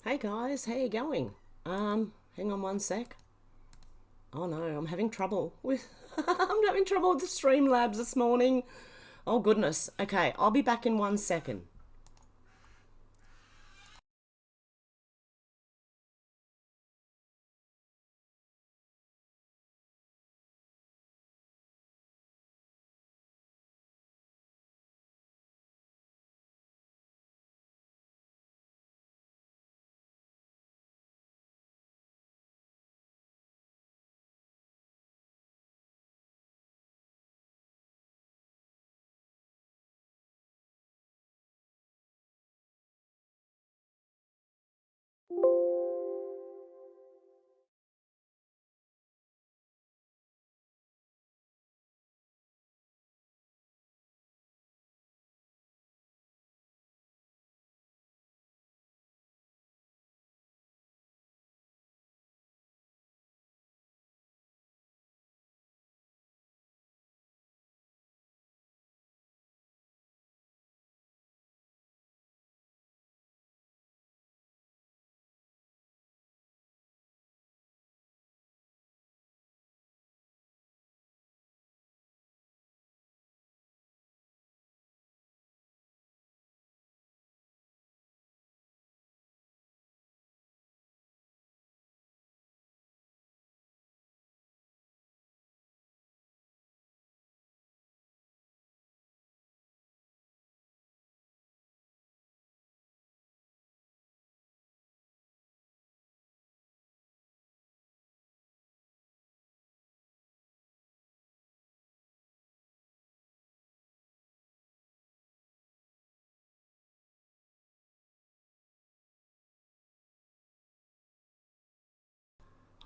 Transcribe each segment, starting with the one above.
Hey guys, how you going? Hang on one sec. Oh no, I'm having trouble with I'm having trouble with the Streamlabs this morning. Oh goodness. Okay, I'll be back in 1 second.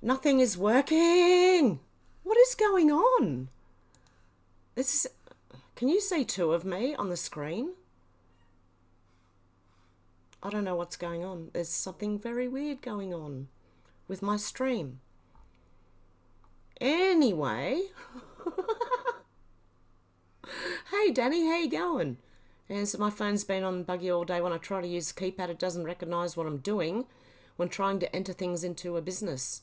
Nothing is working. What is going on? This is Can you see two of me on the screen? I don't know what's going on. There's something very weird going on with my stream. Anyway, hey Danny, how you going? And so my phone's been on buggy all day. When I try to use the keypad, it doesn't recognise what I'm doing when trying to enter things into a business.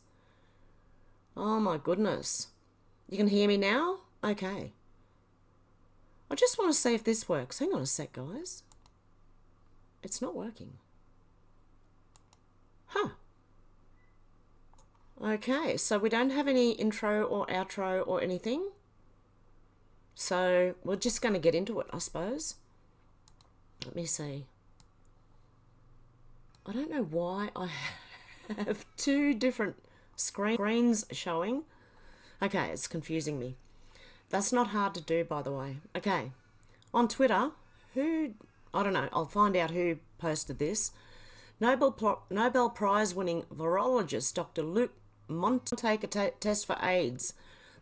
Oh my goodness. You can hear me now? Okay. I just want to see if this works. Hang on a sec, guys. It's not working. Huh. Okay, so we don't have any intro or outro or anything. So we're just going to get into it, I suppose. Let me see. I don't know why I have two different screens showing. Okay, it's confusing me. That's not hard to do, by the way. Okay, on Twitter, I don't know, I'll find out who posted this. Nobel Prize winning virologist Dr. Luke Monte take a test for AIDS.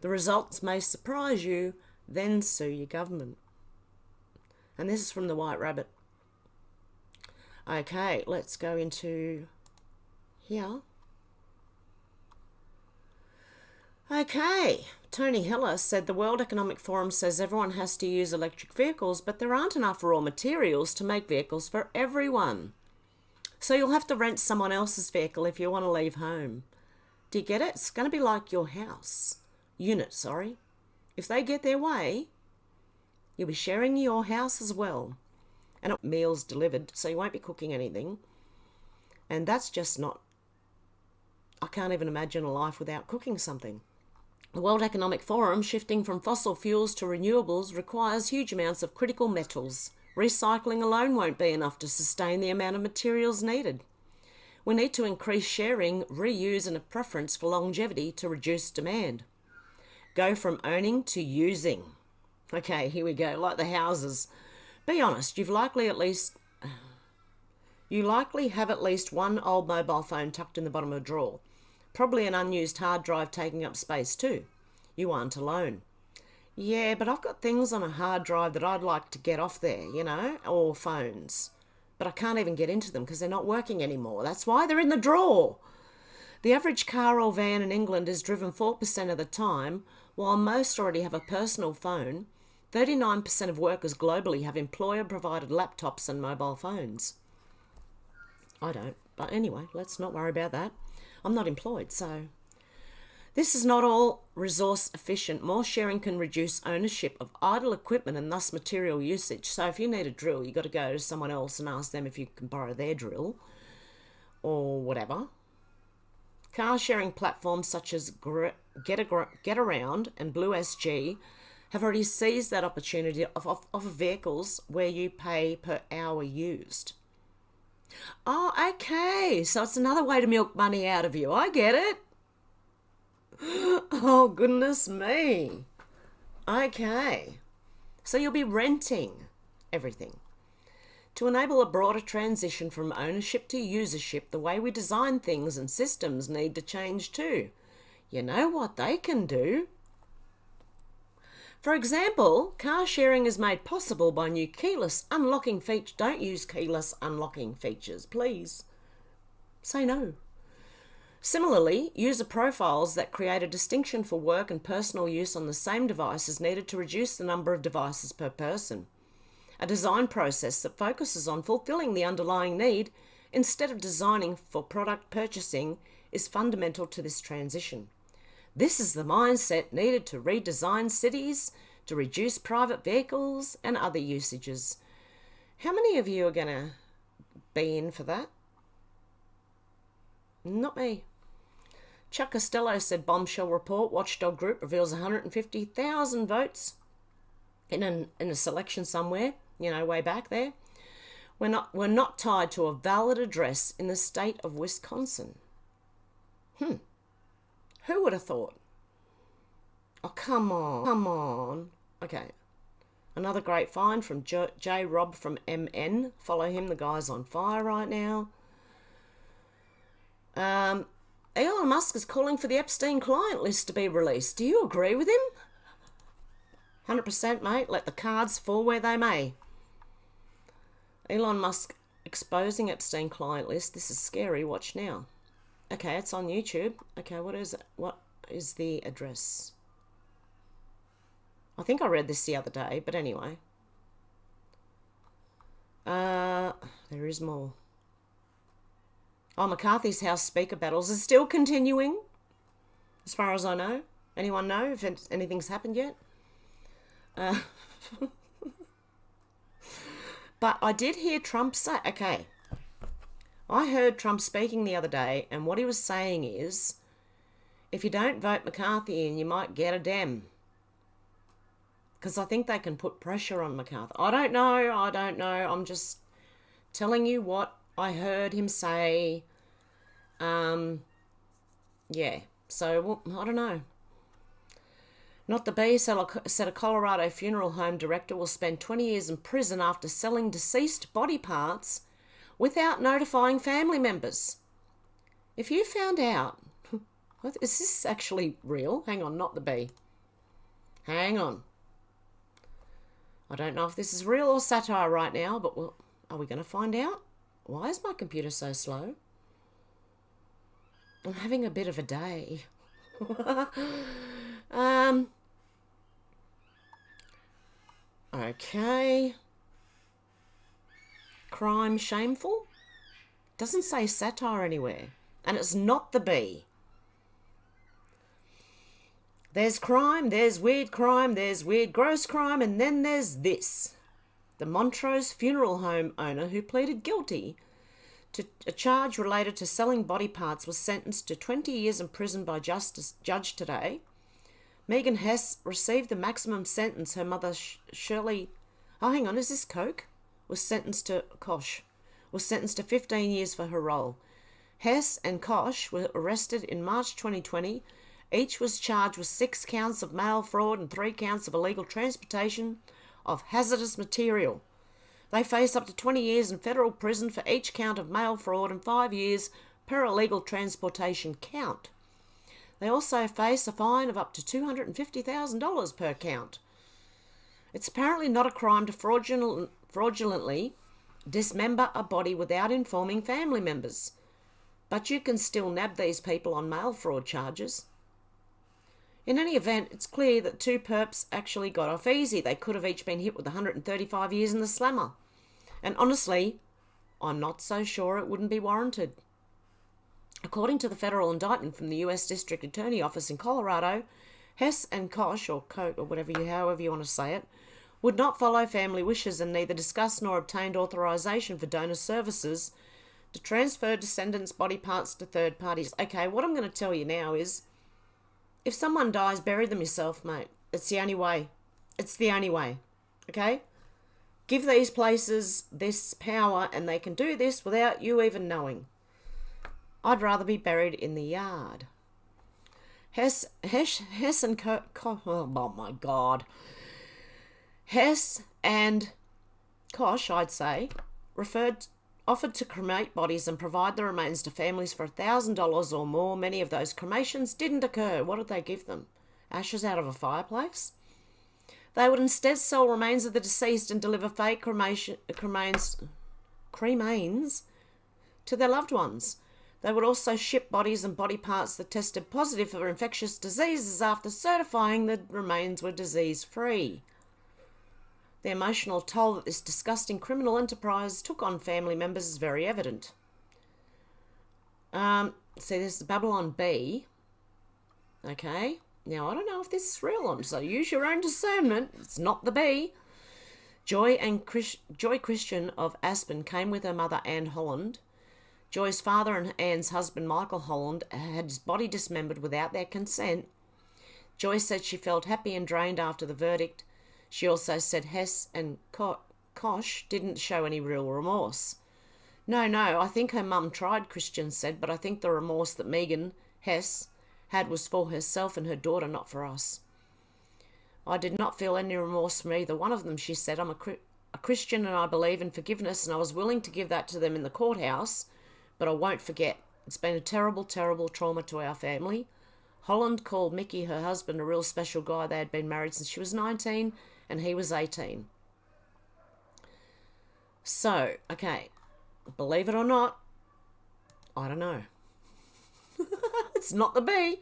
The results may surprise you, then sue your government. And this is from the White Rabbit. Okay, let's go into here. Okay, Tony Heller said the World Economic Forum says everyone has to use electric vehicles, but there aren't enough raw materials to make vehicles for everyone. So you'll have to rent someone else's vehicle if you want to leave home. Do you get it? It's going to be like your unit. If they get their way, you'll be sharing your house as well. And meals delivered, so you won't be cooking anything. And that's just not... I can't even imagine a life without cooking something. The World Economic Forum, shifting from fossil fuels to renewables, requires huge amounts of critical metals. Recycling alone won't be enough to sustain the amount of materials needed. We need to increase sharing, reuse, and a preference for longevity to reduce demand. Go from owning to using. Okay, here we go, like the houses. Be honest, you likely have at least one old mobile phone tucked in the bottom of a drawer. Probably an unused hard drive taking up space too. You aren't alone. Yeah, but I've got things on a hard drive that I'd like to get off there, or phones. But I can't even get into them because they're not working anymore. That's why they're in the drawer. The average car or van in England is driven 4% of the time, while most already have a personal phone. 39% of workers globally have employer-provided laptops and mobile phones. I don't. But anyway, let's not worry about that. I'm not employed, so... This is not all resource efficient. More sharing can reduce ownership of idle equipment and thus material usage. So if you need a drill, you've got to go to someone else and ask them if you can borrow their drill or whatever. Car sharing platforms such as Get Around and Blue SG have already seized that opportunity of vehicles where you pay per hour used. Oh, okay. So it's another way to milk money out of you. I get it. Oh, goodness me. Okay. So you'll be renting everything. To enable a broader transition from ownership to usership, the way we design things and systems need to change too. You know what they can do? For example, car sharing is made possible by new keyless unlocking features. Don't use keyless unlocking features, please. Say no. Similarly, user profiles that create a distinction for work and personal use on the same device is needed to reduce the number of devices per person. A design process that focuses on fulfilling the underlying need instead of designing for product purchasing is fundamental to this transition. This is the mindset needed to redesign cities, to reduce private vehicles and other usages. How many of you are going to be in for that? Not me. Chuck Costello said bombshell report, Watchdog Group reveals 150,000 votes in a selection somewhere, way back there. We're not tied to a valid address in the state of Wisconsin. Who would have thought? Oh, come on. Okay. Another great find from J. Rob from MN. Follow him. The guy's on fire right now. Elon Musk is calling for the Epstein client list to be released. Do you agree with him? 100%, mate. Let the cards fall where they may. Elon Musk exposing Epstein client list. This is scary. Watch now. Okay, it's on YouTube. Okay, what is it? What is the address? I think I read this the other day, but anyway. There is more. Oh, McCarthy's House Speaker battles are still continuing, as far as I know. Anyone know if anything's happened yet? But I did hear Trump say, okay, I heard Trump speaking the other day, and what he was saying is, if you don't vote McCarthy in, you might get a Dem. Because I think they can put pressure on McCarthy. I don't know. I'm just telling you what I heard him say. Yeah. So, I don't know. Not the B said a Colorado funeral home director will spend 20 years in prison after selling deceased body parts without notifying family members. If you found out, is this actually real? Hang on, not the B. Hang on. I don't know if this is real or satire right now, but are we going to find out? Why is my computer so slow? I'm having a bit of a day. Okay. Crime shameful? Doesn't say satire anywhere. And it's not the B. There's crime, there's weird gross crime, and then there's this. The Montrose funeral home owner who pleaded guilty to a charge related to selling body parts was sentenced to 20 years in prison by judge today. Megan Hess received the maximum sentence her mother Shirley... Oh, hang on, is this Coke? Was sentenced to 15 years for her role. Hess and Koch were arrested in March 2020. Each was charged with 6 counts of mail fraud and 3 counts of illegal transportation of hazardous material. They face up to 20 years in federal prison for each count of mail fraud and 5 years per illegal transportation count. They also face a fine of up to $250,000 per count. It's apparently not a crime to fraudulently dismember a body without informing family members, but you can still nab these people on mail fraud charges. In any event, it's clear that 2 perps actually got off easy. They could have each been hit with 135 years in the slammer. And honestly, I'm not so sure it wouldn't be warranted. According to the federal indictment from the U.S. District Attorney Office in Colorado, Hess and Koch, or Coat, or however you want to say it, would not follow family wishes and neither discussed nor obtained authorization for donor services to transfer descendants' body parts to third parties. Okay, what I'm going to tell you now is, if someone dies, bury them yourself, mate. It's the only way. It's the only way. Okay? Give these places this power and they can do this without you even knowing. I'd rather be buried in the yard. Hess and oh my God. Hess and Koch, I'd say, offered to cremate bodies and provide the remains to families for $1,000 or more. Many of those cremations didn't occur. What did they give them? Ashes out of a fireplace? They would instead sell remains of the deceased and deliver fake cremains to their loved ones. They would also ship bodies and body parts that tested positive for infectious diseases after certifying the remains were disease-free. The emotional toll that this disgusting criminal enterprise took on family members is very evident. See, this is Babylon B. Okay. Now, I don't know if this is real, so use your own discernment. It's not the B. Joy Christian of Aspen came with her mother, Anne Holland. Joy's father and Anne's husband, Michael Holland, had his body dismembered without their consent. Joy said she felt happy and drained after the verdict. She also said Hess and Koch didn't show any real remorse. No, I think her mum tried, Christian said, but I think the remorse that Megan, Hess, had was for herself and her daughter, not for us. I did not feel any remorse from either one of them, she said. I'm a Christian and I believe in forgiveness and I was willing to give that to them in the courthouse, but I won't forget. It's been a terrible, terrible trauma to our family. Holland called Mickey, her husband, a real special guy. They had been married since she was 19 and he was 18. So, okay, believe it or not, I don't know. It's not the B.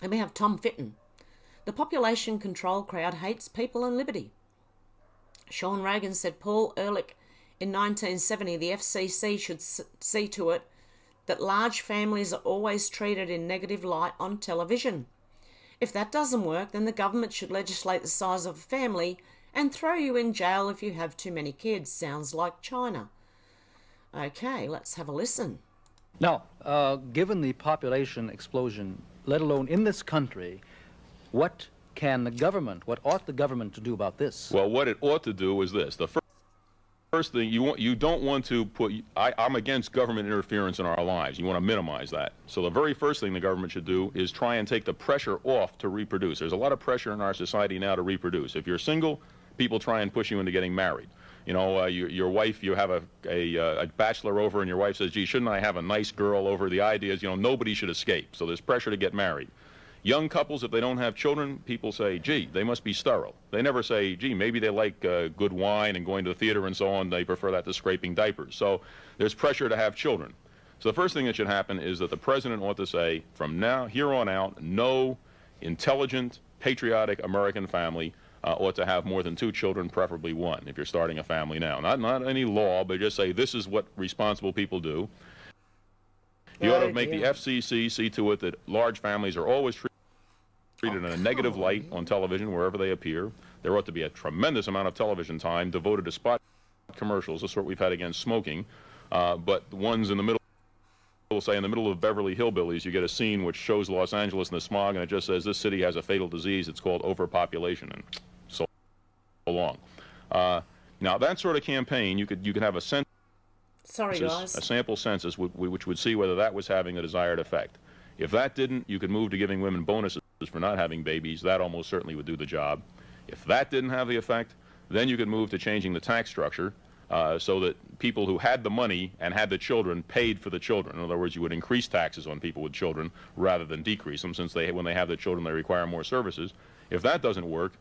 And we have Tom Fitton. The population control crowd hates people and liberty. Sean Reagan said Paul Ehrlich in 1970 the FCC should see to it that large families are always treated in negative light on television. If that doesn't work, then the government should legislate the size of a family and throw you in jail if you have too many kids. Sounds like China. Okay, let's have a listen. Now, given the population explosion, let alone in this country, what ought the government to do about this? Well, what it ought to do is this. The first thing, you don't want to put, I'm against government interference in our lives. You want to minimize that. So the very first thing the government should do is try and take the pressure off to reproduce. There's a lot of pressure in our society now to reproduce. If you're single, people try and push you into getting married. You know, your wife, you have a bachelor over and your wife says, gee, shouldn't I have a nice girl over? The idea is, you know, nobody should escape. So there's pressure to get married. Young couples, if they don't have children, people say, gee, they must be sterile. They never say, gee, maybe they like good wine and going to the theater and so on. They prefer that to scraping diapers. So there's pressure to have children. So the first thing that should happen is that the president ought to say, from here on out, no intelligent, patriotic American family ought to have more than 2 children, preferably 1, if you're starting a family now. Not any law, but just say this is what responsible people do. You ought to make the FCC see to it that large families are always treated in a negative light on television wherever they appear. There ought to be a tremendous amount of television time devoted to spot commercials, the sort we've had against smoking, but the ones in the middle, say in the middle of Beverly Hillbillies, you get a scene which shows Los Angeles in the smog, and it just says this city has a fatal disease. It's called overpopulation, and so long. Now that sort of campaign, you could have a census, a sample census, which would see whether that was having a desired effect. If that didn't, you could move to giving women bonuses for not having babies. That almost certainly would do the job. If that didn't have the effect, then you could move to changing the tax structure so that people who had the money and had the children paid for the children. In other words, you would increase taxes on people with children rather than decrease them, since when they have the children, they require more services. If that doesn't work,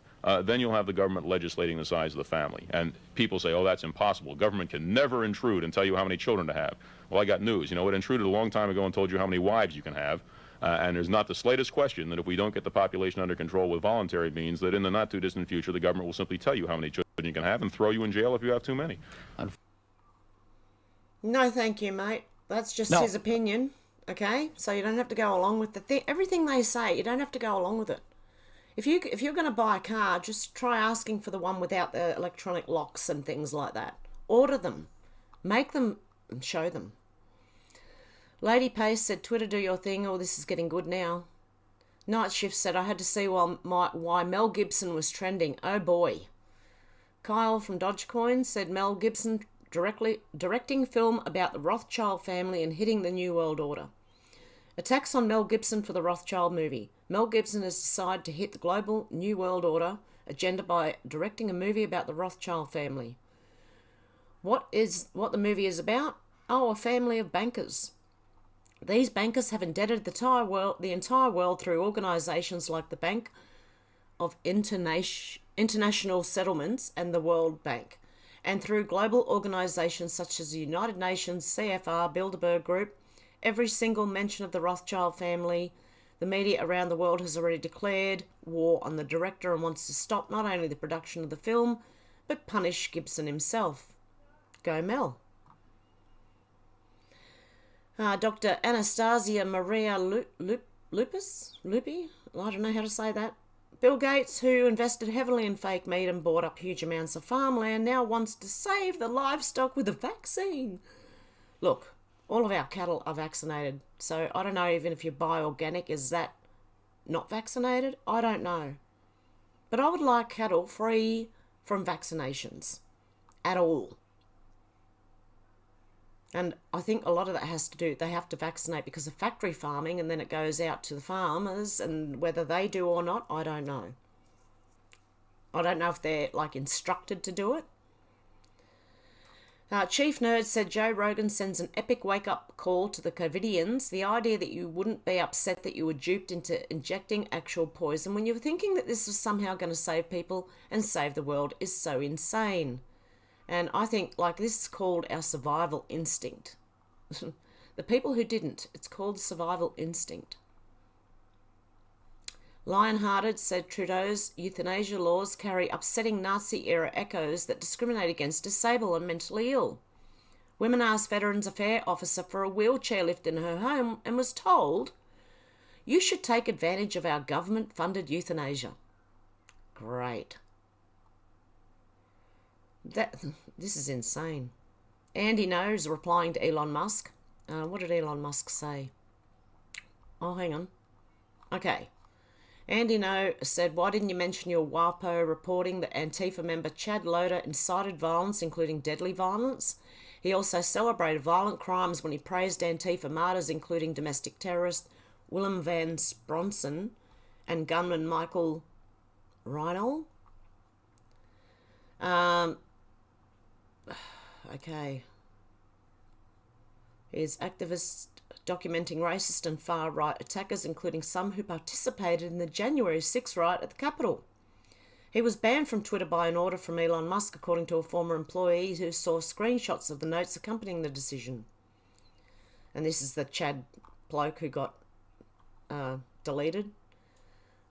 then you'll have the government legislating the size of the family. And people say, oh, that's impossible. Government can never intrude and tell you how many children to have. Well, I got news. You know, it intruded a long time ago and told you how many wives you can have. And there's not the slightest question that if we don't get the population under control with voluntary means, that in the not too distant future, the government will simply tell you how many children you can have and throw you in jail if you have too many. No, thank you, mate. That's just his opinion, okay? So you don't have to go along with everything they say. You don't have to go along with it. If you're going to buy a car, just try asking for the one without the electronic locks and things like that. Order them. Make them and show them. Lady Pace said, Twitter, do your thing. Oh, this is getting good now. Night Shift said, I had to see why Mel Gibson was trending. Oh, boy. Kyle from Dogecoin said, Mel Gibson directing film about the Rothschild family and hitting the New World Order. Attacks on Mel Gibson for the Rothschild movie. Mel Gibson has decided to hit the global New World Order agenda by directing a movie about the Rothschild family. What the movie is about? Oh, a family of bankers. These bankers have indebted the entire world through organisations like the Bank of International Settlements and the World Bank, and through global organisations such as the United Nations, CFR, Bilderberg Group. Every single mention of the Rothschild family, the media around the world has already declared war on the director and wants to stop not only the production of the film, but punish Gibson himself. Go Mel. Dr. Anastasia Maria Lupi? I don't know how to say that. Bill Gates, who invested heavily in fake meat and bought up huge amounts of farmland, now wants to save the livestock with a vaccine. Look, all of our cattle are vaccinated, so I don't know even if you buy organic, is that not vaccinated? I don't know. But I would like cattle free from vaccinations at all. And I think a lot of that has to do, they have to vaccinate because of factory farming, and then it goes out to the farmers, and whether they do or not, I don't know. I don't know if they're instructed to do it. Chief Nerd said Joe Rogan sends an epic wake-up call to the COVIDians. The idea that you wouldn't be upset that you were duped into injecting actual poison when you were thinking that this was somehow going to save people and save the world is so insane. And I think, this is called our survival instinct. The people who didn't, it's called survival instinct. Lionhearted said Trudeau's euthanasia laws carry upsetting Nazi-era echoes that discriminate against disabled and mentally ill. Women asked Veterans Affairs officer for a wheelchair lift in her home and was told, you should take advantage of our government-funded euthanasia. Great. This is insane. Andy knows replying to Elon Musk. What did Elon Musk say? Oh, hang on. Okay. Andy No said, why didn't you mention your WAPO reporting that Antifa member Chad Loader incited violence, including deadly violence? He also celebrated violent crimes when he praised Antifa martyrs, including domestic terrorist Willem Van Spronsen and gunman Michael Reinhold. Okay. He's activist documenting racist and far-right attackers, including some who participated in the January 6 riot at the Capitol. He was banned from Twitter by an order from Elon Musk, according to a former employee who saw screenshots of the notes accompanying the decision. And this is the Chad bloke who got deleted.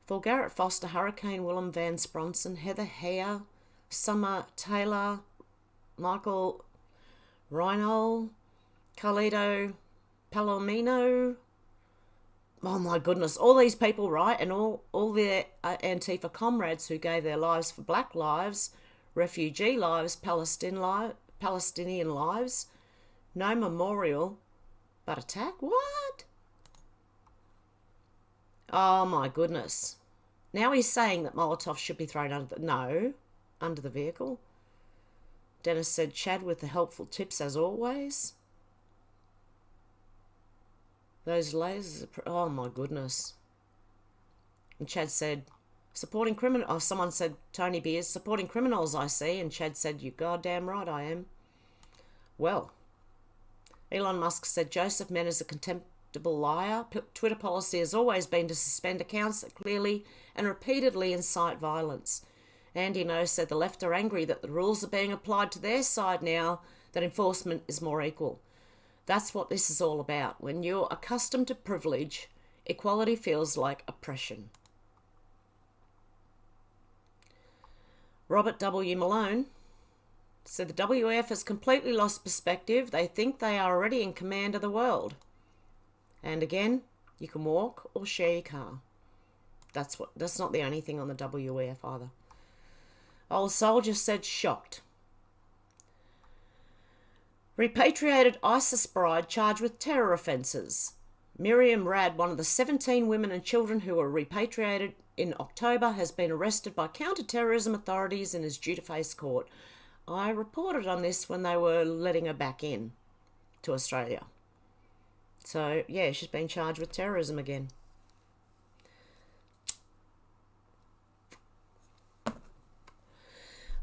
For Garrett Foster, Hurricane Willem Van Spronsen, Heather Hare, Summer Taylor, Michael Reinhold, Carlito Palomino. Oh my goodness, all these people, right? And all their Antifa comrades who gave their lives for black lives, refugee lives, Palestinian lives. No memorial, but attack? What? Oh my goodness. Now he's saying that Molotov should be thrown under the vehicle. Dennis said, Chad with the helpful tips as always. Those lasers are... Oh, my goodness. And Chad said, supporting criminals... Oh, someone said, Tony Beers, supporting criminals, I see. And Chad said, you goddamn right I am. Well, Elon Musk said, Joseph Men is a contemptible liar. Twitter policy has always been to suspend accounts that clearly and repeatedly incite violence. Andy No said the left are angry that the rules are being applied to their side now, that enforcement is more equal. That's what this is all about. When you're accustomed to privilege, Equality feels like oppression. Robert W. Malone said the WF has completely lost perspective. They think they are already in command of the world. And again, you can walk or share your car. That's not the only thing on the WF either. Old Soldier said shocked. Repatriated ISIS bride charged with terror offences. Miriam Rad, one of the 17 women and children who were repatriated in October, has been arrested by counter-terrorism authorities and is due to face court. I reported on this when they were letting her back in to Australia. So, yeah, she's been charged with terrorism again.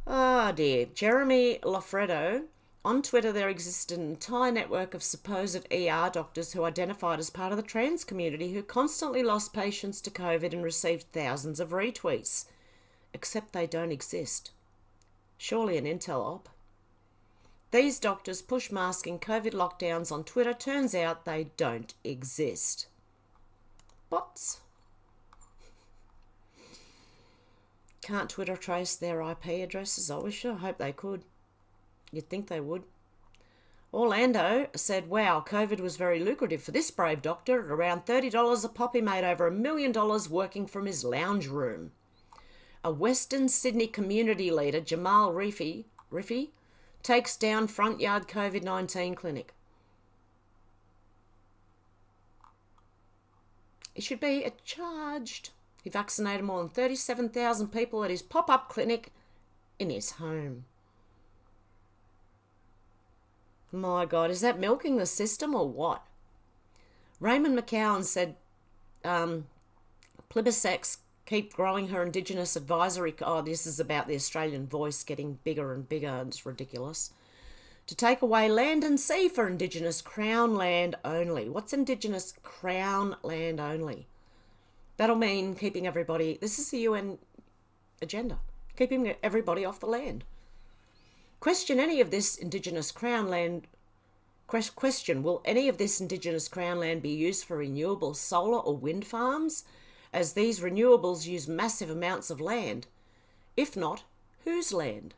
Ah, dear. Jeremy Loffredo. On Twitter, there existed an entire network of supposed ER doctors who identified as part of the trans community who constantly lost patients to COVID and received thousands of retweets. Except they don't exist. Surely an intel op. These doctors push masking COVID lockdowns on Twitter. Turns out they don't exist. Bots. Can't Twitter trace their IP addresses? I hope they could. You'd think they would. Orlando said, wow, COVID was very lucrative for this brave doctor. At around $30 a pop, he made over $1 million working from his lounge room. A Western Sydney community leader, Jamal Rifi, takes down front yard COVID-19 clinic. He should be charged. He vaccinated more than 37,000 people at his pop-up clinic in his home. My God, is that milking the system or what? Raymond McCowan said, Plibesex keep growing her Indigenous advisory. Oh, this is about the Australian voice getting bigger and bigger, and it's ridiculous. To take away land and sea for Indigenous Crown land only. What's Indigenous Crown land only? That'll mean keeping everybody, this is the UN agenda, keeping everybody off the land. Question any of this Indigenous Crown land. Question, will any of this Indigenous Crown land be used for renewable solar or wind farms, as these renewables use massive amounts of land? If not, whose land?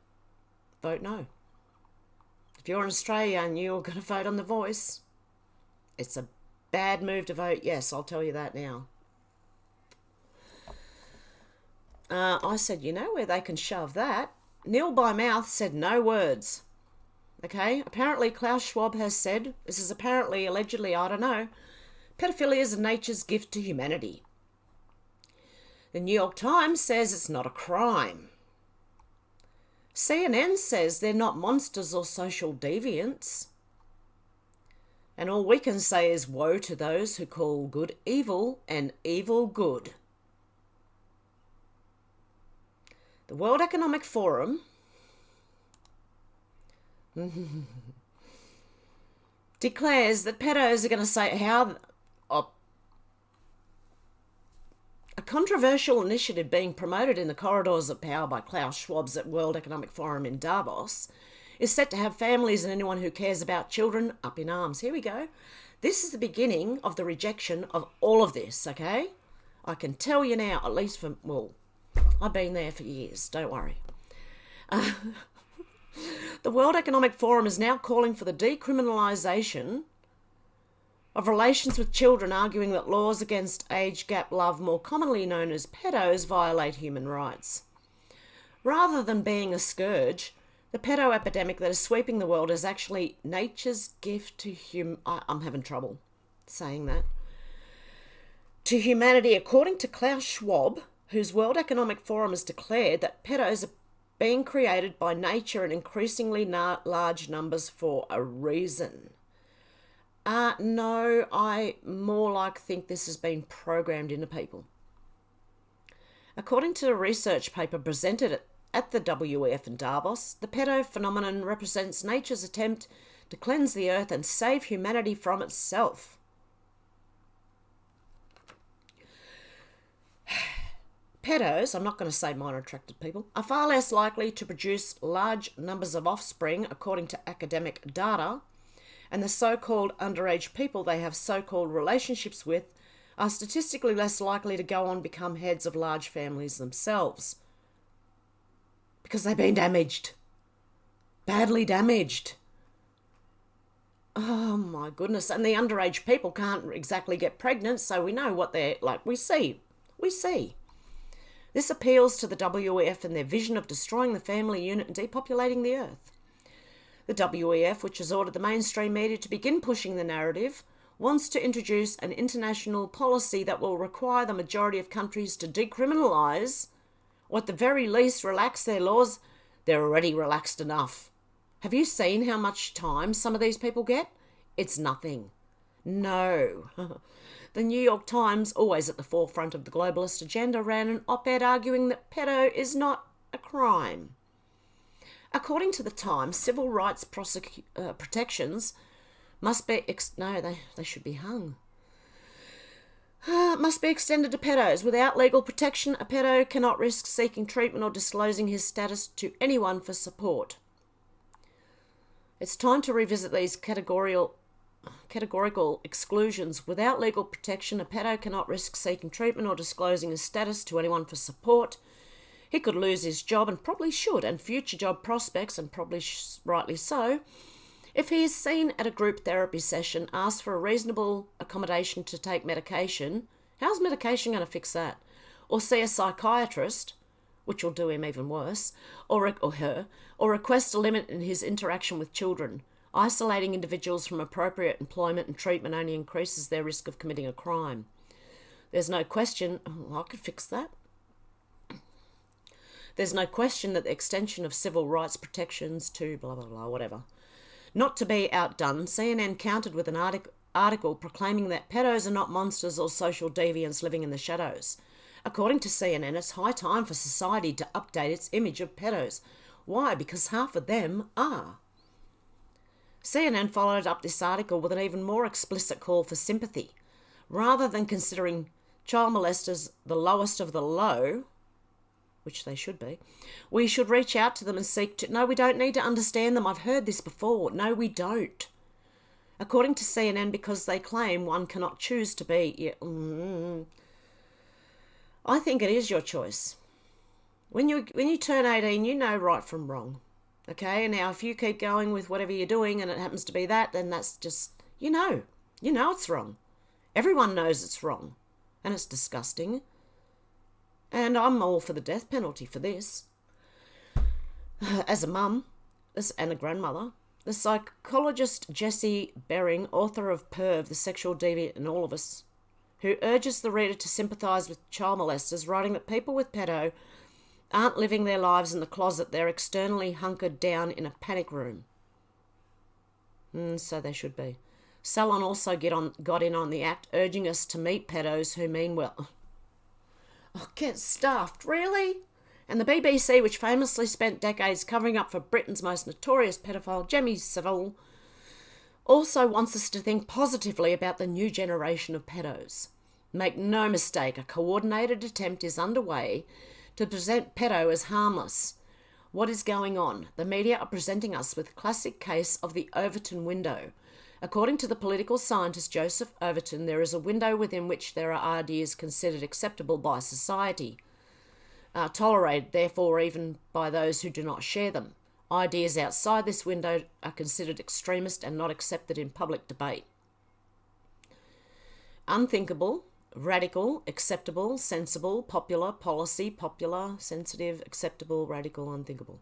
Vote no. If you're in Australia and you're going to vote on The Voice, it's a bad move to vote yes, I'll tell you that now. I said, you know where they can shove that? Neil by mouth said no words. Okay, apparently Klaus Schwab has said, this is apparently, allegedly, I don't know, pedophilia is nature's gift to humanity. The New York Times says it's not a crime. CNN says they're not monsters or social deviants. And all we can say is woe to those who call good evil and evil good. The World Economic Forum declares that pedos are going to say how a controversial initiative being promoted in the corridors of power by Klaus Schwab's at World Economic Forum in Davos is set to have families and anyone who cares about children up in arms. Here we go. This is the beginning of the rejection of all of this, okay? I can tell you now, at least for, well, I've been there for years, don't worry. The World Economic Forum is now calling for the decriminalisation of relations with children, arguing that laws against age gap love, more commonly known as pedos, violate human rights. Rather than being a scourge, the pedo epidemic that is sweeping the world is actually nature's gift to I'm having trouble saying that. To humanity, according to Klaus Schwab, whose World Economic Forum has declared that pedos are being created by nature in increasingly large numbers for a reason. No, I more like think this has been programmed into people. According to a research paper presented at the WEF in Davos, the pedo phenomenon represents nature's attempt to cleanse the earth and save humanity from itself. Pedos, I'm not going to say minor attracted people, are far less likely to produce large numbers of offspring, according to academic data, and the so-called underage people they have so-called relationships with are statistically less likely to go on become heads of large families themselves. Because they've been damaged. Badly damaged. Oh my goodness. And the underage people can't exactly get pregnant, so we know what they're like. We see. This appeals to the WEF and their vision of destroying the family unit and depopulating the earth. The WEF, which has ordered the mainstream media to begin pushing the narrative, wants to introduce an international policy that will require the majority of countries to decriminalise, or at the very least relax their laws. They're already relaxed enough. Have you seen how much time some of these people get? It's nothing. No. The New York Times, always at the forefront of the globalist agenda, ran an op-ed arguing that pedo is not a crime. According to the Times, civil rights protections must be... they should be hung. Must be extended to pedos. Without legal protection, a pedo cannot risk seeking treatment or disclosing his status to anyone for support. It's time to revisit these categorical exclusions. Without legal protection, a pedo cannot risk seeking treatment or disclosing his status to anyone for support. He could lose his job, and probably should, and future job prospects, and probably rightly so, if he is seen at a group therapy session, asked for a reasonable accommodation to take medication. How's medication going to fix that? Or see a psychiatrist, which will do him even worse, or her, or request a limit in his interaction with children. Isolating individuals from appropriate employment and treatment only increases their risk of committing a crime. There's no question... I could fix that. There's no question that the extension of civil rights protections to blah, blah, blah, whatever. Not to be outdone, CNN countered with an article proclaiming that pedos are not monsters or social deviants living in the shadows. According to CNN, it's high time for society to update its image of pedos. Why? Because half of them are. CNN followed up this article with an even more explicit call for sympathy. Rather than considering child molesters the lowest of the low, which they should be, we should reach out to them and seek to... No, we don't need to understand them. I've heard this before. No, we don't. According to CNN, because they claim one cannot choose to be... I think it is your choice. When you turn 18, you know right from wrong. Okay, now if you keep going with whatever you're doing and it happens to be that, then that's just, you know it's wrong. Everyone knows it's wrong, and it's disgusting. And I'm all for the death penalty for this. As a mum and a grandmother, the psychologist Jessie Bering, author of Perv, The Sexual Deviant in All of Us, who urges the reader to sympathise with child molesters, writing that people with pedo aren't living their lives in the closet, they're externally hunkered down in a panic room. So they should be. Salon also got in on the act, urging us to meet pedos who mean well. Oh, get stuffed, really? And the BBC, which famously spent decades covering up for Britain's most notorious pedophile, Jimmy Savile, also wants us to think positively about the new generation of pedos. Make no mistake, a coordinated attempt is underway to present pedo as harmless. What is going on? The media are presenting us with a classic case of the Overton window. According to the political scientist Joseph Overton, there is a window within which there are ideas considered acceptable by society, tolerated, therefore, even by those who do not share them. Ideas outside this window are considered extremist and not accepted in public debate. Unthinkable, radical, acceptable, sensible, popular, policy, popular, sensitive, acceptable, radical, unthinkable.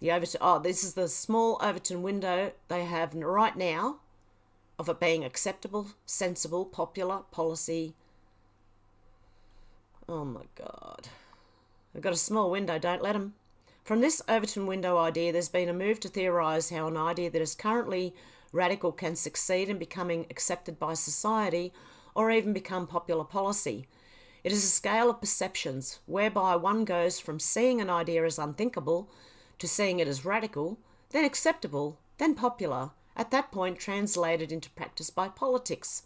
This is the small Overton window they have right now of it being acceptable, sensible, popular, policy. Oh my God. They've got a small window, don't let them. From this Overton window idea, there's been a move to theorise how an idea that is currently radical can succeed in becoming accepted by society or even become popular policy. It is a scale of perceptions whereby one goes from seeing an idea as unthinkable to seeing it as radical, then acceptable, then popular, at that point translated into practice by politics.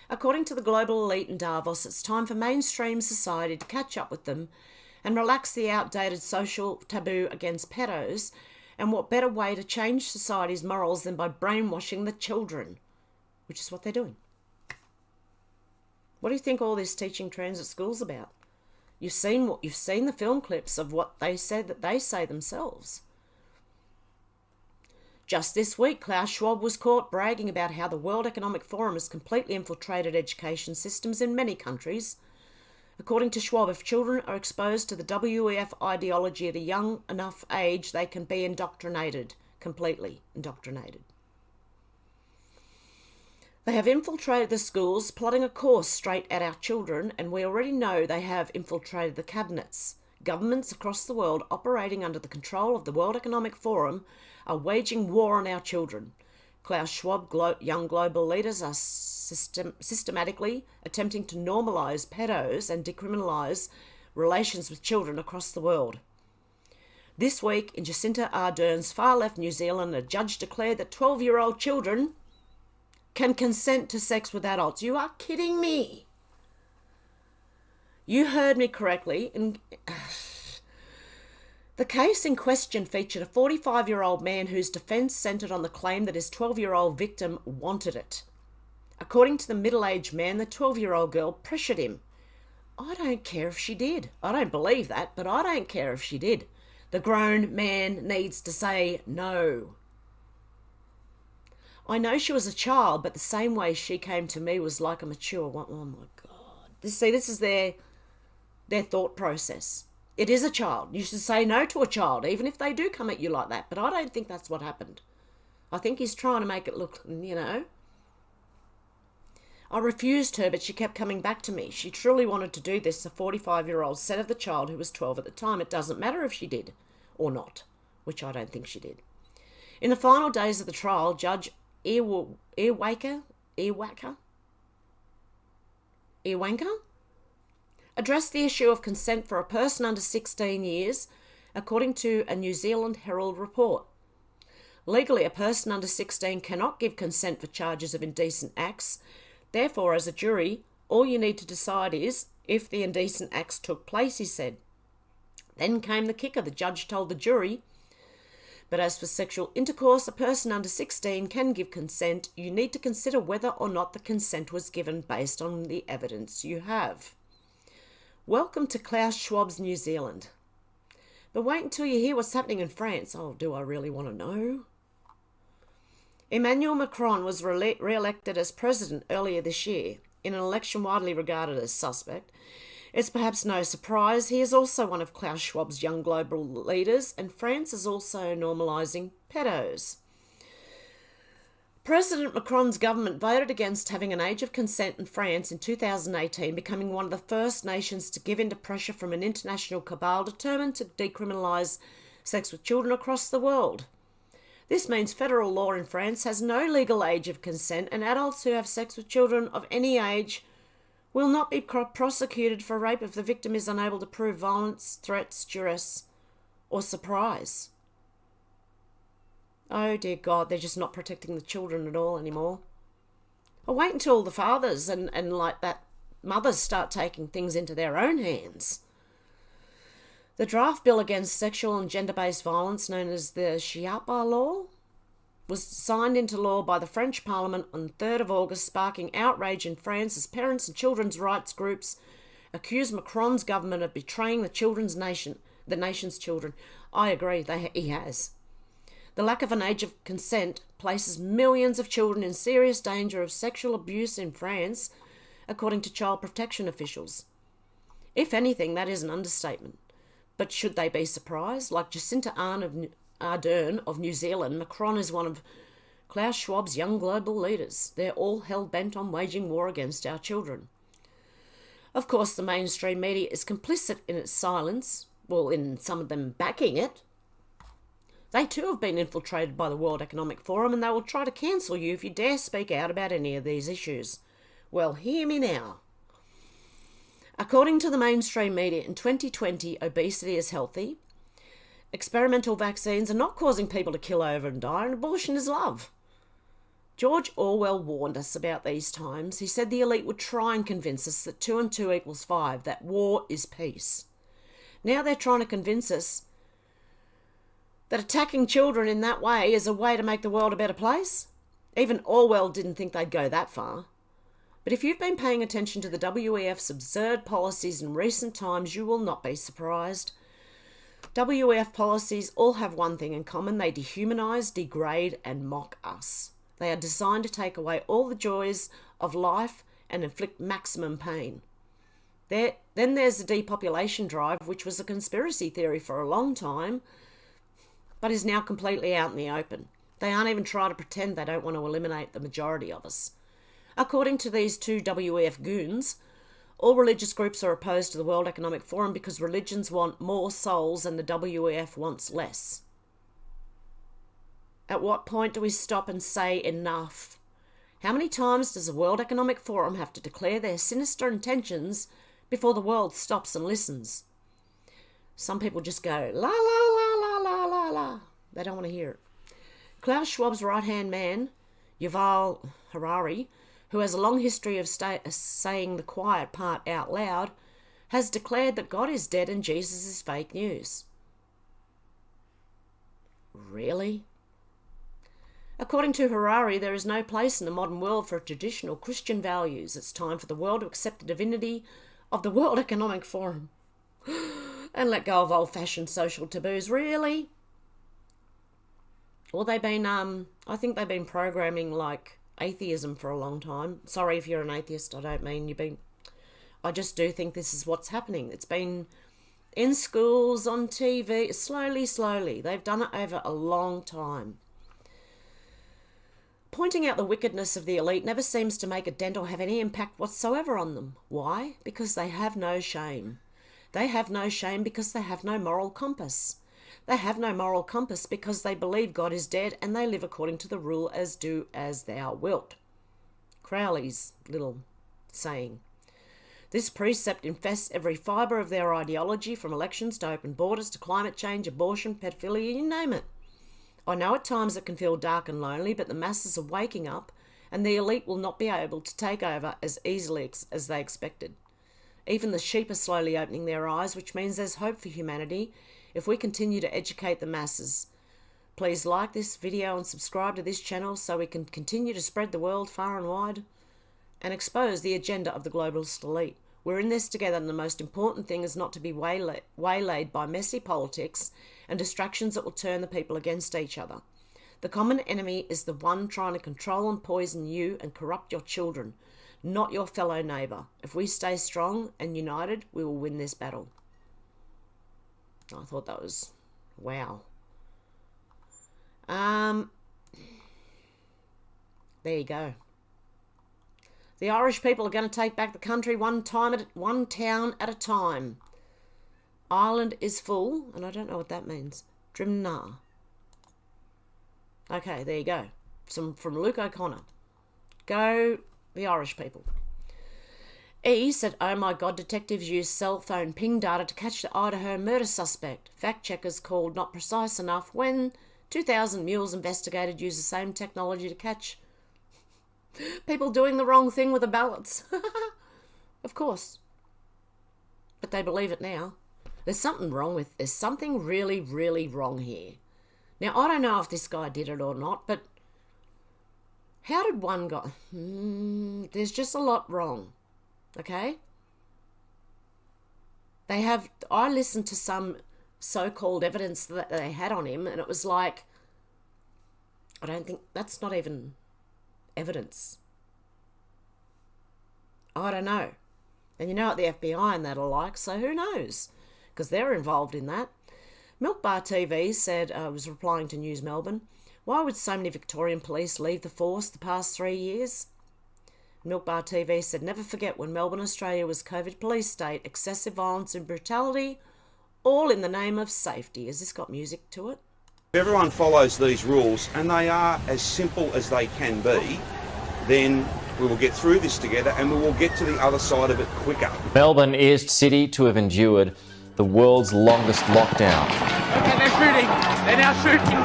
According to the global elite in Davos, it's time for mainstream society to catch up with them and relax the outdated social taboo against pedos, and what better way to change society's morals than by brainwashing the children, which is what they're doing. What do you think all this teaching trans at school's about? You've seen the film clips of what they said that they say themselves. Just this week, Klaus Schwab was caught bragging about how the World Economic Forum has completely infiltrated education systems in many countries. According to Schwab, if children are exposed to the WEF ideology at a young enough age, they can be indoctrinated, completely indoctrinated. They have infiltrated the schools, plotting a course straight at our children, and we already know they have infiltrated the cabinets. Governments across the world operating under the control of the World Economic Forum are waging war on our children. Klaus Schwab, young global leaders are systematically attempting to normalise pedos and decriminalise relations with children across the world. This week, in Jacinda Ardern's far-left New Zealand, a judge declared that 12-year-old children can consent to sex with adults. You are kidding me. You heard me correctly. The case in question featured a 45-year-old man whose defence centred on the claim that his 12-year-old victim wanted it. According to the middle-aged man, the 12-year-old girl pressured him. I don't care if she did. I don't believe that, but I don't care if she did. The grown man needs to say no. I know she was a child, but the same way she came to me was like a mature one. Oh my God. This is their thought process. It is a child. You should say no to a child, even if they do come at you like that. But I don't think that's what happened. I think he's trying to make it look, I refused her, but she kept coming back to me. She truly wanted to do this, the 45-year-old said of the child who was 12 at the time. It doesn't matter if she did or not, which I don't think she did. In the final days of the trial, Judge Earwanker addressed the issue of consent for a person under 16 years, according to a New Zealand Herald report. Legally, a person under 16 cannot give consent for charges of indecent acts. Therefore, as a jury, all you need to decide is if the indecent acts took place, he said. Then came the kicker. The judge told the jury, but as for sexual intercourse, a person under 16 can give consent. You need to consider whether or not the consent was given based on the evidence you have. Welcome to Klaus Schwab's New Zealand. But wait until you hear what's happening in France. Oh, do I really want to know? Emmanuel Macron was re-elected as president earlier this year in an election widely regarded as suspect. It's perhaps no surprise he is also one of Klaus Schwab's young global leaders, and France is also normalising pedos. President Macron's government voted against having an age of consent in France in 2018, becoming one of the first nations to give in to pressure from an international cabal determined to decriminalise sex with children across the world. This means federal law in France has no legal age of consent, and adults who have sex with children of any age will not be prosecuted for rape if the victim is unable to prove violence, threats, duress, or surprise. Oh dear God, they're just not protecting the children at all anymore. I'll wait until the fathers and like that mothers start taking things into their own hands. The draft bill against sexual and gender-based violence, known as the Chiapa law, was signed into law by the French Parliament on the 3rd of August, sparking outrage in France as parents and children's rights groups accuse Macron's government of betraying the nation's children. I agree, he has. The lack of an age of consent places millions of children in serious danger of sexual abuse in France, according to child protection officials. If anything, that is an understatement. But should they be surprised? Like Jacinda Ardern of New Zealand, Macron is one of Klaus Schwab's young global leaders. They're all hell-bent on waging war against our children. Of course, the mainstream media is complicit in its silence, well, in some of them backing it. They too have been infiltrated by the World Economic Forum, and they will try to cancel you if you dare speak out about any of these issues. Well, hear me now. According to the mainstream media, in 2020, obesity is healthy. Experimental vaccines are not causing people to kill over and die, and abortion is love. George Orwell warned us about these times. He said the elite would try and convince us that 2 and 2 equals 5, that war is peace. Now they're trying to convince us that attacking children in that way is a way to make the world a better place. Even Orwell didn't think they'd go that far. But if you've been paying attention to the WEF's absurd policies in recent times, you will not be surprised. WEF policies all have one thing in common: they dehumanise, degrade and mock us. They are designed to take away all the joys of life and inflict maximum pain. Then there's the depopulation drive, which was a conspiracy theory for a long time, but is now completely out in the open. They aren't even trying to pretend they don't want to eliminate the majority of us. According to these two WEF goons, all religious groups are opposed to the World Economic Forum because religions want more souls and the WEF wants less. At what point do we stop and say enough? How many times does the World Economic Forum have to declare their sinister intentions before the world stops and listens? Some people just go, la, la, la, la, la, la, la. They don't want to hear it. Klaus Schwab's right-hand man, Yuval Harari, who has a long history of saying the quiet part out loud, has declared that God is dead and Jesus is fake news. Really? According to Harari, there is no place in the modern world for traditional Christian values. It's time for the world to accept the divinity of the World Economic Forum and let go of old-fashioned social taboos. Really? Well, I think they've been programming like atheism for a long time. Sorry if you're an atheist, I don't mean you've been. I just do think this is what's happening. It's been in schools, on TV, slowly. They've done it over a long time. Pointing out the wickedness of the elite never seems to make a dent or have any impact whatsoever on them. Why? Because they have no shame. They have no shame because they have no moral compass. They have no moral compass because they believe God is dead and they live according to the rule as do as thou wilt. Crowley's little saying. This precept infests every fibre of their ideology, from elections to open borders to climate change, abortion, pedophilia, you name it. I know at times it can feel dark and lonely, but the masses are waking up and the elite will not be able to take over as easily as they expected. Even the sheep are slowly opening their eyes, which means there's hope for humanity if we continue to educate the masses. Please like this video and subscribe to this channel so we can continue to spread the world far and wide and expose the agenda of the globalist elite. We're in this together, and the most important thing is not to be waylaid by messy politics and distractions that will turn the people against each other. The common enemy is the one trying to control and poison you and corrupt your children, not your fellow neighbour. If we stay strong and united, we will win this battle. I thought that was wow. There you go. The Irish people are going to take back the country one town at a time. Ireland is full, and I don't know what that means. Drimna. Okay, there you go. From Luke O'Connor. Go the Irish people. E said, oh my God, detectives use cell phone ping data to catch the Idaho murder suspect. Fact checkers called not precise enough when 2,000 mules investigated use the same technology to catch people doing the wrong thing with the ballots. Of course. But they believe it now. There's something really, really wrong here. Now, I don't know if this guy did it or not, but how did one guy... there's just a lot wrong. Okay? I listened to some so-called evidence that they had on him, and it was like, I don't think, that's not even evidence. I don't know. And you know what the FBI and that are like, so who knows? Because they're involved in that. Milk Bar TV said, was replying to News Melbourne, why would so many Victorian police leave the force the past 3 years? Milk Bar TV said, never forget when Melbourne, Australia was COVID police state, excessive violence and brutality, all in the name of safety. Has this got music to it? If everyone follows these rules, and they are as simple as they can be, then we will get through this together and we will get to the other side of it quicker. Melbourne is city to have endured the world's longest lockdown. Okay, they're shooting. They're now shooting.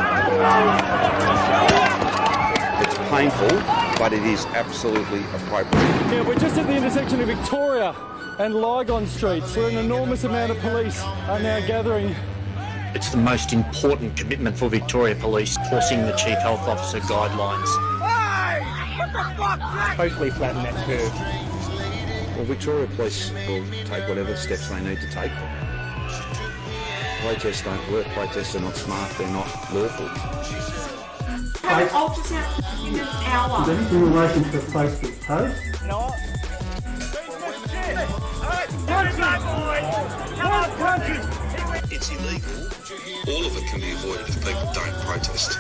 It's painful, but it is absolutely appropriate. Yeah, we're just at the intersection of Victoria and Lygon Streets, where an enormous amount of police are now gathering. It's the most important commitment for Victoria Police, enforcing the Chief Health Officer guidelines. Hey! Hopefully flatten that curve. Well, Victoria Police will take whatever steps they need to take. Protests don't work. Protests are not smart. They're not lawful. Have an ultrasound in an hour. In relation to the Facebook post. You know what? Alright, It's illegal. All of it can be avoided if people don't protest.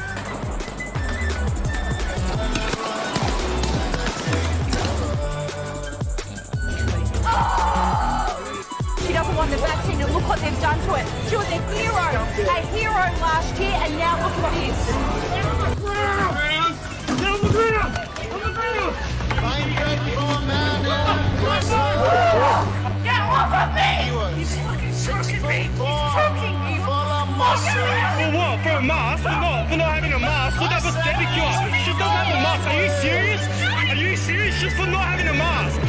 She doesn't want the vaccine, and look what they've done to it. She was a hero last year, and now look at this. Get off of me! He's fucking choking me! He's choking me! For what? For a mask? For not having a mask? So that pathetic you are. She doesn't have a mask. Are you serious? Are you serious? Just for not having a mask?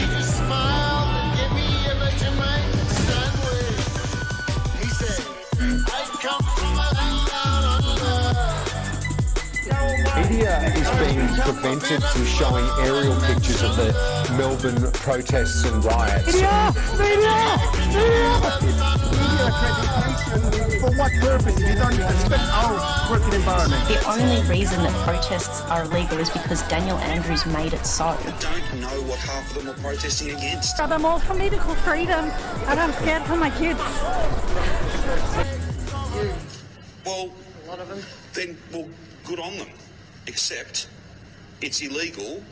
Media is being prevented from showing aerial pictures of the Melbourne protests and riots. Media accreditation, for what purpose? If you don't respect our working environment. The only reason that protests are illegal is because Daniel Andrews made it so. I don't know what half of them are protesting against. I'm all for medical freedom, and I'm scared for my kids. Well, a lot of them. Then, well, good on them. Except, it's illegal.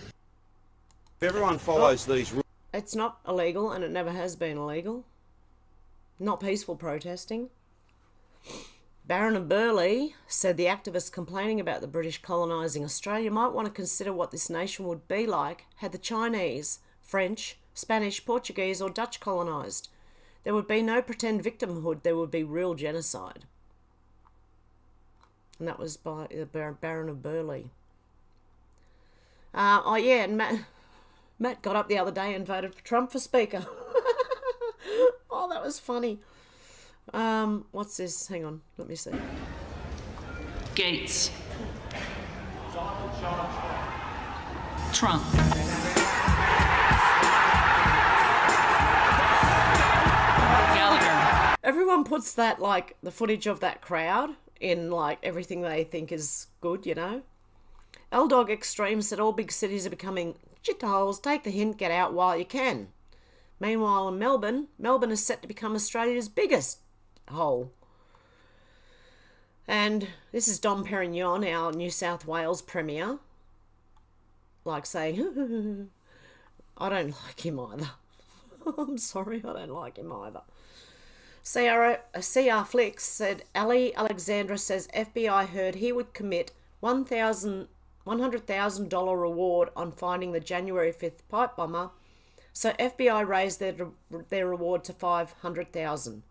If everyone follows these rules... It's not illegal, and it never has been illegal. Not peaceful protesting. Baron of Burleigh said the activists complaining about the British colonising Australia might want to consider what this nation would be like had the Chinese, French, Spanish, Portuguese or Dutch colonised. There would be no pretend victimhood, there would be real genocide. And that was by the Baron of Burleigh. Oh yeah, and Matt got up the other day and voted for Trump for Speaker. Oh, that was funny. What's this? Hang on, let me see. Gates. Trump. Gallagher. Everyone puts that, like, the footage of that crowd in, like, everything they think is good, you know? L-Dog Extreme said all big cities are becoming shitholes. Take the hint, get out while you can. Meanwhile, in Melbourne is set to become Australia's biggest hole. And this is Dom Perignon, our New South Wales Premier, like saying, I don't like him either. I'm sorry, I don't like him either. CR Flicks said, Ali Alexandra says FBI heard he would commit $100,000 reward on finding the January 5th pipe bomber, so FBI raised their reward to $500,000.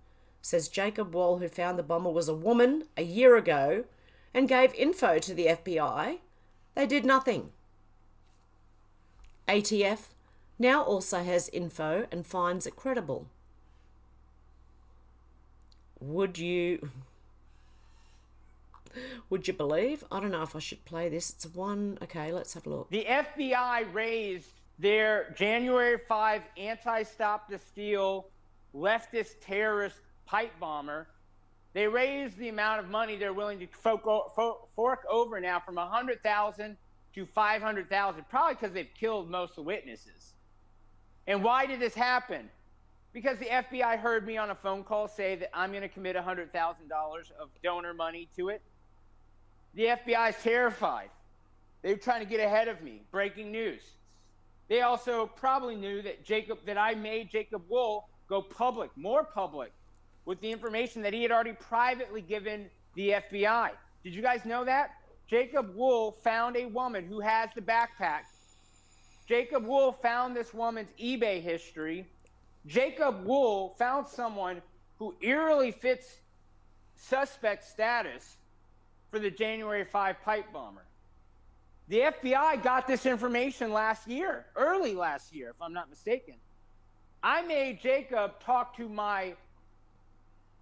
Says Jacob Wall, who found the bomber was a woman a year ago and gave info to the FBI. They did nothing. ATF now also has info and finds it credible. Would you believe? I don't know if I should play this. It's one. Okay, let's have a look. The FBI raised their January 5 anti-stop the steal leftist terrorist pipe bomber. They raised the amount of money they're willing to fork over now from $100,000 to $500,000, probably because they've killed most of the witnesses. And why did this happen? Because the FBI heard me on a phone call say that I'm going to commit $100,000 of donor money to it. The FBI is terrified. They were trying to get ahead of me. Breaking news. They also probably knew that I made Jacob Wool go public, more public, with the information that he had already privately given the FBI. Did you guys know that? Jacob Wool found a woman who has the backpack. Jacob Wool found this woman's eBay history. Jacob Wool found someone who eerily fits suspect status for the January 5 pipe bomber. The FBI got this information early last year, if I'm not mistaken. I made Jacob talk to my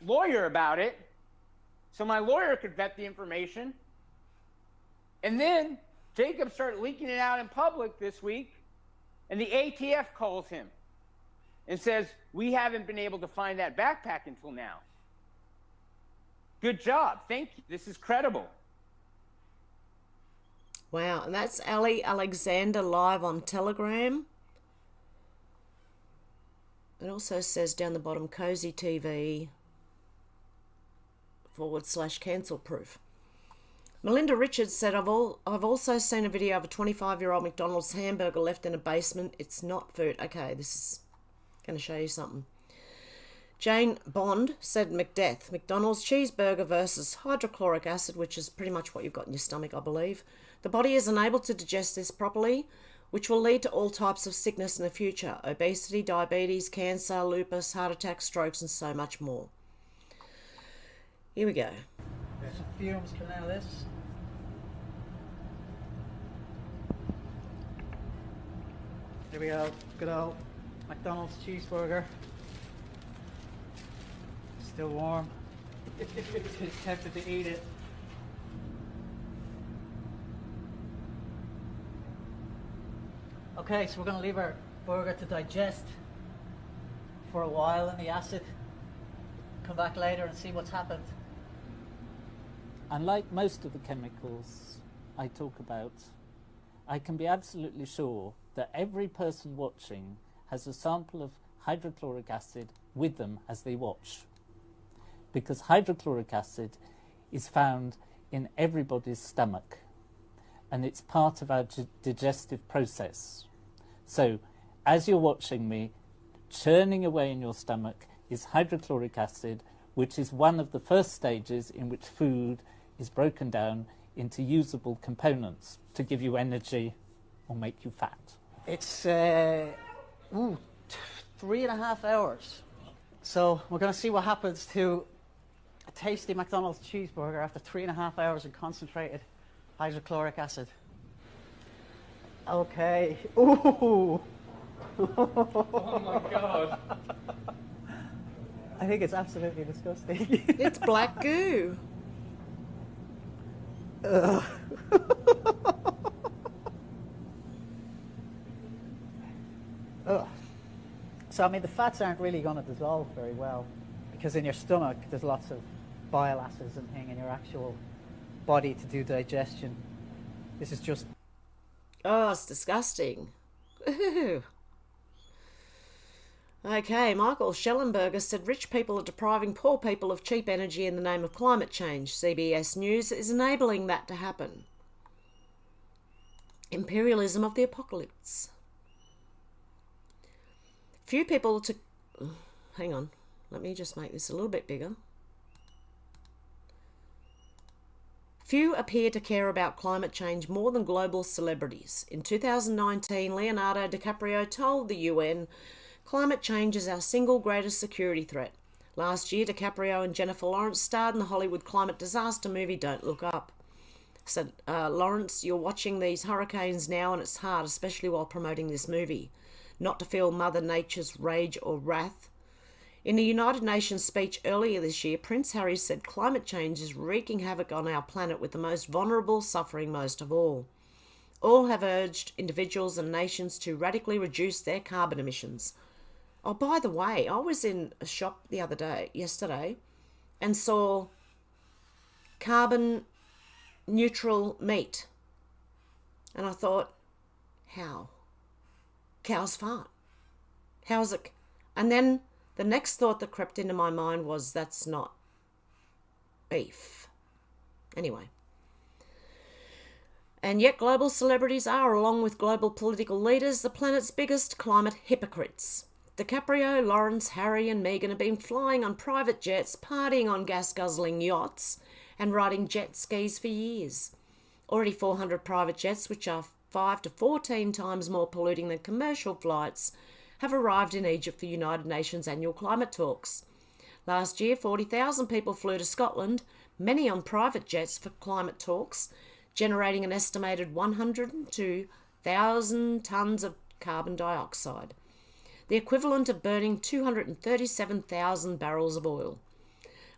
lawyer about it so my lawyer could vet the information. And then Jacob started leaking it out in public this week, and the ATF calls him and says, we haven't been able to find that backpack until now. Good job. Thank you. This is credible. Wow, and that's Ali Alexander live on Telegram. It also says down the bottom, Cozy TV /cancel proof. Melinda Richards said, I've also seen a video of a 25-year-old McDonald's hamburger left in a basement. It's not food. Okay, this is going to show you something. Jane Bond said, McDeath, McDonald's cheeseburger versus hydrochloric acid, which is pretty much what you've got in your stomach, I believe. The body is unable to digest this properly, which will lead to all types of sickness in the future. Obesity, diabetes, cancer, lupus, heart attacks, strokes, and so much more. Here we go. There's some fumes coming out of this. Here we go. Good old McDonald's cheeseburger. Still warm. Just tempted to eat it. Okay, so we're going to leave our burger to digest for a while in the acid. Come back later and see what's happened. Unlike most of the chemicals I talk about, I can be absolutely sure that every person watching has a sample of hydrochloric acid with them as they watch. Because hydrochloric acid is found in everybody's stomach, and it's part of our digestive process. So, as you're watching me, churning away in your stomach is hydrochloric acid, which is one of the first stages in which food is broken down into usable components to give you energy or make you fat. It's 3.5 hours. So we're going to see what happens to a tasty McDonald's cheeseburger after 3.5 hours of concentrated hydrochloric acid. Okay. Ooh. Oh my God. I think it's absolutely disgusting. It's black goo. Ugh. Ugh. So, I mean, the fats aren't really going to dissolve very well because in your stomach there's lots of bile acids and thing in your actual body to do digestion. This is just... Oh, it's disgusting. Ooh. Okay, Michael Schellenberger said rich people are depriving poor people of cheap energy in the name of climate change. CBS News is enabling that to happen. Imperialism of the apocalypse. Few people to... Hang on. Let me just make this a little bit bigger. Few appear to care about climate change more than global celebrities. In 2019, Leonardo DiCaprio told the UN, climate change is our single greatest security threat. Last year, DiCaprio and Jennifer Lawrence starred in the Hollywood climate disaster movie Don't Look Up. Said, Lawrence, you're watching these hurricanes now and it's hard, especially while promoting this movie, not to feel Mother Nature's rage or wrath. In a United Nations speech earlier this year, Prince Harry said climate change is wreaking havoc on our planet with the most vulnerable suffering most of all. All have urged individuals and nations to radically reduce their carbon emissions. Oh, by the way, I was in a shop yesterday, and saw carbon neutral meat. And I thought, how? Cow's fart. How's it? And then the next thought that crept into my mind was, that's not beef. Anyway. And yet global celebrities are, along with global political leaders, the planet's biggest climate hypocrites. DiCaprio, Lawrence, Harry and Meghan have been flying on private jets, partying on gas-guzzling yachts and riding jet skis for years. Already 400 private jets, which are 5 to 14 times more polluting than commercial flights, have arrived in Egypt for United Nations annual climate talks. Last year, 40,000 people flew to Scotland, many on private jets for climate talks, generating an estimated 102,000 tonnes of carbon dioxide, the equivalent of burning 237,000 barrels of oil.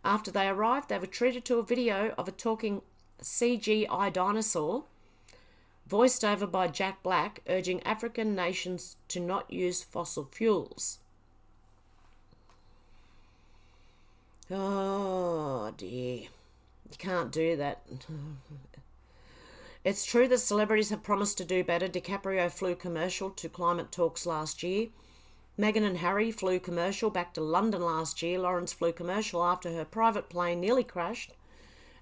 After they arrived, they were treated to a video of a talking CGI dinosaur, voiced over by Jack Black, urging African nations to not use fossil fuels. Oh dear, you can't do that. It's true that celebrities have promised to do better. DiCaprio flew commercial to climate talks last year. Meghan and Harry flew commercial back to London last year. Lawrence flew commercial after her private plane nearly crashed.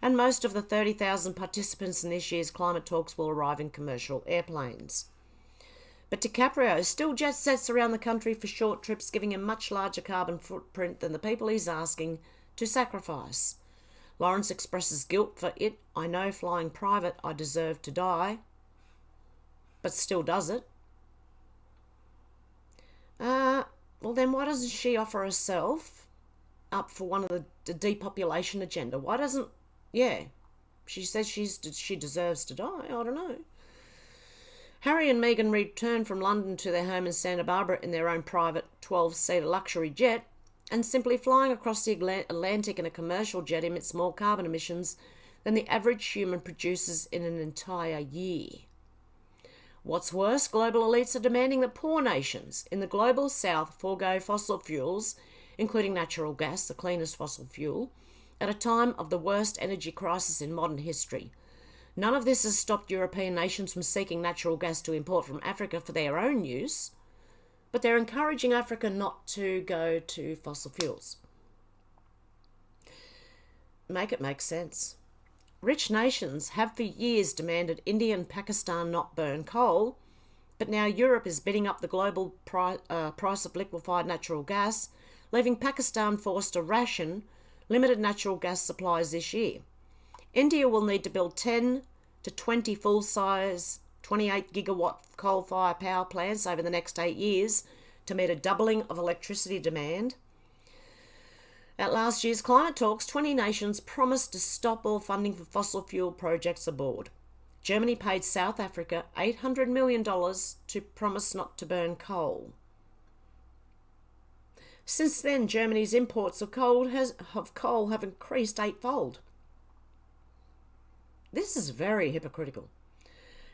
And most of the 30,000 participants in this year's climate talks will arrive in commercial airplanes. But DiCaprio still jet sets around the country for short trips, giving a much larger carbon footprint than the people he's asking to sacrifice. Lawrence expresses guilt for it. I know flying private, I deserve to die. But still does it. Well then why doesn't she offer herself up for one of the depopulation agenda? Why doesn't... Yeah, she says she deserves to die. I don't know. Harry and Meghan returned from London to their home in Santa Barbara in their own private 12-seater luxury jet, and simply flying across the Atlantic in a commercial jet emits more carbon emissions than the average human produces in an entire year. What's worse, global elites are demanding that poor nations in the global south forego fossil fuels, including natural gas, the cleanest fossil fuel, at a time of the worst energy crisis in modern history. None of this has stopped European nations from seeking natural gas to import from Africa for their own use, but they're encouraging Africa not to go to fossil fuels. Make it make sense. Rich nations have for years demanded India and Pakistan not burn coal, but now Europe is bidding up the global price of liquefied natural gas, leaving Pakistan forced to ration limited natural gas supplies this year. India will need to build 10 to 20 full-size 28 gigawatt coal-fired power plants over the next 8 years to meet a doubling of electricity demand. At last year's climate talks, 20 nations promised to stop all funding for fossil fuel projects abroad. Germany paid South Africa $800 million to promise not to burn coal. Since then, Germany's imports of coal have increased eightfold. This is very hypocritical.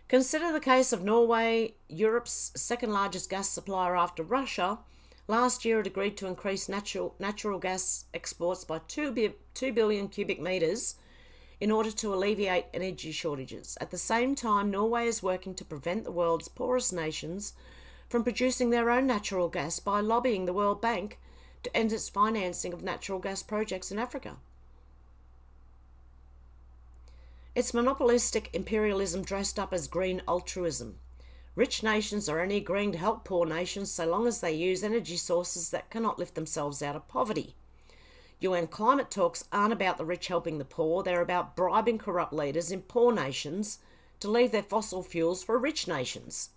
Consider the case of Norway, Europe's second largest gas supplier after Russia. Last year it agreed to increase natural gas exports by 2 billion cubic metres in order to alleviate energy shortages. At the same time, Norway is working to prevent the world's poorest nations from producing their own natural gas by lobbying the World Bank to end its financing of natural gas projects in Africa. It's monopolistic imperialism dressed up as green altruism. Rich nations are only agreeing to help poor nations so long as they use energy sources that cannot lift themselves out of poverty. UN climate talks aren't about the rich helping the poor, they're about bribing corrupt leaders in poor nations to leave their fossil fuels for rich nations.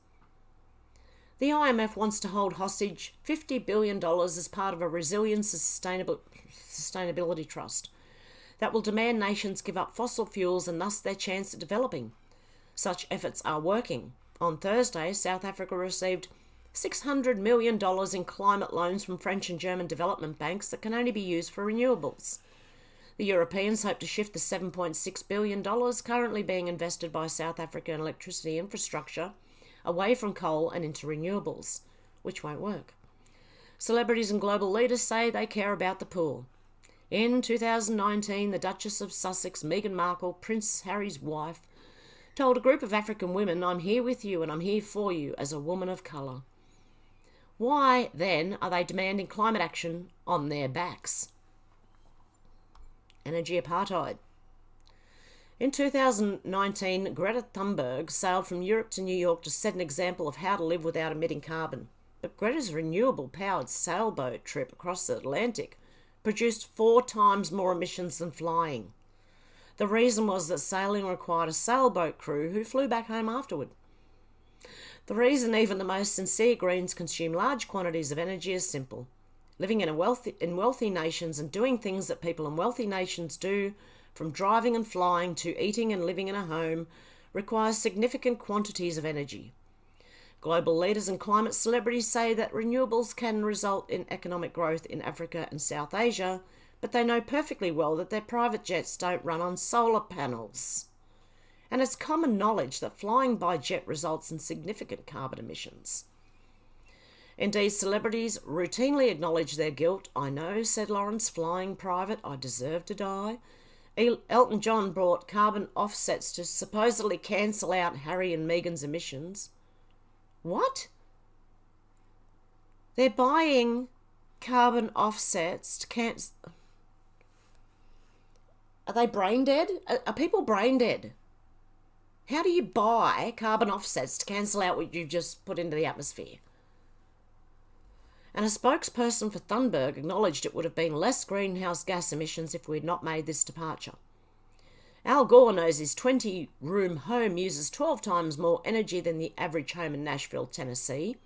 The IMF wants to hold hostage $50 billion as part of a resilience and sustainability trust that will demand nations give up fossil fuels and thus their chance at developing. Such efforts are working. On Thursday, South Africa received $600 million in climate loans from French and German development banks that can only be used for renewables. The Europeans hope to shift the $7.6 billion currently being invested by South Africa in electricity infrastructure away from coal and into renewables, which won't work. Celebrities and global leaders say they care about the poor. In 2019, the Duchess of Sussex, Meghan Markle, Prince Harry's wife, told a group of African women, "I'm here with you and I'm here for you as a woman of colour." Why, then, are they demanding climate action on their backs? Energy apartheid. In 2019, Greta Thunberg sailed from Europe to New York to set an example of how to live without emitting carbon. But Greta's renewable-powered sailboat trip across the Atlantic produced 4 times more emissions than flying. The reason was that sailing required a sailboat crew who flew back home afterward. The reason even the most sincere Greens consume large quantities of energy is simple. Living in wealthy nations and doing things that people in wealthy nations do, from driving and flying to eating and living in a home, requires significant quantities of energy. Global leaders and climate celebrities say that renewables can result in economic growth in Africa and South Asia, but they know perfectly well that their private jets don't run on solar panels. and it's common knowledge that flying by jet results in significant carbon emissions. Indeed, celebrities routinely acknowledge their guilt. "I know," said Lawrence, "flying private, I deserve to die." Elton John brought carbon offsets to supposedly cancel out Harry and Meghan's emissions. What? They're buying carbon offsets to cancel... Are they brain dead? Are people brain dead? How do you buy carbon offsets to cancel out what you've just put into the atmosphere? And a spokesperson for Thunberg acknowledged it would have been less greenhouse gas emissions if we had not made this departure. Al Gore knows his 20-room home uses 12 times more energy than the average home in Nashville, Tennessee.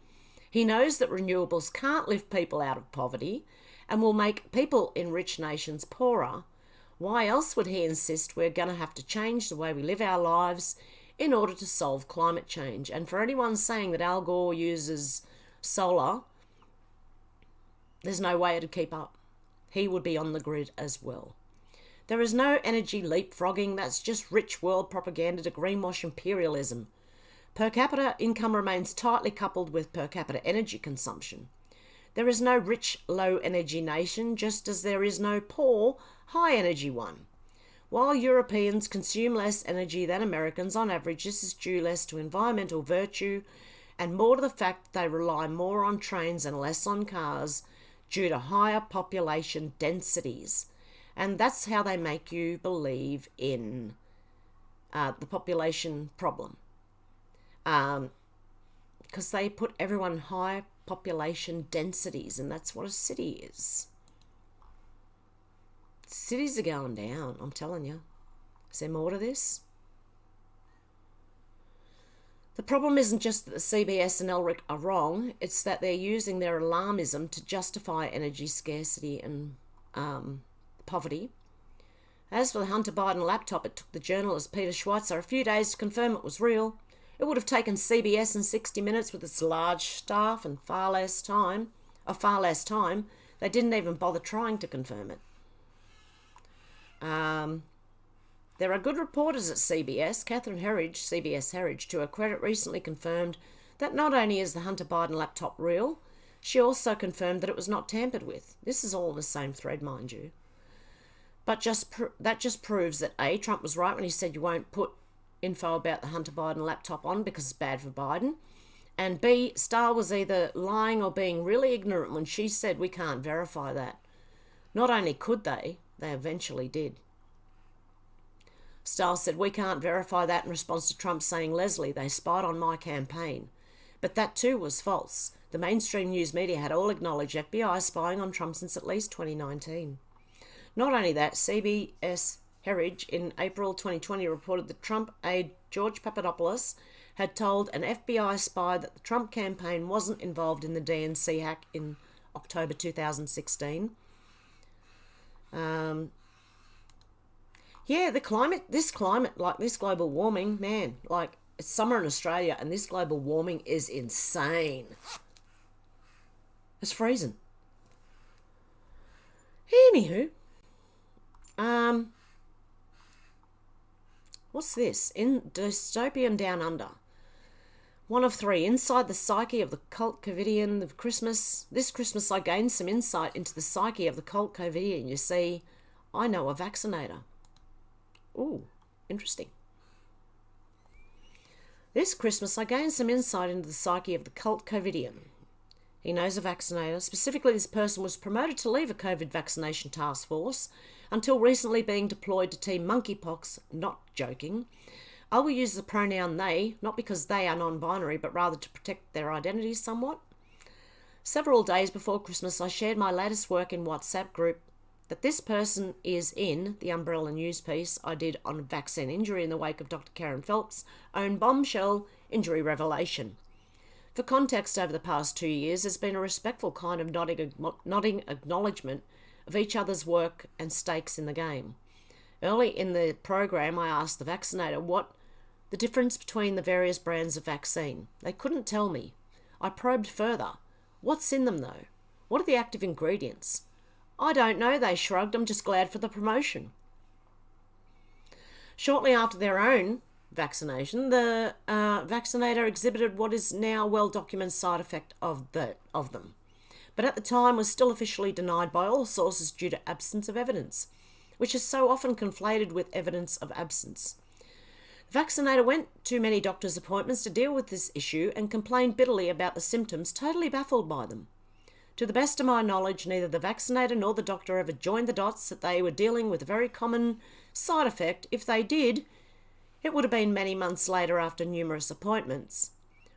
He knows that renewables can't lift people out of poverty and will make people in rich nations poorer. Why else would he insist we're going to have to change the way we live our lives in order to solve climate change? And for anyone saying that Al Gore uses solar, there's no way it'd keep up. He would be on the grid as well. There is no energy leapfrogging. That's just rich world propaganda to greenwash imperialism. Per capita income remains tightly coupled with per capita energy consumption. There is no rich, low-energy nation, just as there is no poor, high-energy one. While Europeans consume less energy than Americans, on average, this is due less to environmental virtue and more to the fact that they rely more on trains and less on cars due to higher population densities. And that's how they make you believe in the population problem. Because they put everyone high population densities, and that's what a city is. Cities are going down, I'm telling you. Is there more to this? The problem isn't just that the CBS and LBRY are wrong, it's that they're using their alarmism to justify energy scarcity and poverty. As for the Hunter Biden laptop, it took the journalist Peter Schweitzer a few days to confirm it was real. It would have taken CBS in 60 Minutes with its large staff and far less time. They didn't even bother trying to confirm it. There are good reporters at CBS. Catherine Herridge, CBS Herridge, to her credit, recently confirmed that not only is the Hunter Biden laptop real, she also confirmed that it was not tampered with. This is all in the same thread, mind you. But that just proves that A, Trump was right when he said you won't put info about the Hunter Biden laptop on because it's bad for Biden. And B, Starr was either lying or being really ignorant when she said we can't verify that. Not only could they eventually did. Starr said, "We can't verify that," in response to Trump saying, "Leslie, they spied on my campaign." But that too was false. The mainstream news media had all acknowledged FBI spying on Trump since at least 2019. Not only that, CBS Herridge in April 2020 reported that Trump aide George Papadopoulos had told an FBI spy that the Trump campaign wasn't involved in the DNC hack in October 2016. Yeah, this climate, like this global warming, man, like it's summer in Australia and this global warming is insane. It's freezing. Anywho, what's this? In Dystopian Down Under. One of three. Inside the psyche of the cult Covidian of Christmas. This Christmas I gained some insight into the psyche of the cult Covidian. You see, I know a vaccinator. Ooh, interesting. This Christmas I gained some insight into the psyche of the cult Covidian. He knows a vaccinator. Specifically, this person was promoted to leave a COVID vaccination task force until recently being deployed to Team Monkeypox. Not joking. I will use the pronoun they, not because they are non-binary, but rather to protect their identities somewhat. Several days before Christmas, I shared my latest work in WhatsApp group that this person is in the Umbrella News piece I did on vaccine injury in the wake of Dr. Karen Phelps' own bombshell injury revelation. For context, over the past 2 years, there's been a respectful kind of nodding acknowledgement of each other's work and stakes in the game. Early in the program, I asked the vaccinator what the difference between the various brands of vaccine. They couldn't tell me. I probed further. What's in them, though? What are the active ingredients? I don't know, they shrugged. I'm just glad for the promotion. Shortly after their own vaccination, the vaccinator exhibited what is now well-documented side effect of them, but at the time was still officially denied by all sources due to absence of evidence, which is so often conflated with evidence of absence. The vaccinator went to many doctors' appointments to deal with this issue and complained bitterly about the symptoms, totally baffled by them. To the best of my knowledge, neither the vaccinator nor the doctor ever joined the dots that they were dealing with a very common side effect. If they did, it would have been many months later after numerous appointments.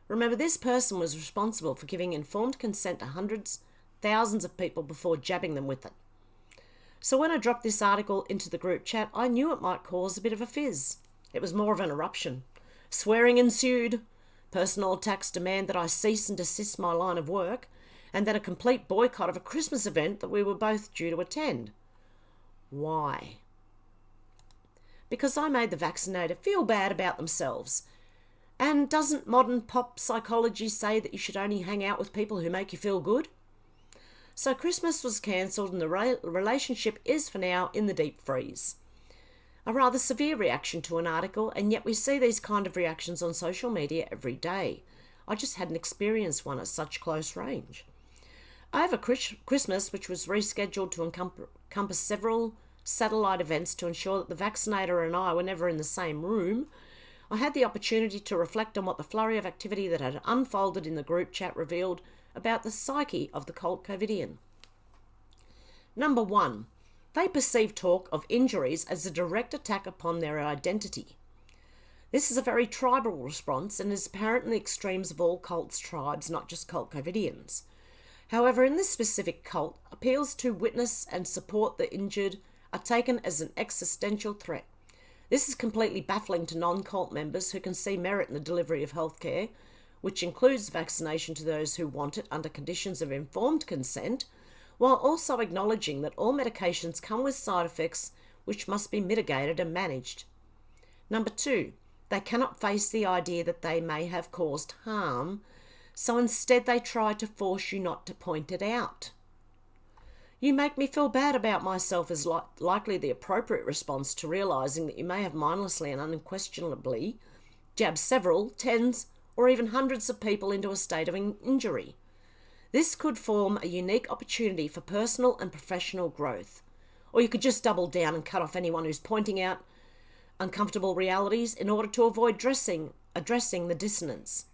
Remember, this person was responsible for giving informed consent to hundreds, thousands of people before jabbing them with it. So when I dropped this article into the group chat, I knew it might cause a bit of a fizz. It was more of an eruption. Swearing ensued. Personal attacks demand that I cease and desist my line of work, and then a complete boycott of a Christmas event that we were both due to attend. Why? Because I made the vaccinator feel bad about themselves. And doesn't modern pop psychology say that you should only hang out with people who make you feel good? So Christmas was cancelled and the relationship is for now in the deep freeze. A rather severe reaction to an article, and yet we see these kind of reactions on social media every day. I just hadn't experienced one at such close range. Over Christmas, which was rescheduled to encompass several satellite events to ensure that the vaccinator and I were never in the same room, I had the opportunity to reflect on what the flurry of activity that had unfolded in the group chat revealed about the psyche of the cult COVIDian. Number 1, they perceive talk of injuries as a direct attack upon their identity. This is a very tribal response and is apparent in the extremes of all cults' tribes, not just cult COVIDians. However, in this specific cult, appeals to witness and support the injured are taken as an existential threat. This is completely baffling to non-cult members who can see merit in the delivery of healthcare, which includes vaccination to those who want it under conditions of informed consent, while also acknowledging that all medications come with side effects which must be mitigated and managed. Number 2, they cannot face the idea that they may have caused harm, so instead they try to force you not to point it out. You make me feel bad about myself is likely the appropriate response to realising that you may have mindlessly and unquestionably jabbed several, tens, or even hundreds of people into a state of injury. This could form a unique opportunity for personal and professional growth. Or you could just double down and cut off anyone who's pointing out uncomfortable realities in order to avoid addressing the dissonance.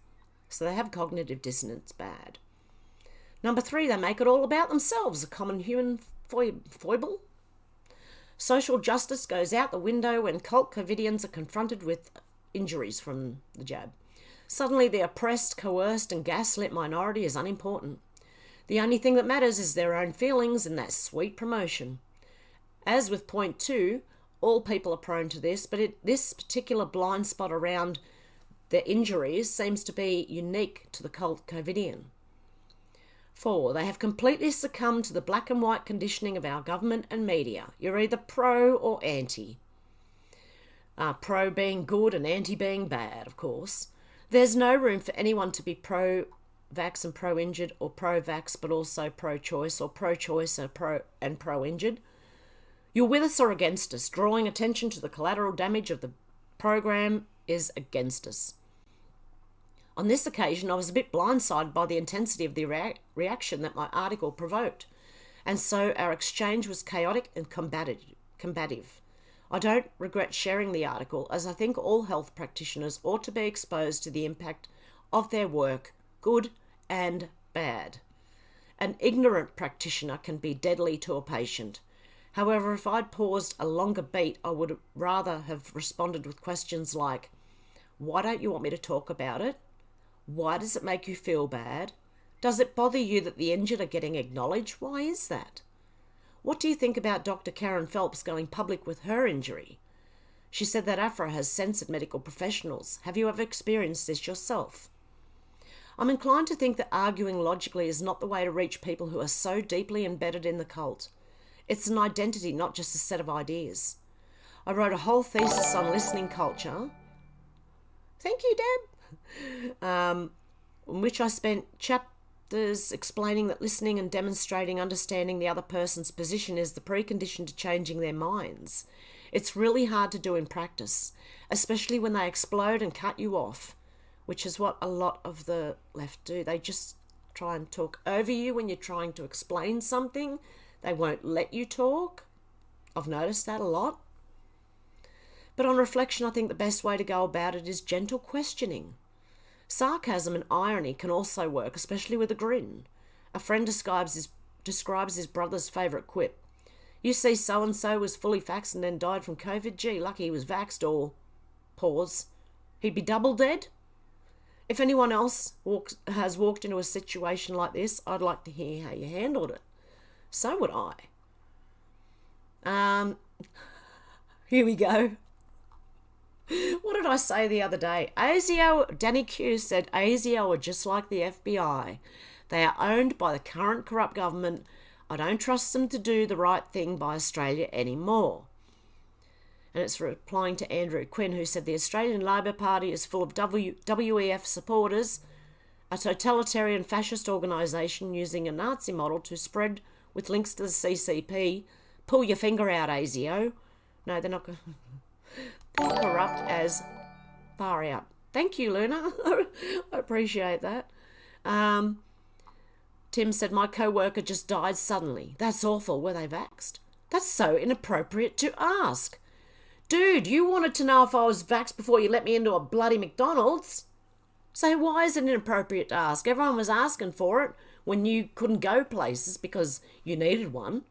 So they have cognitive dissonance bad. Number 3, they make it all about themselves, a common human foible. Social justice goes out the window when cult COVIDians are confronted with injuries from the jab. Suddenly the oppressed, coerced and gaslit minority is unimportant. The only thing that matters is their own feelings and that sweet promotion. As with point 2, all people are prone to this, but this particular blind spot around their injuries seems to be unique to the cult COVIDian. 4, they have completely succumbed to the black and white conditioning of our government and media. You're either pro or anti. Pro being good and anti being bad, of course. There's no room for anyone to be pro-vax and pro-injured, or pro-vax but also pro-choice, or pro-choice and pro-injured. You're with us or against us. Drawing attention to the collateral damage of the program is against us. On this occasion, I was a bit blindsided by the intensity of the reaction that my article provoked, and so our exchange was chaotic and combative. I don't regret sharing the article, as I think all health practitioners ought to be exposed to the impact of their work, good and bad. An ignorant practitioner can be deadly to a patient. However, if I'd paused a longer beat, I would rather have responded with questions like, why don't you want me to talk about it? Why does it make you feel bad? Does it bother you that the injured are getting acknowledged? Why is that? What do you think about Dr. Karen Phelps going public with her injury? She said that AFRA has censored medical professionals. Have you ever experienced this yourself? I'm inclined to think that arguing logically is not the way to reach people who are so deeply embedded in the cult. It's an identity, not just a set of ideas. I wrote a whole thesis on listening culture. Thank you, Deb. In which I spent chapters explaining that listening and demonstrating understanding the other person's position is the precondition to changing their minds. It's really hard to do in practice, especially when they explode and cut you off, which is what a lot of the left do. They just try and talk over you when you're trying to explain something. They won't let you talk. I've noticed that a lot. But on reflection, I think the best way to go about it is gentle questioning. Sarcasm and irony can also work, especially with a grin. A friend describes his brother's favourite quip. You see, so-and-so was fully vaxxed and then died from COVID. Gee, lucky he was vaxxed, or... Pause. He'd be double dead? If anyone else has walked into a situation like this, I'd like to hear how you handled it. So would I. Here we go. What did I say the other day? ASIO, Danny Q said ASIO are just like the FBI. They are owned by the current corrupt government. I don't trust them to do the right thing by Australia anymore. And it's replying to Andrew Quinn, who said the Australian Labor Party is full of WEF supporters, a totalitarian fascist organisation using a Nazi model to spread with links to the CCP. Pull your finger out, ASIO. No, they're not they're corrupt as far out. Thank you, Luna. I appreciate that. Tim said, my co-worker just died suddenly. That's awful. Were they vaxxed? That's so inappropriate to ask. Dude, you wanted to know if I was vaxxed before you let me into a bloody McDonald's. So why is it inappropriate to ask? Everyone was asking for it when you couldn't go places because you needed one.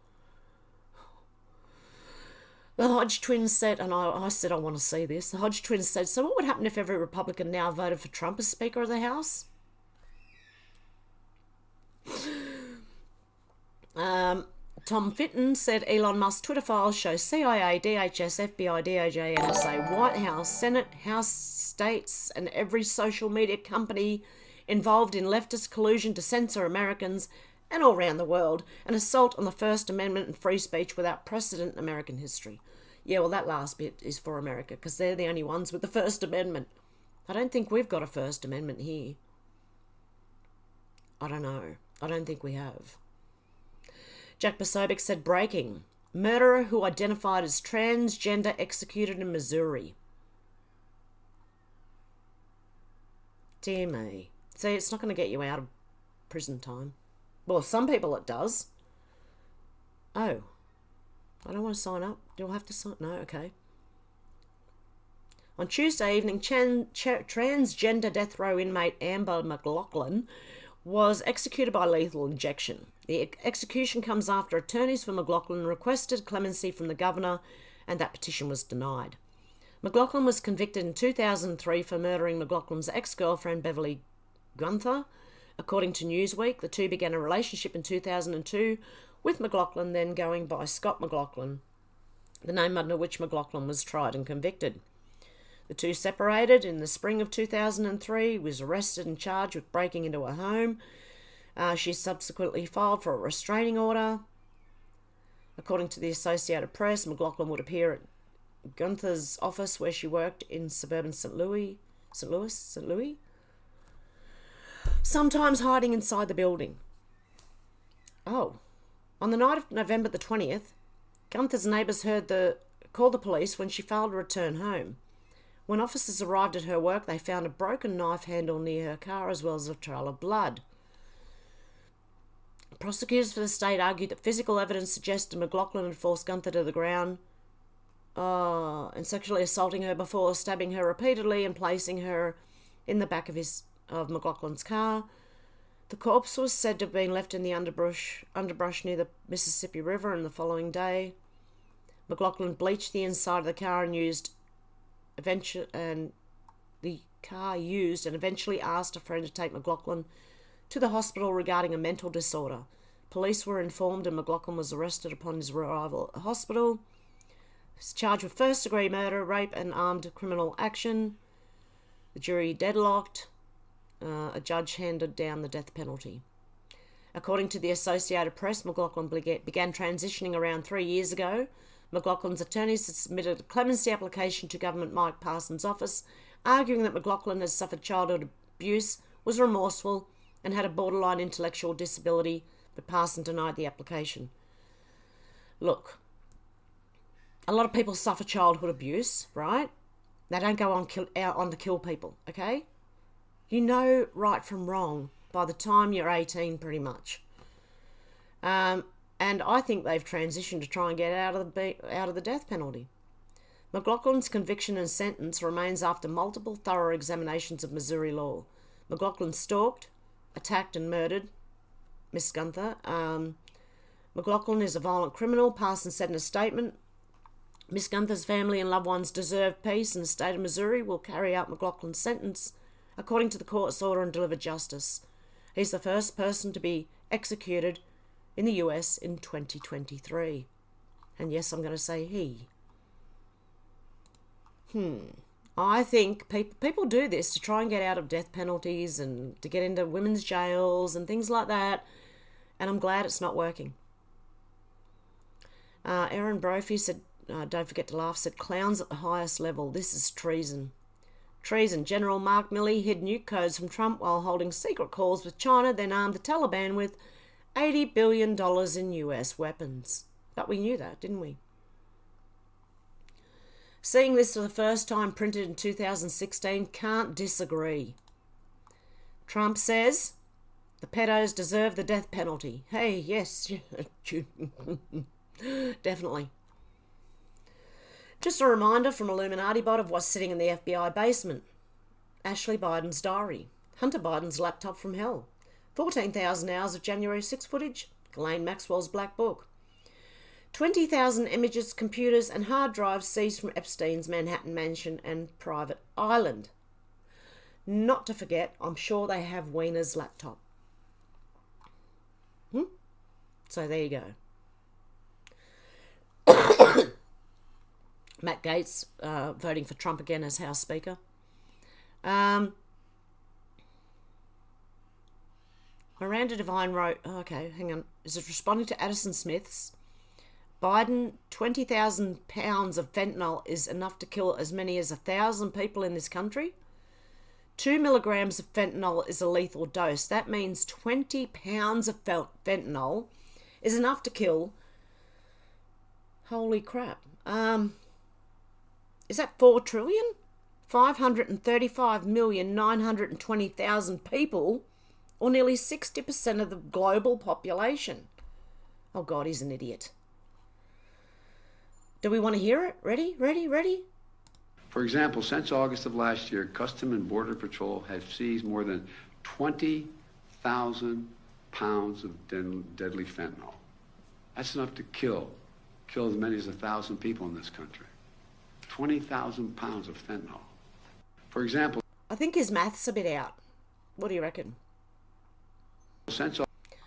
The Hodge twins said, and I said I want to see this, the Hodge twins said, so what would happen if every Republican now voted for Trump as Speaker of the House? Tom Fitton said Elon Musk's Twitter files show CIA, DHS, FBI, DOJ, NSA, White House, Senate, House, states, and every social media company involved in leftist collusion to censor Americans and all around the world, an assault on the First Amendment and free speech without precedent in American history. Yeah, well, that last bit is for America, because they're the only ones with the First Amendment. I don't think we've got a First Amendment here. I don't know. I don't think we have. Jack Posobiec said, breaking. Murderer who identified as transgender executed in Missouri. Dear me. See, it's not going to get you out of prison time. Well, some people it does. Oh. I don't want to sign up. Do I have to sign? No, okay. On Tuesday evening, transgender death row inmate Amber McLaughlin was executed by lethal injection. The execution comes after attorneys for McLaughlin requested clemency from the governor, and that petition was denied. McLaughlin was convicted in 2003 for murdering McLaughlin's ex-girlfriend Beverly Gunther. According to Newsweek, the two began a relationship in 2002, with McLaughlin then going by Scott McLaughlin, the name under which McLaughlin was tried and convicted. The two separated in the spring of 2003, was arrested and charged with breaking into a home. She subsequently filed for a restraining order. According to the Associated Press, McLaughlin would appear at Gunther's office where she worked in suburban St. Louis, sometimes hiding inside the building. Oh. On the night of November the 20th, Gunther's neighbours called the police when she failed to return home. When officers arrived at her work, they found a broken knife handle near her car as well as a trail of blood. Prosecutors for the state argued that physical evidence suggested McLaughlin had forced Gunther to the ground and sexually assaulting her before stabbing her repeatedly and placing her in the back of McLaughlin's car. The corpse was said to have been left in the underbrush near the Mississippi River, and the following day, McLaughlin bleached the inside of the car and eventually asked a friend to take McLaughlin to the hospital regarding a mental disorder. Police were informed and McLaughlin was arrested upon his arrival at the hospital. He was charged with first-degree murder, rape and armed criminal action. The jury deadlocked. A judge handed down the death penalty. According to the Associated Press, McLaughlin began transitioning around 3 years ago. McLaughlin's attorneys had submitted a clemency application to Governor Mike Parsons' office, arguing that McLaughlin had suffered childhood abuse, was remorseful, and had a borderline intellectual disability, but Parsons denied the application. Look, A lot of people suffer childhood abuse, right? They don't go out on to kill people, okay? You know right from wrong by the time you're 18, pretty much. And I think they've transitioned to try and get out of the death penalty. McLaughlin's conviction and sentence remains after multiple thorough examinations of Missouri law. McLaughlin stalked, attacked and murdered Miss Gunther. McLaughlin is a violent criminal. Parson said in a statement, Miss Gunther's family and loved ones deserve peace, and the state of Missouri will carry out McLaughlin's sentence according to the court's order and deliver justice. He's the first person to be executed in the US in 2023. And yes, I'm going to say he. I think people do this to try and get out of death penalties and to get into women's jails and things like that. And I'm glad it's not working. Aaron Brophy said, don't forget to laugh, said, clowns at the highest level. This is treason. Treason. General Mark Milley hid nuke codes from Trump while holding secret calls with China, then armed the Taliban with $80 billion in US weapons. But we knew that, didn't we? Seeing this for the first time printed in 2016, can't disagree. Trump says the pedos deserve the death penalty. Hey, yes, definitely. Just a reminder from Illuminati Bot of what's sitting in the FBI basement. Ashley Biden's diary. Hunter Biden's laptop from hell. 14,000 hours of January 6 footage. Ghislaine Maxwell's black book. 20,000 images, computers and hard drives seized from Epstein's Manhattan mansion and private island. Not to forget, I'm sure they have Wiener's laptop. So there you go. Matt Gaetz voting for Trump again as House Speaker. Miranda Devine wrote, is it responding to Addison Smith's Biden, 20,000 pounds of fentanyl is enough to kill as many as 1,000 people in this country. 2 milligrams of fentanyl is a lethal dose. That means 20 pounds of fentanyl is enough to kill. Holy crap. Is that 4 trillion? 535,920,000 people, or nearly 60% of the global population. Oh God, he's an idiot. Do we want to hear it? Ready? For example, since August of last year, Custom and Border Patrol have seized more than 20,000 pounds of deadly fentanyl. That's enough to kill as many as 1,000 people in this country. 20,000 pounds of fentanyl. For example, I think his math's a bit out. What do you reckon?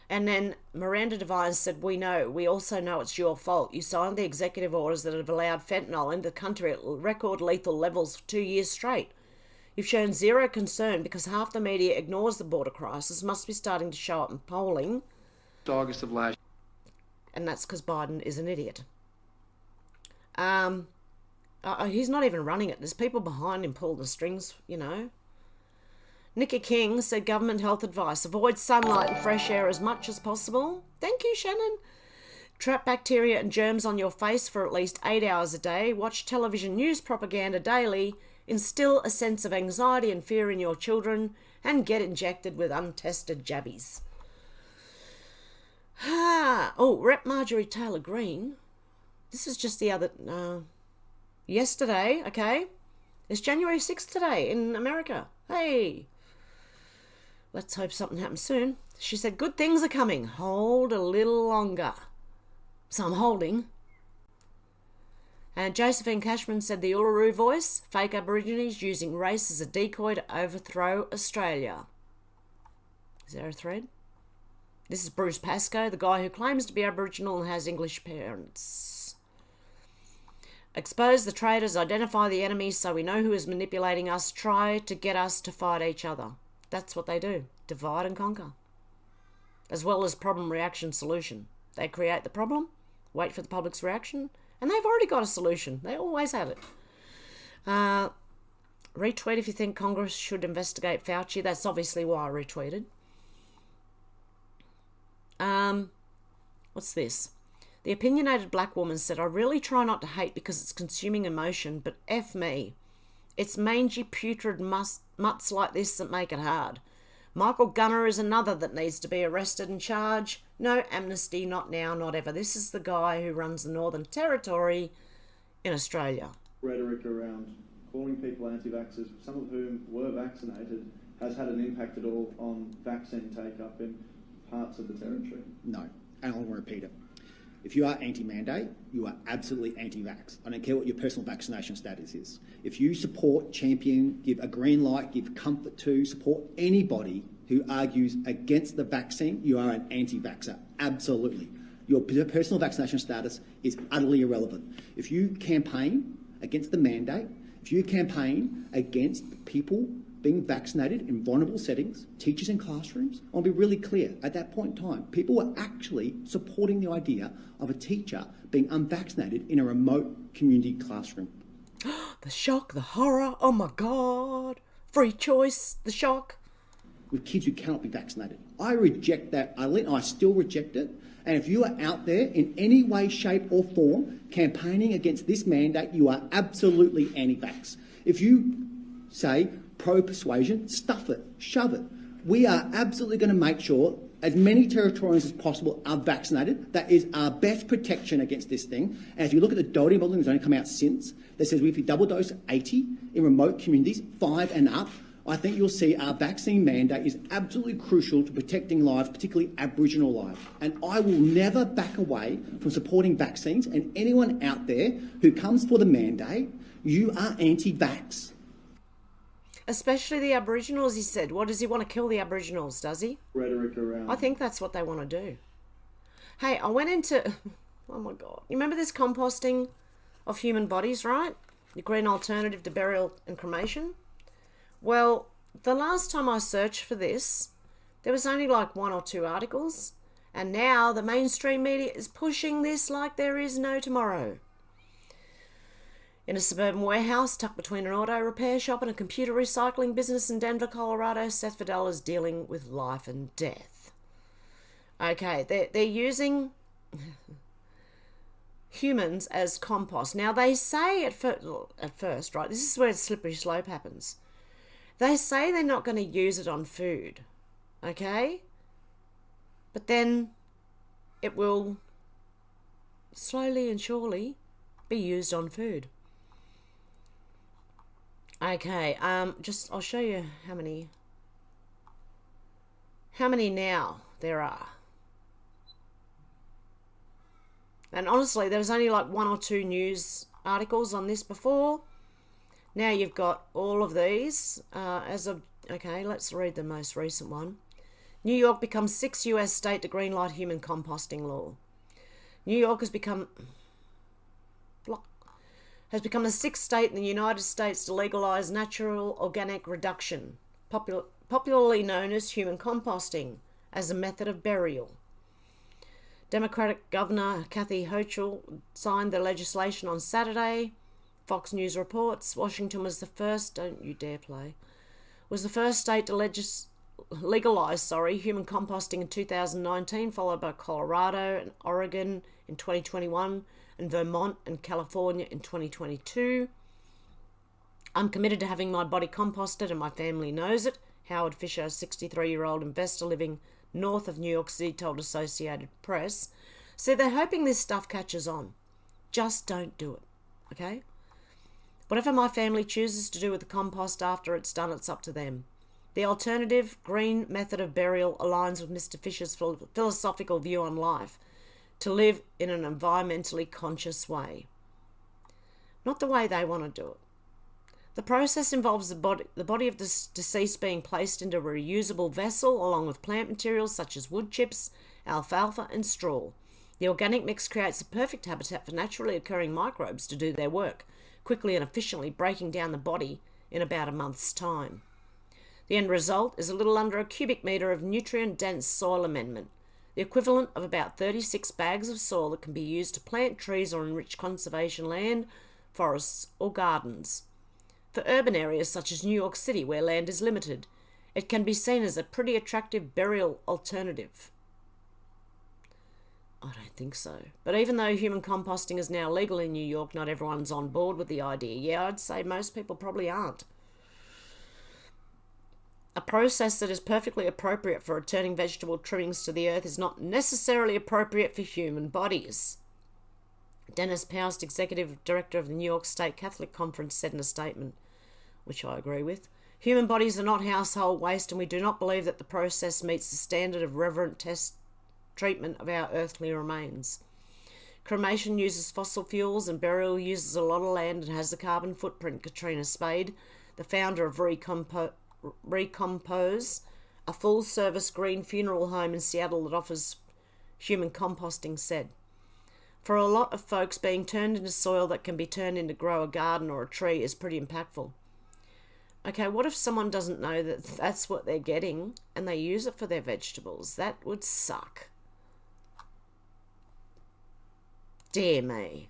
And then Miranda Devine said, we also know it's your fault. You signed the executive orders that have allowed fentanyl into the country at record lethal levels for 2 years straight. You've shown zero concern because half the media ignores the border crisis, must be starting to show up in polling. August of last year. And that's because Biden is an idiot. He's not even running it. There's people behind him pulling the strings, you know. Nikki King said government health advice. Avoid sunlight and fresh air as much as possible. Thank you, Shannon. Trap bacteria and germs on your face for at least 8 hours a day. Watch television news propaganda daily. Instill a sense of anxiety and fear in your children. And get injected with untested jabbies. Rep Marjorie Taylor Greene. This is just the other... yesterday, okay? It's January 6th today in America. Hey! Let's hope something happens soon. She said, good things are coming. Hold a little longer. So I'm holding. And Josephine Cashman said the Uluru Voice, fake Aborigines using race as a decoy to overthrow Australia. Is there a thread? This is Bruce Pascoe, the guy who claims to be Aboriginal and has English parents. Expose the traitors, identify the enemy so we know who is manipulating us, try to get us to fight each other. That's what they do. Divide and conquer. As well as problem, reaction, solution. They create the problem, wait for the public's reaction, and they've already got a solution. They always had it. Retweet if you think Congress should investigate Fauci. That's obviously why I retweeted. What's this? The opinionated black woman said, I really try not to hate because it's consuming emotion, but F me. It's mangy, putrid mutts like this that make it hard. Michael Gunner is another that needs to be arrested and charged. No amnesty, not now, not ever. This is the guy who runs the Northern Territory in Australia. Rhetoric around calling people anti-vaxxers, some of whom were vaccinated, has had an impact at all on vaccine take-up in parts of the Territory? No, and I'll repeat it. If you are anti-mandate, you are absolutely anti-vax. I don't care what your personal vaccination status is. If you support, champion, give a green light, give comfort to, support anybody who argues against the vaccine, you are an anti-vaxxer. Absolutely. Your personal vaccination status is utterly irrelevant. If you campaign against the mandate, if you campaign against people being vaccinated in vulnerable settings, teachers in classrooms, I'll be really clear, at that point in time, people were actually supporting the idea of a teacher being unvaccinated in a remote community classroom. The shock, the horror, oh my God. Free choice, the shock. With kids who cannot be vaccinated. I reject that, Eileen, I still reject it. And if you are out there in any way, shape or form campaigning against this mandate, you are absolutely anti-vax. If you say pro-persuasion, stuff it, shove it. We are absolutely going to make sure as many Territorians as possible are vaccinated. That is our best protection against this thing. And if you look at the Doherty modelling that's only come out since, that says if you double dose 80 in remote communities, 5 and up, I think you'll see our vaccine mandate is absolutely crucial to protecting lives, particularly Aboriginal lives. And I will never back away from supporting vaccines. And anyone out there who comes for the mandate, you are anti-vax. Especially the Aboriginals, he said. What, does he want to kill the Aboriginals, does he? Rhetoric around. I think that's what they want to do. Hey, I went into... Oh my God. You remember this composting of human bodies, right? The green alternative to burial and cremation? Well, the last time I searched for this, there was only like 1 or 2 articles. And now the mainstream media is pushing this like there is no tomorrow. In a suburban warehouse tucked between an auto repair shop and a computer recycling business in Denver, Colorado, Seth Fidel is dealing with life and death. Okay, they're using humans as compost. Now, they say at first, right, this is where the slippery slope happens. They say they're not going to use it on food, okay? But then it will slowly and surely be used on food. Okay, I'll show you how many now there are. And honestly, there was only like 1 or 2 news articles on this before. Now you've got all of these okay, let's read the most recent one. New York becomes 6th US state to greenlight human composting law. New York has become the 6th state in the United States to legalize natural organic reduction, popularly known as human composting, as a method of burial. Democratic Governor Kathy Hochul signed the legislation on Saturday. Fox News reports Washington was the first, don't you dare play, was the first state to legalize human composting in 2019, followed by Colorado and Oregon in 2021, and Vermont and California in 2022. I'm committed to having my body composted and my family knows it, Howard Fisher, a 63-year-old investor living north of New York City, told Associated Press. So they're hoping this stuff catches on. Just don't do it, okay? Whatever my family chooses to do with the compost after it's done, it's up to them. The alternative, green method of burial aligns with Mr. Fisher's philosophical view on life, to live in an environmentally conscious way. Not the way they want to do it. The process involves the body of the deceased being placed into a reusable vessel along with plant materials such as wood chips, alfalfa and straw. The organic mix creates a perfect habitat for naturally occurring microbes to do their work, quickly and efficiently breaking down the body in about a month's time. The end result is a little under a cubic metre of nutrient-dense soil amendment, the equivalent of about 36 bags of soil that can be used to plant trees or enrich conservation land, forests or gardens. For urban areas such as New York City, where land is limited, it can be seen as a pretty attractive burial alternative. I don't think so. But even though human composting is now legal in New York, not everyone's on board with the idea. Yeah, I'd say most people probably aren't. A process that is perfectly appropriate for returning vegetable trimmings to the earth is not necessarily appropriate for human bodies. Dennis Poust, Executive Director of the New York State Catholic Conference, said in a statement, which I agree with, human bodies are not household waste, and we do not believe that the process meets the standard of reverent treatment of our earthly remains. Cremation uses fossil fuels and burial uses a lot of land and has a carbon footprint. Katrina Spade, the founder of Recompose, a full-service green funeral home in Seattle that offers human composting, said, for a lot of folks, being turned into soil that can be turned into grow a garden or a tree is pretty impactful. Okay, what if someone doesn't know that that's what they're getting and they use it for their vegetables? That would suck. Dear me.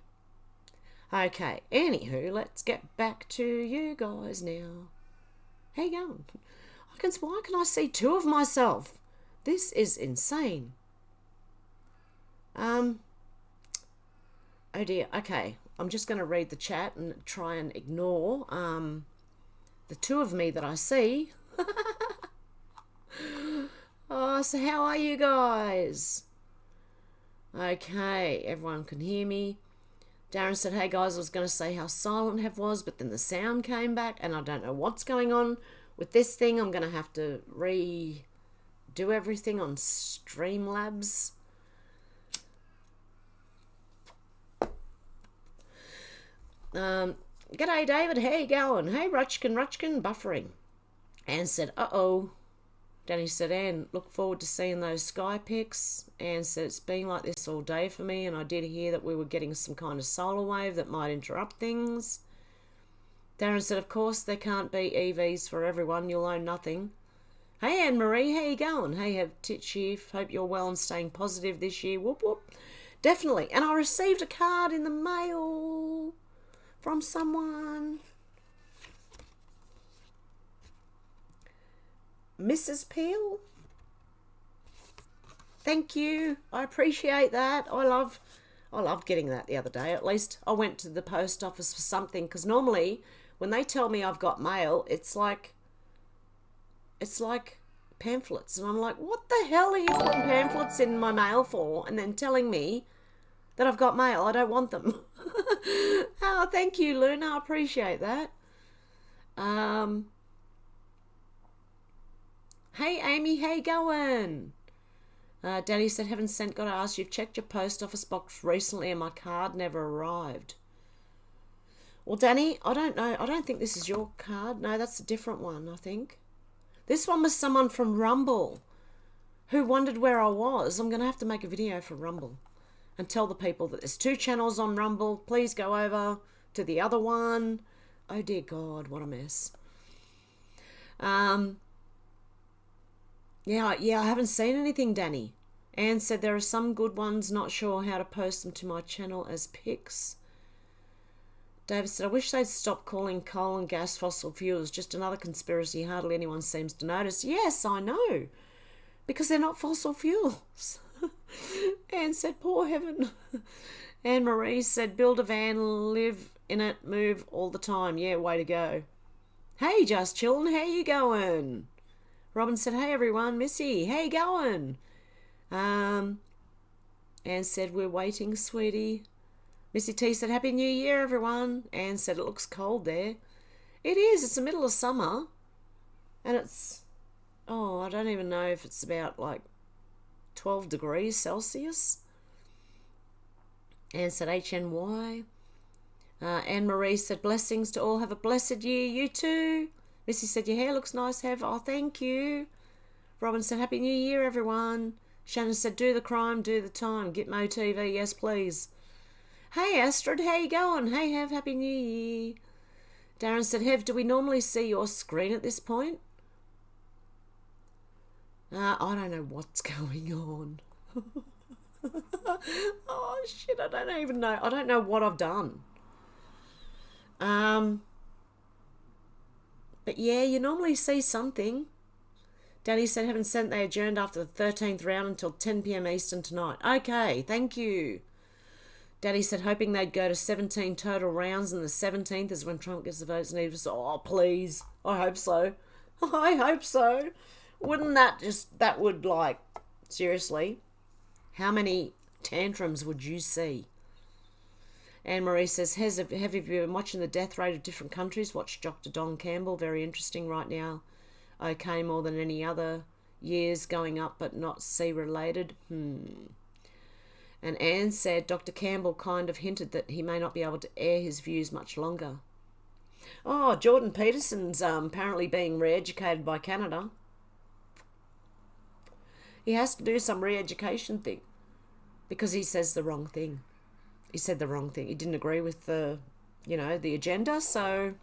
Okay, anywho, let's get back to you guys now. How you going? Why can I see two of myself? This is insane. Oh dear. Okay, I'm just going to read the chat and try and ignore the two of me that I see. Oh, so how are you guys? Okay, everyone can hear me. Darren said, hey guys, I was going to say how silent Hev was, but then the sound came back and I don't know what's going on with this thing. I'm going to have to redo everything on Streamlabs. G'day David, how you going? Hey Rutchkin, buffering. Anne said, uh-oh. Danny said, Anne, look forward to seeing those sky pics. Anne said, it's been like this all day for me, and I did hear that we were getting some kind of solar wave that might interrupt things. Darren said, of course there can't be EVs for everyone, you'll own nothing. Hey Anne-Marie, how you going? Hey, Hev123, hope you're well and staying positive this year. Whoop whoop. Definitely. And I received a card in the mail from someone. Mrs. Peel, thank you. I appreciate that. I loved getting that the other day. At least I went to the post office for something, because normally when they tell me I've got mail, it's like pamphlets, and I'm like, what the hell are you putting pamphlets in my mail for, and then telling me that I've got mail? I don't want them. Oh, thank you, Luna. I appreciate that. Hey Amy, how you going? Danny said, haven't sent, got to ask, you've checked your post office box recently and my card never arrived. Well, Danny, I don't know. I don't think this is your card. No, that's a different one, I think. This one was someone from Rumble who wondered where I was. I'm going to have to make a video for Rumble and tell the people that there's 2 channels on Rumble. Please go over to the other one. Oh, dear God, what a mess. Yeah, I haven't seen anything, Danny. Anne said there are some good ones, not sure how to post them to my channel as pics. David said, I wish they'd stop calling coal and gas fossil fuels. Just another conspiracy hardly anyone seems to notice. Yes, I know. Because they're not fossil fuels. Anne said, poor heaven. Anne-Marie said, build a van, live in it, move all the time. Yeah, way to go. Hey, just chillin', how you going? Robin said, hey everyone, Missy, how you going? Anne said, we're waiting, sweetie. Missy T said, Happy New Year, everyone. Anne said, it looks cold there. It is, it's the middle of summer. And it's, I don't even know if it's about like 12 degrees Celsius. Anne said, HNY. Anne-Marie said, blessings to all, have a blessed year, you too. Missy said, your hair looks nice, Hev. Oh, thank you. Robin said, Happy New Year, everyone. Shannon said, do the crime, do the time. Gitmo TV, yes, please. Hey, Astrid, how you going? Hey, Hev, Happy New Year. Darren said, Hev, do we normally see your screen at this point? I don't know what's going on. Oh, shit, I don't even know. I don't know what I've done. But yeah, you normally see something. Danny said, haven't sent, they adjourned after the 13th round until 10 p.m. Eastern tonight. Okay, thank you. Daddy said, hoping they'd go to 17 total rounds, and the 17th is when Trump gets the votes needed. So, oh, please. I hope so. I hope so. Wouldn't that would, like, seriously, how many tantrums would you see? Anne-Marie says, have you been watching the death rate of different countries? Watch Dr. Don Campbell, very interesting right now. Okay, more than any other years, going up but not C-related. And Anne said, Dr. Campbell kind of hinted that he may not be able to air his views much longer. Oh, Jordan Peterson's apparently being re-educated by Canada. He has to do some re-education thing because he says the wrong thing. He said the wrong thing. He didn't agree with the agenda. So,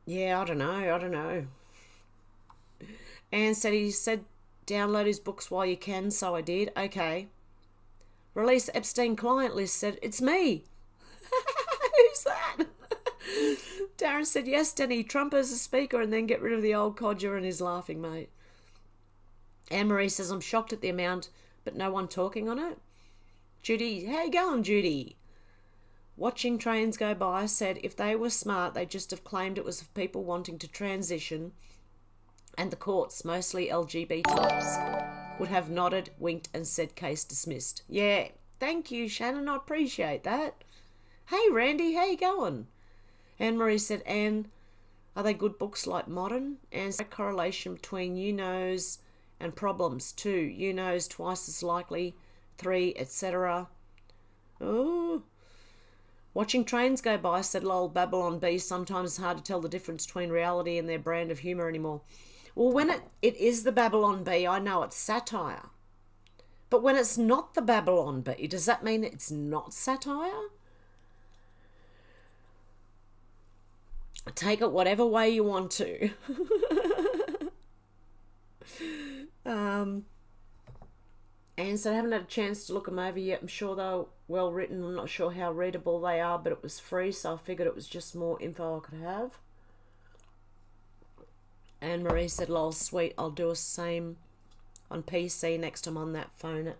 yeah, I don't know. Anne said he said download his books while you can, so I did. Okay. Release Epstein client list said, it's me. Who's that? Darren said, yes, Danny, Trump as a speaker and then get rid of the old codger and his laughing mate. Anne-Marie says, I'm shocked at the amount, but no one talking on it. Judy, how you going, Judy? Watching trains go by said, if they were smart, they'd just have claimed it was of people wanting to transition, and the courts, mostly LGBTs, would have nodded, winked, and said case dismissed. Yeah, thank you, Shannon, I appreciate that. Hey, Randy, how you going? Anne-Marie said, Anne, are they good books like Modern? And correlation between you-knows and problems. 2, you-knows twice as likely. 3, etc. Oh. Watching trains go by said, lol, Babylon Bee, sometimes it's hard to tell the difference between reality and their brand of humour anymore. Well, when it is the Babylon Bee, I know it's satire. But when it's not the Babylon Bee, does that mean it's not satire? Take it whatever way you want to. And so I haven't had a chance to look them over yet. I'm sure they're well written. I'm not sure how readable they are, but it was free, so I figured it was just more info I could have. Anne-Marie said, lol, sweet, I'll do a same on PC next time on that phone.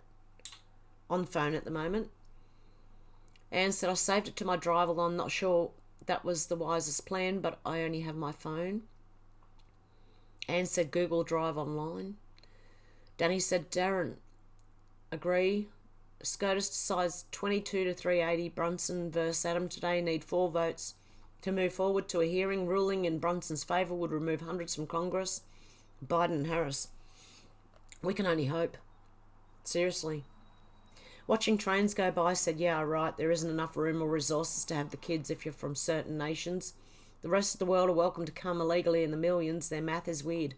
On phone at the moment. Anne said, I saved it to my drive, although I'm not sure that was the wisest plan, but I only have my phone. Anne said, Google Drive online. Danny said, Darren, agree. SCOTUS decides 22 to 380 Brunson versus Adam today need 4 votes to move forward to a hearing. Ruling in Brunson's favour would remove hundreds from Congress. Biden and Harris. We can only hope. Seriously. Watching trains go by said, yeah, right, there isn't enough room or resources to have the kids if you're from certain nations. The rest of the world are welcome to come illegally in the millions. Their math is weird.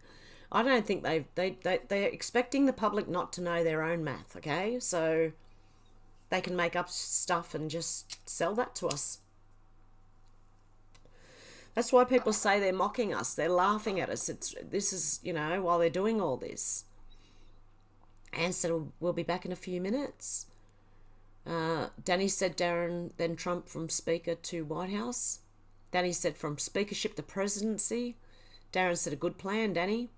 I don't think they're expecting the public not to know their own math, okay? So they can make up stuff and just sell that to us. That's why people say they're mocking us. They're laughing at us. This is, while they're doing all this. Anne said, we'll be back in a few minutes. Danny said, Darren, then Trump from Speaker to White House. Danny said, from Speakership to Presidency. Darren said, a good plan, Danny.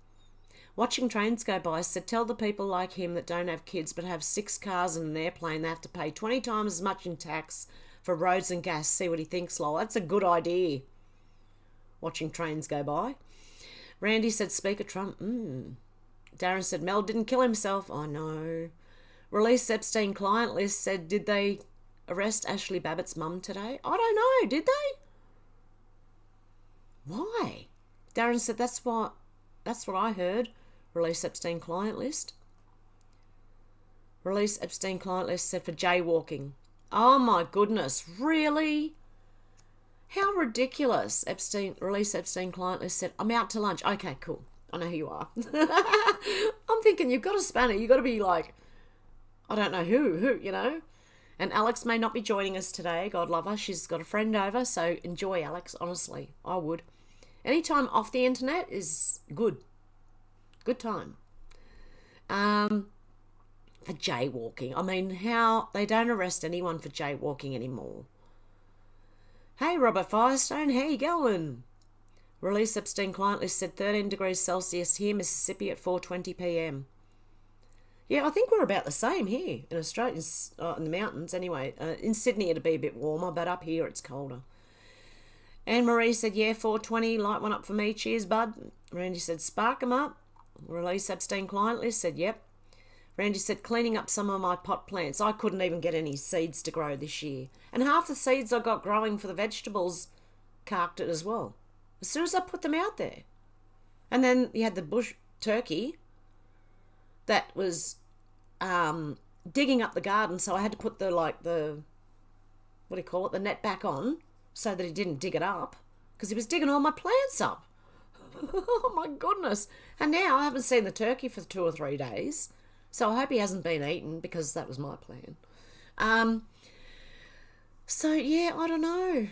Watching trains go by said, tell the people like him that don't have kids but have 6 cars and an airplane they have to pay 20 times as much in tax for roads and gas. See what he thinks, lol. That's a good idea. Watching trains go by. Randy said, Speaker Trump, Darren said, Mel didn't kill himself. Oh, no. Release Epstein client list said, did they arrest Ashley Babbitt's mum today? I don't know. Did they? Why? Darren said, that's what I heard. Release Epstein client list. Release Epstein client list said for jaywalking. Oh, my goodness. Really? How ridiculous. Release Epstein client list said, I'm out to lunch. Okay, cool. I know who you are. I'm thinking you've got to span it. You've got to be like, I don't know who, And Alex may not be joining us today. God love her. She's got a friend over. So enjoy, Alex. Honestly, I would. Any time off the internet is good. Good time. For jaywalking. I mean, how they don't arrest anyone for jaywalking anymore. Hey, Robert Firestone, how you going? Release abstain client list said 13 degrees Celsius here, Mississippi at 4:20 p.m. Yeah, I think we're about the same here in Australia, in the mountains anyway. In Sydney it'd be a bit warmer, but up here it's colder. Anne-Marie said, yeah, 4:20, light one up for me, cheers, bud. Randy said, spark 'em up. Release abstain client list said, yep. Randy said, cleaning up some of my pot plants. I couldn't even get any seeds to grow this year. And half the seeds I got growing for the vegetables carked it as well, as soon as I put them out there. And then you had the bush turkey that was digging up the garden, so I had to put the net back on so that he didn't dig it up, because he was digging all my plants up. Oh my goodness. And now I haven't seen the turkey for 2 or 3 days, so I hope he hasn't been eaten, because that was my plan. So yeah, I don't know.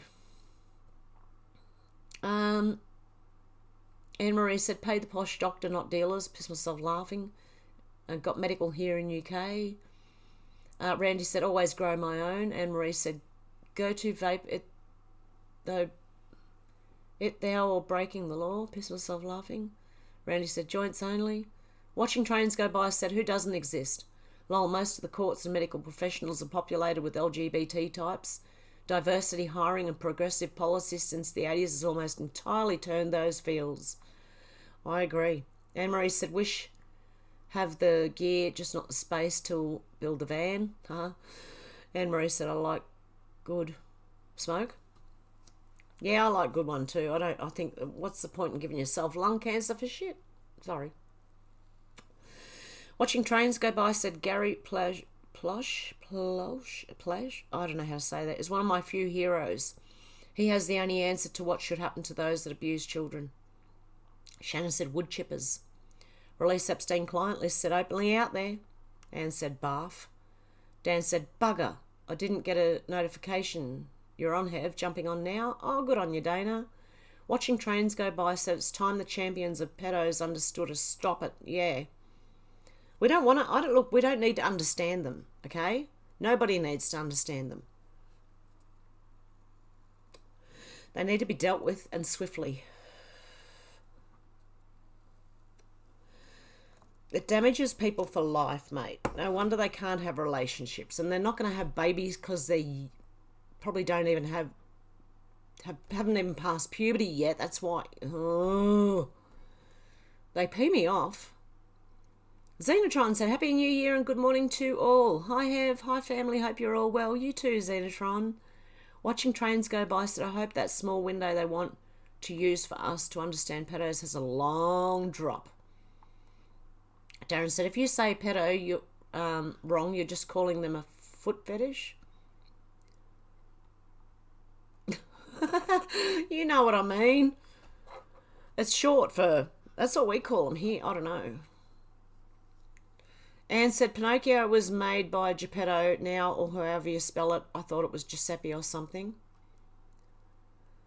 Anne-Marie said, pay the posh doctor, not dealers. Pissed myself laughing. Got medical here in UK. Randy said, always grow my own. Anne-Marie said, go to vape it, though it thou or breaking the law. Pissed myself laughing. Randy said, joints only. Watching trains go by said, who doesn't exist? Lol, most of the courts and medical professionals are populated with LGBT types. Diversity, hiring and progressive policies since the 80s has almost entirely turned those fields. I agree. Anne-Marie said, wish have the gear, just not the space to build the van. Anne-Marie said, I like good smoke. Yeah, I like good one too. I think, what's the point in giving yourself lung cancer for shit? Sorry. Watching trains go by said, Gary Plush, I don't know how to say that, is one of my few heroes. He has the only answer to what should happen to those that abuse children. Shannon said, wood chippers. Release abstain client list said, openly out there. Anne said, barf. Dan said, bugger, I didn't get a notification. You're on, Hev, jumping on now. Oh, good on you, Dana. Watching trains go by said, it's time the champions of pedos understood to stop it. Yeah. We don't want to, look, we don't need to understand them, okay? Nobody needs to understand them. They need to be dealt with, and swiftly. It damages people for life, mate. No wonder they can't have relationships, and they're not going to have babies because they probably don't even haven't even passed puberty yet. That's why. Oh, they pee me off. Xenotron said, Happy New Year and good morning to all. Hi, Hev. Hi, family. Hope you're all well. You too, Xenotron. Watching trains go by said, I hope that small window they want to use for us to understand pedos has a long drop. Darren said, if you say pedo, you're wrong. You're just calling them a foot fetish. You know what I mean. It's short for, that's what we call them here. I don't know. Anne said, Pinocchio was made by Geppetto now, or however you spell it. I thought it was Giuseppe or something.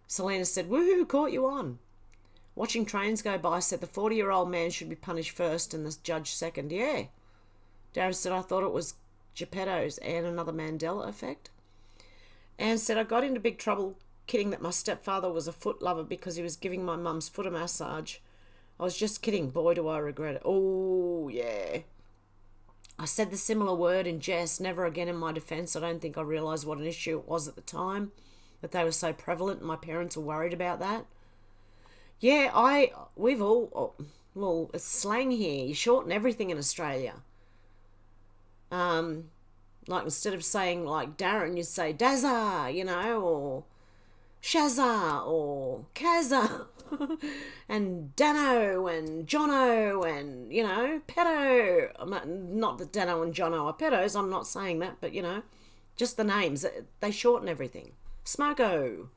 Selena said, woohoo, caught you on. Watching trains go by said, the 40-year-old man should be punished first and the judge second. Yeah. Darren said, I thought it was Geppetto's and another Mandela effect. Anne said, I got into big trouble kidding that my stepfather was a foot lover because he was giving my mum's foot a massage. I was just kidding. Boy, do I regret it. Oh, yeah. I said the similar word in jest, never again in my defence. I don't think I realised what an issue it was at the time, that they were so prevalent and my parents were worried about that. Yeah, we've all, well, it's slang here. You shorten everything in Australia. Like instead of saying like Darren, you'd say Dazza, you know, or Shazza, or Kazza, and Dano, and Jono, and, you know, pedo. Not that Dano and Jono are pedos, I'm not saying that, but, you know, just the names. They shorten everything. Smoko.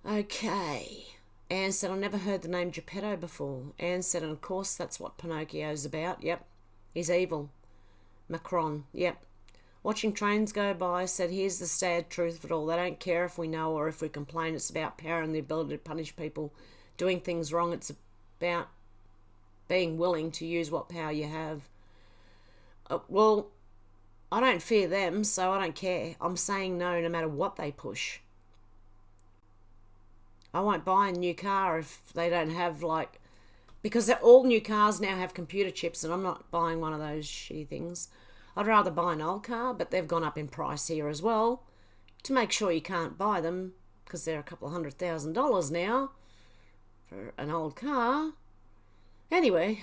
Okay. Anne said, I never heard the name Geppetto before. Anne said, and of course that's what Pinocchio's about. Yep. He's evil. Macron. Yep. Watching trains go by said, here's the sad truth of it all. They don't care if we know or if we complain. It's about power and the ability to punish people doing things wrong. It's about being willing to use what power you have. Well, I don't fear them, so I don't care. I'm saying no matter what they push. I won't buy a new car if they don't have, like... Because all new cars now have computer chips, and I'm not buying one of those shitty things. I'd rather buy an old car, but they've gone up in price here as well. To make sure you can't buy them, because they're a couple of $100,000 now for an old car. Anyway,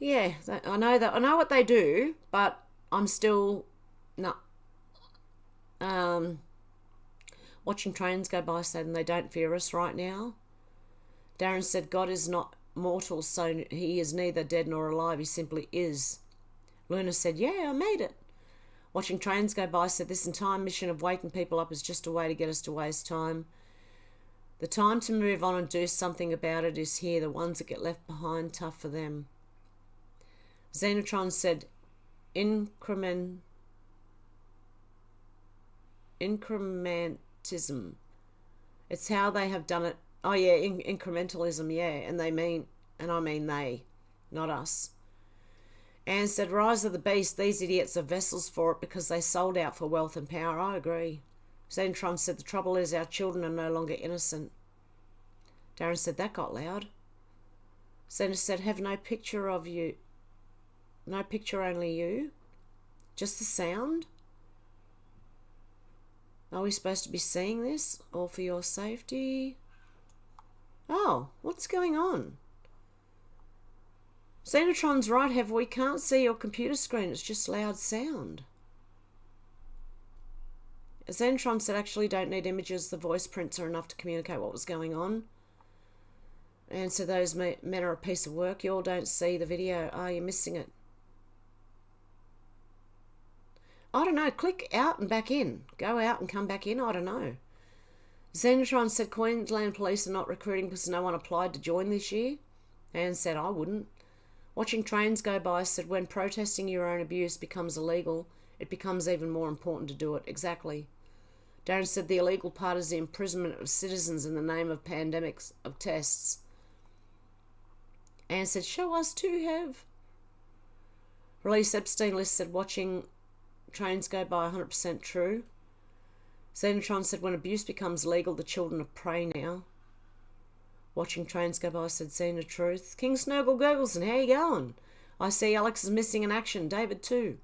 yeah, I know what they do, but I'm still not. Watching trains go by saying they don't fear us right now. Darren said God is not mortal, so he is neither dead nor alive. He simply is. Luna said, yeah, I made it. Watching trains go by said this entire mission of waking people up is just a way to get us to waste time. The time to move on and do something about it is here. The ones that get left behind, tough for them. Xenotron said, incrementism. It's how they have done it. Oh yeah, incrementalism, yeah, and I mean they, not us. Anne said, rise of the beast, these idiots are vessels for it because they sold out for wealth and power. I agree. Xenotron said, the trouble is our children are no longer innocent. Darren said, that got loud. Xena said, have no picture of you. No picture, only you. Just the sound. Are we supposed to be seeing this? All for your safety? Oh, what's going on? Xenotron's right, Hev. We can't see your computer screen. It's just loud sound. Xenotron said, actually don't need images. The voice prints are enough to communicate what was going on. And so those men are a piece of work. You all don't see the video. Oh, you're missing it. I don't know. Click out and back in. Go out and come back in. I don't know. Xenotron said Queensland police are not recruiting because no one applied to join this year. Anne said, I wouldn't. Watching trains go by said, when protesting your own abuse becomes illegal, it becomes even more important to do it. Exactly. Darren said the illegal part is the imprisonment of citizens in the name of pandemics, of tests. Anne said, show us too, Hev. Release Epstein list said, watching trains go by 100% true. Xenotron said, when abuse becomes legal, the children are prey now. Watching trains go by said, Xena Truth. King Snurgle Gurgleson, how you going? I see Alex is missing in action. David too.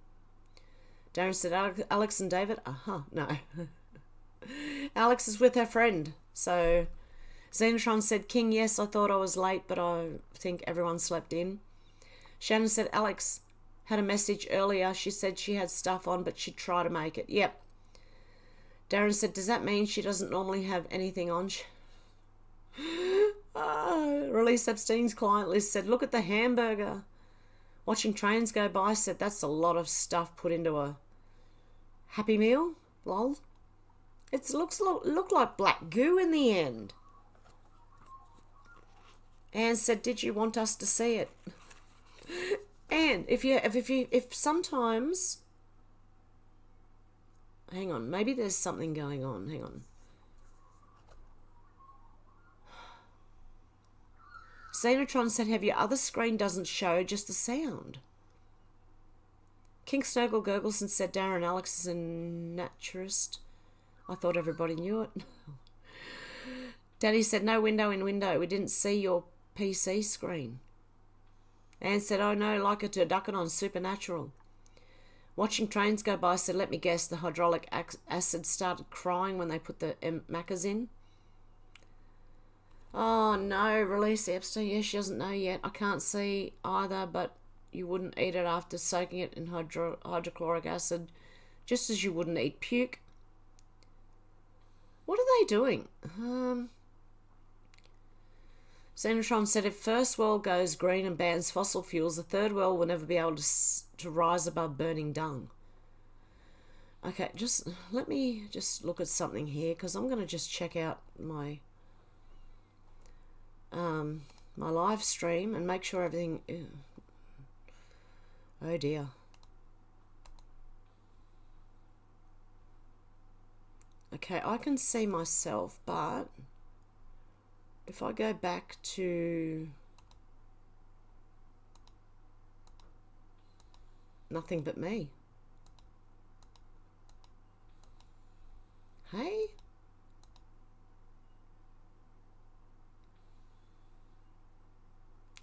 Darren said, Alex and David? No. Alex is with her friend. So Xenotron said, King, yes, I thought I was late, but I think everyone slept in. Shannon said, Alex had a message earlier. She said she had stuff on, but she'd try to make it. Yep. Darren said, does that mean she doesn't normally have anything on? Release Epstein's client list said, look at the hamburger. Watching trains go by said, that's a lot of stuff put into a Happy Meal. Lol. It looked like black goo in the end. Anne said, did you want us to see it? And if sometimes, hang on, maybe there's something going on. Hang on. Xenotron said, have your other screen doesn't show, just the sound. King Snuggle Gurgleson said, Darren Alex is a naturist. I thought everybody knew it. Daddy said, no window in window. We didn't see your PC screen. Anne said, oh no, like a turducken on Supernatural. Watching trains go by said, let me guess, the hydraulic acid started crying when they put the macas in. Oh no, release Epstein. Yes, she doesn't know yet. I can't see either, but you wouldn't eat it after soaking it in hydrochloric acid, just as you wouldn't eat puke. What are they doing? Xenotron said, if first world goes green and bans fossil fuels, the third world will never be able to rise above burning dung. Okay, let me just look at something here, because I'm going to just check out my my live stream and make sure everything... Oh dear. Okay, I can see myself, but if I go back to nothing but me.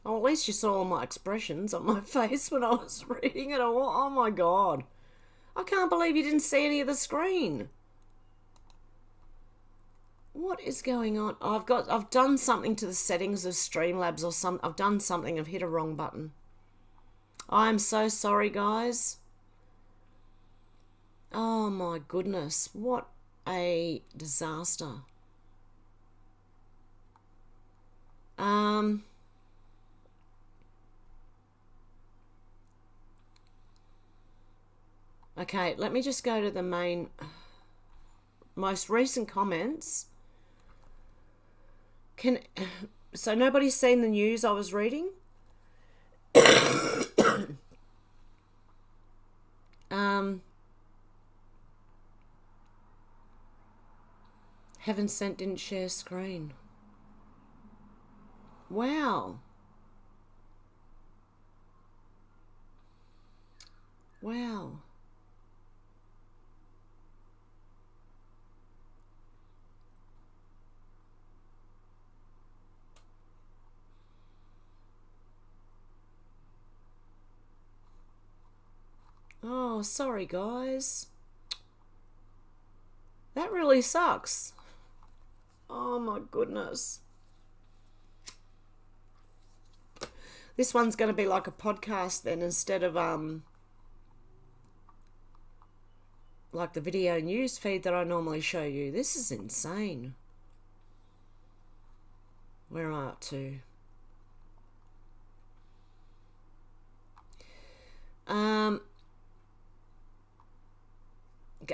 Oh, at least you saw all my expressions on my face when I was reading it. Oh my God. I can't believe you didn't see any of the screen. What is going on? I've done something to the settings of Streamlabs or some. I've done something. I've hit a wrong button. I'm so sorry, guys. Oh my goodness. What a disaster. Okay, let me just go to the main, most recent comments. So nobody's seen the news I was reading? Heaven Sent didn't share screen. Wow. Wow. Oh, sorry guys. That really sucks. Oh my goodness. This one's going to be like a podcast then, instead of like the video news feed that I normally show you. This is insane. Where am I up to?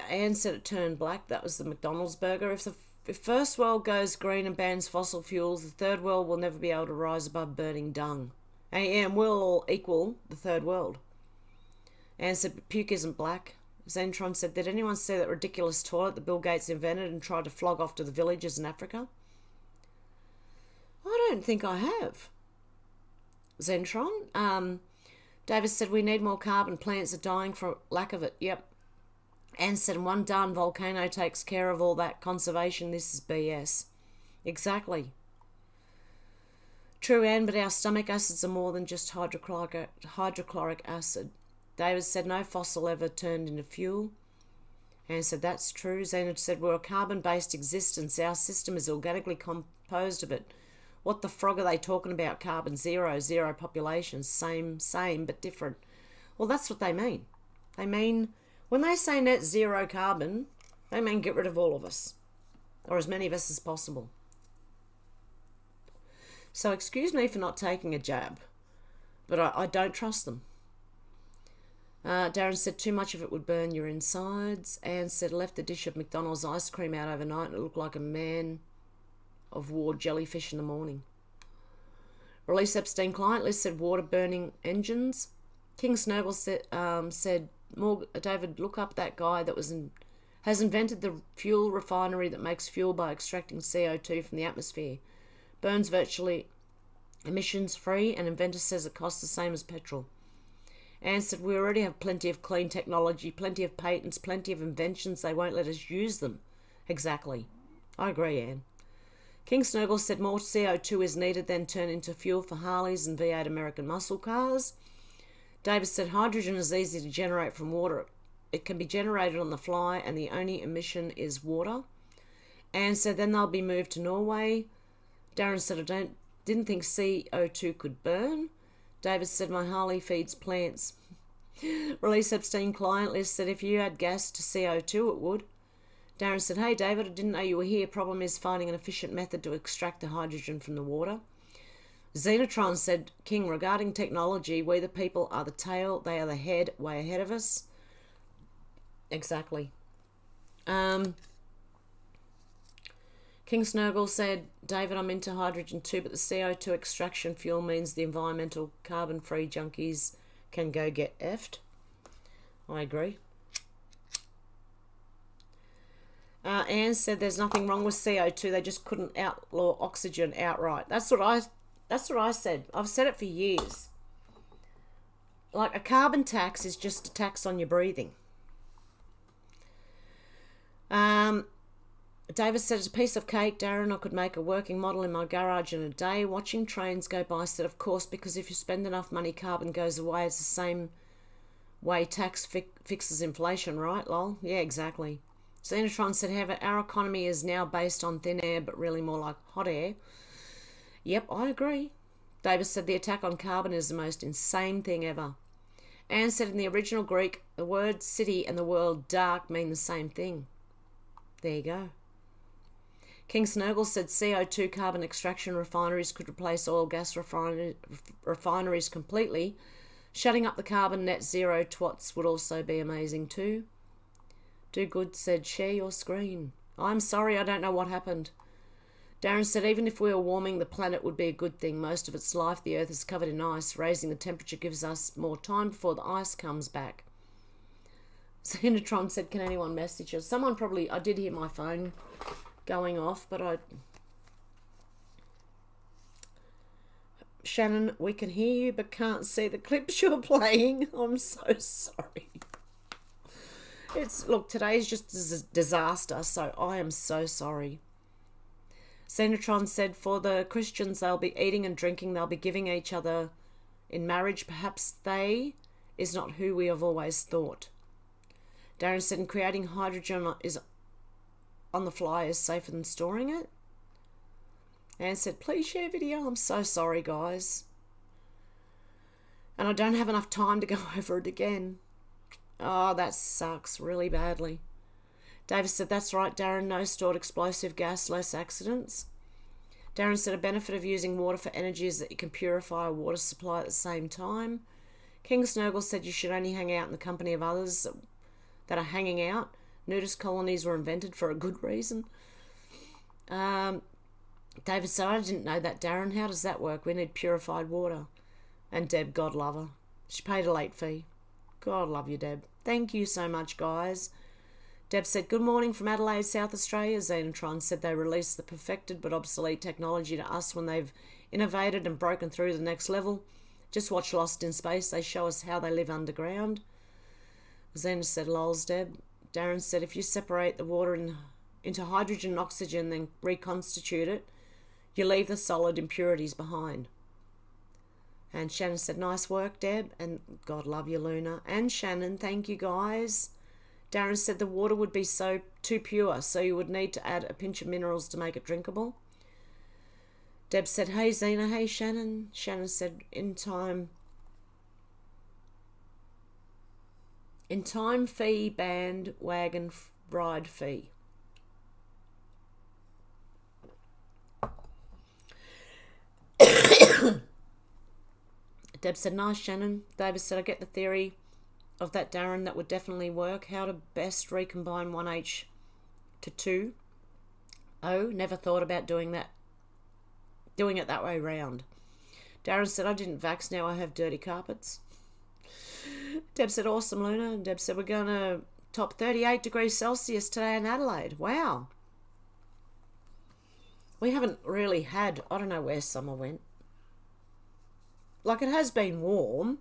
Anne said it turned black. That was the McDonald's burger. If first world goes green and bans fossil fuels, the third world will never be able to rise above burning dung. And we'll all equal the third world. Anne said puke isn't black. Zentron said, did anyone see that ridiculous toilet that Bill Gates invented and tried to flog off to the villages in Africa? I don't think I have. Zentron. Davis said, we need more carbon. Plants are dying for lack of it. Yep. Anne said, one darn volcano takes care of all that conservation. This is BS. Exactly. True, Anne, but our stomach acids are more than just hydrochloric acid. David said, no fossil ever turned into fuel. Anne said, that's true. Zenith said, we're a carbon-based existence. Our system is organically composed of it. What the frog are they talking about? Carbon zero populations. Same, but different. Well, that's what they mean. They mean, when they say net zero carbon, they mean get rid of all of us. Or as many of us as possible. So excuse me for not taking a jab. But I don't trust them. Darren said, too much of it would burn your insides. Anne said, left a dish of McDonald's ice cream out overnight and it looked like a man of war jellyfish in the morning. Release Epstein client list said water burning engines. King Snurgle said David, look up that guy that has invented the fuel refinery that makes fuel by extracting CO2 from the atmosphere. Burns virtually emissions free, and inventor says it costs the same as petrol. Anne said, we already have plenty of clean technology, plenty of patents, plenty of inventions. They won't let us use them. Exactly. I agree, Anne. King Snurgle said more CO2 is needed than turn into fuel for Harleys and V8 American muscle cars. Davis said hydrogen is easy to generate from water. It can be generated on the fly and the only emission is water. Anne said then they'll be moved to Norway. Darren said I didn't think CO2 could burn. Davis said my Harley feeds plants. Release Epstein client list said if you add gas to CO2 it would. Darren said, hey David, I didn't know you were here. Problem is finding an efficient method to extract the hydrogen from the water. Xenotron said, King, regarding technology, we the people are the tail, they are the head, way ahead of us. Exactly. King Snurgle said, David, I'm into hydrogen too, but the CO2 extraction fuel means the environmental carbon-free junkies can go get effed. I agree. Anne said there's nothing wrong with CO2. They just couldn't outlaw oxygen outright. That's what I said. I've said it for years. Like a carbon tax is just a tax on your breathing. David said, it's a piece of cake, Darren. I could make a working model in my garage in a day. Watching trains go by, said, of course, because if you spend enough money, carbon goes away. It's the same way tax fixes inflation, right, lol? Yeah, exactly. Xenotron said, however, our economy is now based on thin air, but really more like hot air. Yep, I agree. David said, the attack on carbon is the most insane thing ever. Anne said, in the original Greek, the word city and the word dark mean the same thing. There you go. King Snurgle said CO2 carbon extraction refineries could replace oil gas refineries completely. Shutting up the carbon net zero twats would also be amazing too. Do Good said, share your screen. I'm sorry, I don't know what happened. Darren said, even if we were warming, the planet would be a good thing. Most of its life, the Earth is covered in ice. Raising the temperature gives us more time before the ice comes back. Xenotron said, can anyone message us? Someone probably, I did hear my phone going off, but Shannon, we can hear you but can't see the clips you're playing. I'm so sorry. Look, today's just a disaster, so I am so sorry. Xenotron said, for the Christians, they'll be eating and drinking, they'll be giving each other in marriage. Perhaps they is not who we have always thought. Darren said, creating hydrogen is on the fly is safer than storing it. Anne said, please share video. I'm so sorry, guys. And I don't have enough time to go over it again. Oh, that sucks really badly. David said, that's right, Darren. No stored explosive gas, less accidents. Darren said, a benefit of using water for energy is that you can purify a water supply at the same time. King Snurgle said you should only hang out in the company of others that are hanging out. Nudist colonies were invented for a good reason. David said, I didn't know that, Darren. How does that work? We need purified water. And Deb, God love her. She paid a late fee. God love you, Deb. Thank you so much, guys. Deb said, good morning from Adelaide, South Australia. Xenotron said they released the perfected but obsolete technology to us when they've innovated and broken through the next level. Just watch Lost in Space. They show us how they live underground. Xena said, lols, Deb. Darren said, if you separate the water into hydrogen and oxygen, then reconstitute it, you leave the solid impurities behind. And Shannon said, nice work, Deb. And God love you, Luna. And Shannon, thank you, guys. Darren said the water would be too pure, so you would need to add a pinch of minerals to make it drinkable. Deb said, hey, Xena. Hey, Shannon. Shannon said, in time fee, band, wagon, ride fee. Deb said, nice, Shannon. David said, I get the theory of that, Darren. That would definitely work. How to best recombine 1H to 2. Oh, never thought about doing it that way round. Darren said, I didn't vax, now I have dirty carpets. Deb said, awesome, Luna. And Deb said, we're going to top 38 degrees Celsius today in Adelaide. Wow. We haven't really had, I don't know where summer went. Like, it has been warm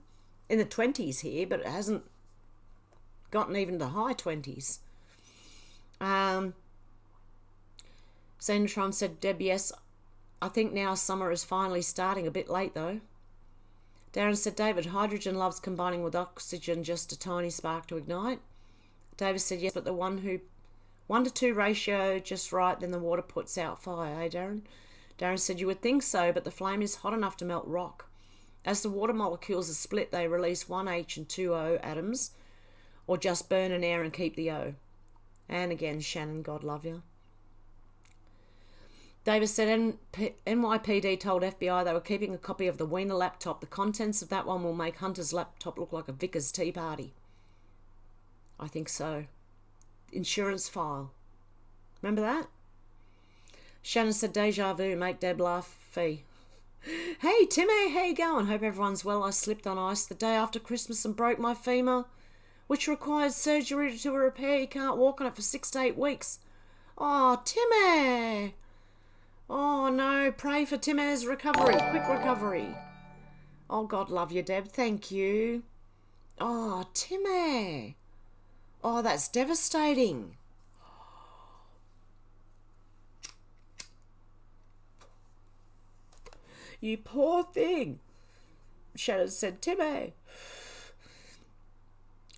in the 20s here, but it hasn't gotten even to the high 20s. Xenotron said, Deb, yes, I think now summer is finally starting. A bit late, though. Darren said, David, hydrogen loves combining with oxygen, just a tiny spark to ignite. David said, yes, but the 1 to 2 ratio just right, then the water puts out fire, eh, Darren? Darren said, you would think so, but the flame is hot enough to melt rock. As the water molecules are split, they release 1H and 2O atoms, or just burn an air and keep the O. And again, Shannon, God love you. David said, NYPD told FBI they were keeping a copy of the Wiener laptop. The contents of that one will make Hunter's laptop look like a vicar's tea party. I think so. Insurance file. Remember that? Shannon said, deja vu, make Deb laugh, fee. Hey, Timmy, how you going? Hope everyone's well. I slipped on ice the day after Christmas and broke my femur, which required surgery to repair. You can't walk on it for 6 to 8 weeks. Oh, Timmy. Oh, no. Pray for Timmy's recovery. Quick recovery. Oh, God love you, Deb. Thank you. Oh, Timmy. Oh, that's devastating. You poor thing. Shannon said, Timmy.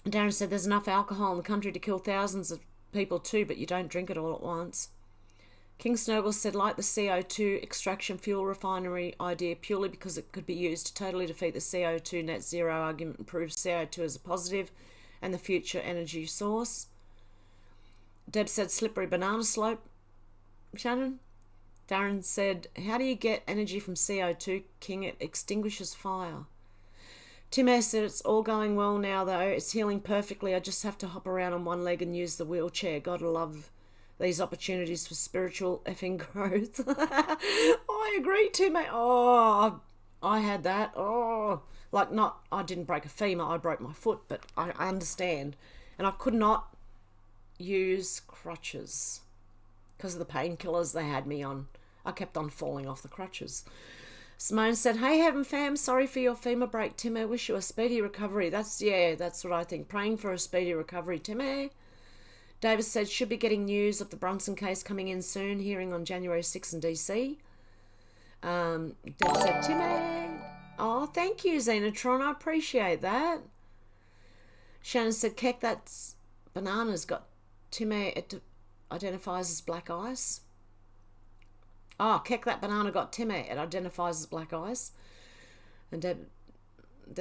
Darren said, there's enough alcohol in the country to kill thousands of people too, but you don't drink it all at once. King Snowball said, like the CO2 extraction fuel refinery idea purely because it could be used to totally defeat the CO2 net zero argument and prove CO2 as a positive and the future energy source. Deb said, slippery banana slope. Shannon? Darren said, how do you get energy from CO2, King? It extinguishes fire. Tim A said, it's all going well now, though. It's healing perfectly. I just have to hop around on one leg and use the wheelchair. Gotta love these opportunities for spiritual effing growth. I agree, Tim A. Oh, I had that. Oh, like not, I didn't break a femur. I broke my foot, but I understand. And I could not use crutches because of the painkillers they had me on. I kept on falling off the crutches. Simone said, hey, Heaven fam, sorry for your femur break, Tim. I wish you a speedy recovery. That's what I think. Praying for a speedy recovery, Tim. Davis said, should be getting news of the Brunson case coming in soon, hearing on January 6 in DC. Deb said, Tim. Oh, thank you, Xenotron. I appreciate that. Shannon said, Keck, that's banana's got Tim. It identifies as black ice. Oh, Keck, that banana got Timmy. It identifies as black ice. And Deb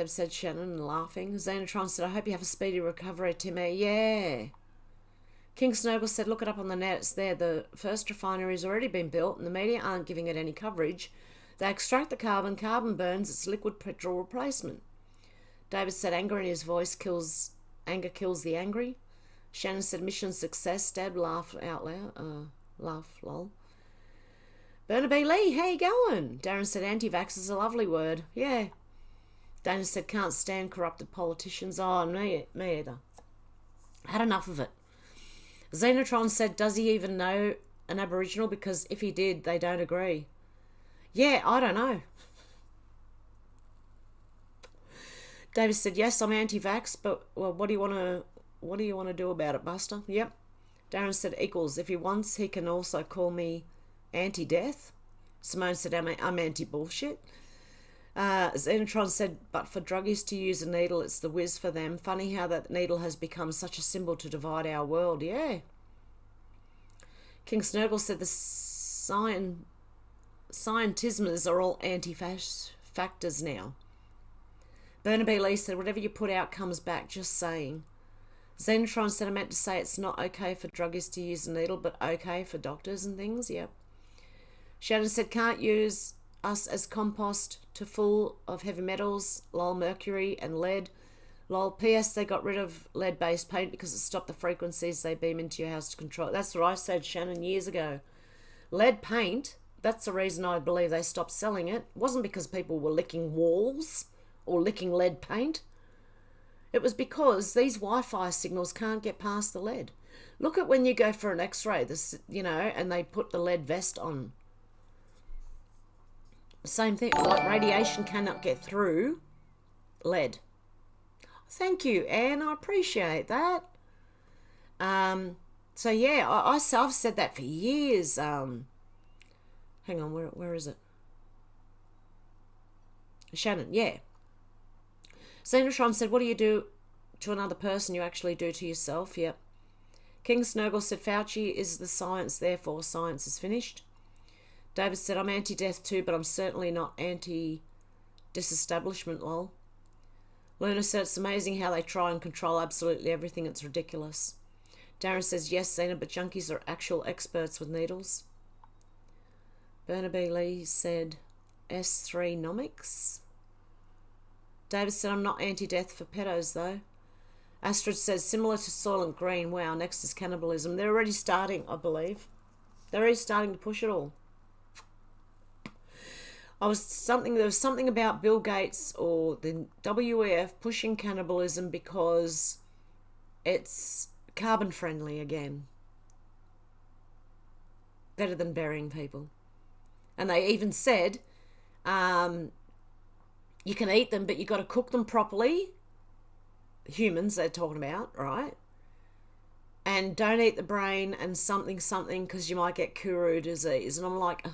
said, Shannon, laughing. Xenotron said, I hope you have a speedy recovery, Timmy. Yeah. King Snowball said, look it up on the net. It's there. The first refinery has already been built and the media aren't giving it any coverage. They extract the carbon. Carbon burns. It's liquid petrol replacement. David said, anger in his voice kills the angry. Shannon said, mission success. Deb laughed out loud. Laugh, lol. Burnaby Lee, how you going? Darren said, anti-vax is a lovely word. Yeah. Dana said, can't stand corrupted politicians. Oh, me either. Had enough of it. Xenotron said, does he even know an Aboriginal? Because if he did, they don't agree. Yeah, I don't know. David said, yes, I'm anti-vax, but well, what do you want to do about it, Buster? Yep. Darren said, equals. If he wants, he can also call me anti-death. Simone said, I'm anti-bullshit. Xenotron said, but for druggies to use a needle, it's the whiz for them. Funny how that needle has become such a symbol to divide our world. Yeah. King Snurgle said the scientismers are all anti-factors now. Burnaby Lee said, whatever you put out comes back, just saying. Xenotron said, I meant to say it's not okay for druggies to use a needle, but okay for doctors and things. Yep. Shannon said, can't use us as compost to full of heavy metals, lol, mercury and lead. Lol, PS, they got rid of lead-based paint because it stopped the frequencies they beam into your house to control. That's what I said, Shannon, years ago. Lead paint, that's the reason I believe they stopped selling it. It wasn't because people were licking walls or licking lead paint. It was because these Wi-Fi signals can't get past the lead. Look at when you go for an X-ray, and they put the lead vest on. Same thing, like radiation cannot get through lead. Thank you, Anne. I appreciate that. So yeah, I've said that for years. Hang on, where is it? Shannon, yeah. Xenotron said, what do you do to another person you actually do to yourself? Yep. King Snurgle said, Fauci is the science, therefore science is finished. David said, I'm anti-death too, but I'm certainly not anti-disestablishment, lol. Luna said, it's amazing how they try and control absolutely everything. It's ridiculous. Darren says, yes, Xena, but junkies are actual experts with needles. Burnaby Lee said, S3 nomics. David said, I'm not anti-death for pedos, though. Astrid says, similar to Soylent Green. Wow, next is cannibalism. They're already starting, I believe. They're already starting to push it all. There was something about Bill Gates or the WEF pushing cannibalism because it's carbon friendly again. Better than burying people. And they even said, you can eat them, but you got to cook them properly. Humans they're talking about, right? And don't eat the brain and something because you might get Kuru disease. And I'm like,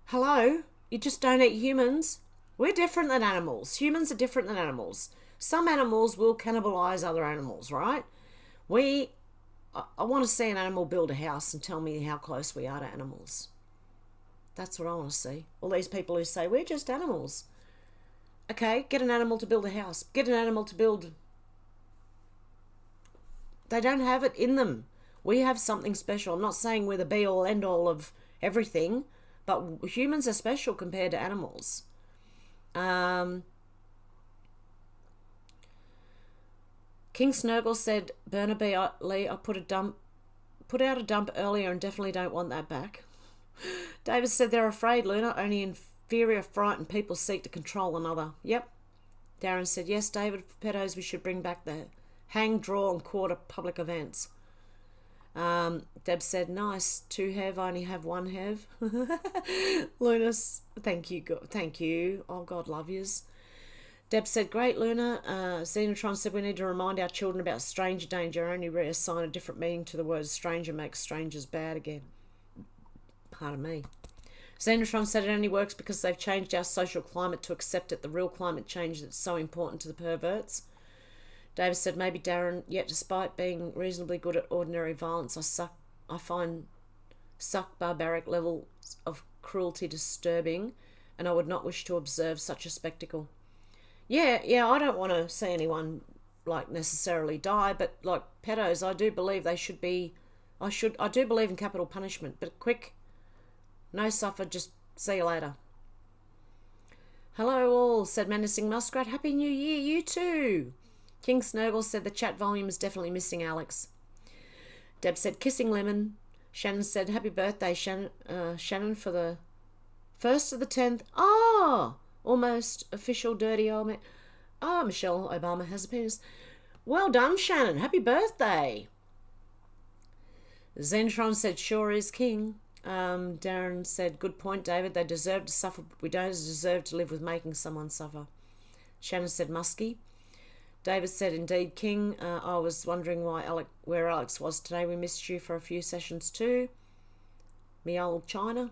hello? You just don't eat humans. We're different than animals. Humans are different than animals. Some animals will cannibalize other animals, right? I want to see an animal build a house and tell me how close we are to animals. That's what I want to see. All these people who say, we're just animals. Okay, get an animal to build a house. Get an animal to build... They don't have it in them. We have something special. I'm not saying we're the be-all, end-all of everything, but humans are special compared to animals. King Snurgle said, Burnaby Lee, I put out a dump earlier and definitely don't want that back. David said, they're afraid, Luna. Only inferior, frightened people seek to control another. Yep. Darren said, yes, David, for pedos, we should bring back the hang, draw, and quarter public events. Deb said, nice. 2 Hev, I only have 1 Hev. Luna's, thank you. Oh, God love yous. Deb said, great, Luna. Xenotron said, we need to remind our children about stranger danger. Only reassign a different meaning to the word stranger makes strangers bad again. Pardon me. Xenotron said it only works because they've changed our social climate to accept it, the real climate change that's so important to the perverts. David said, maybe Darren, yet despite being reasonably good at ordinary violence, I find barbaric levels of cruelty disturbing, and I would not wish to observe such a spectacle. Yeah, I don't want to see anyone, like, necessarily die, but, like, pedos, I do believe they should be... I do believe in capital punishment, but quick, no suffer, just see you later. Hello all, said Menacing Muskrat. Happy New Year, you too. King Snurgle said the chat volume is definitely missing Alex. Deb said, kissing lemon. Shannon said, happy birthday, Shannon, for the 1st of the 10th. Oh, almost official dirty old man. Oh, Michelle Obama has a penis. Well done, Shannon. Happy birthday. Xenotron said, sure is king. Darren said, good point, David. They deserve to suffer, but we don't deserve to live with making someone suffer. Shannon said, musky. David said, indeed, king. I was wondering where Alex was today. We missed you for a few sessions too. Me old China.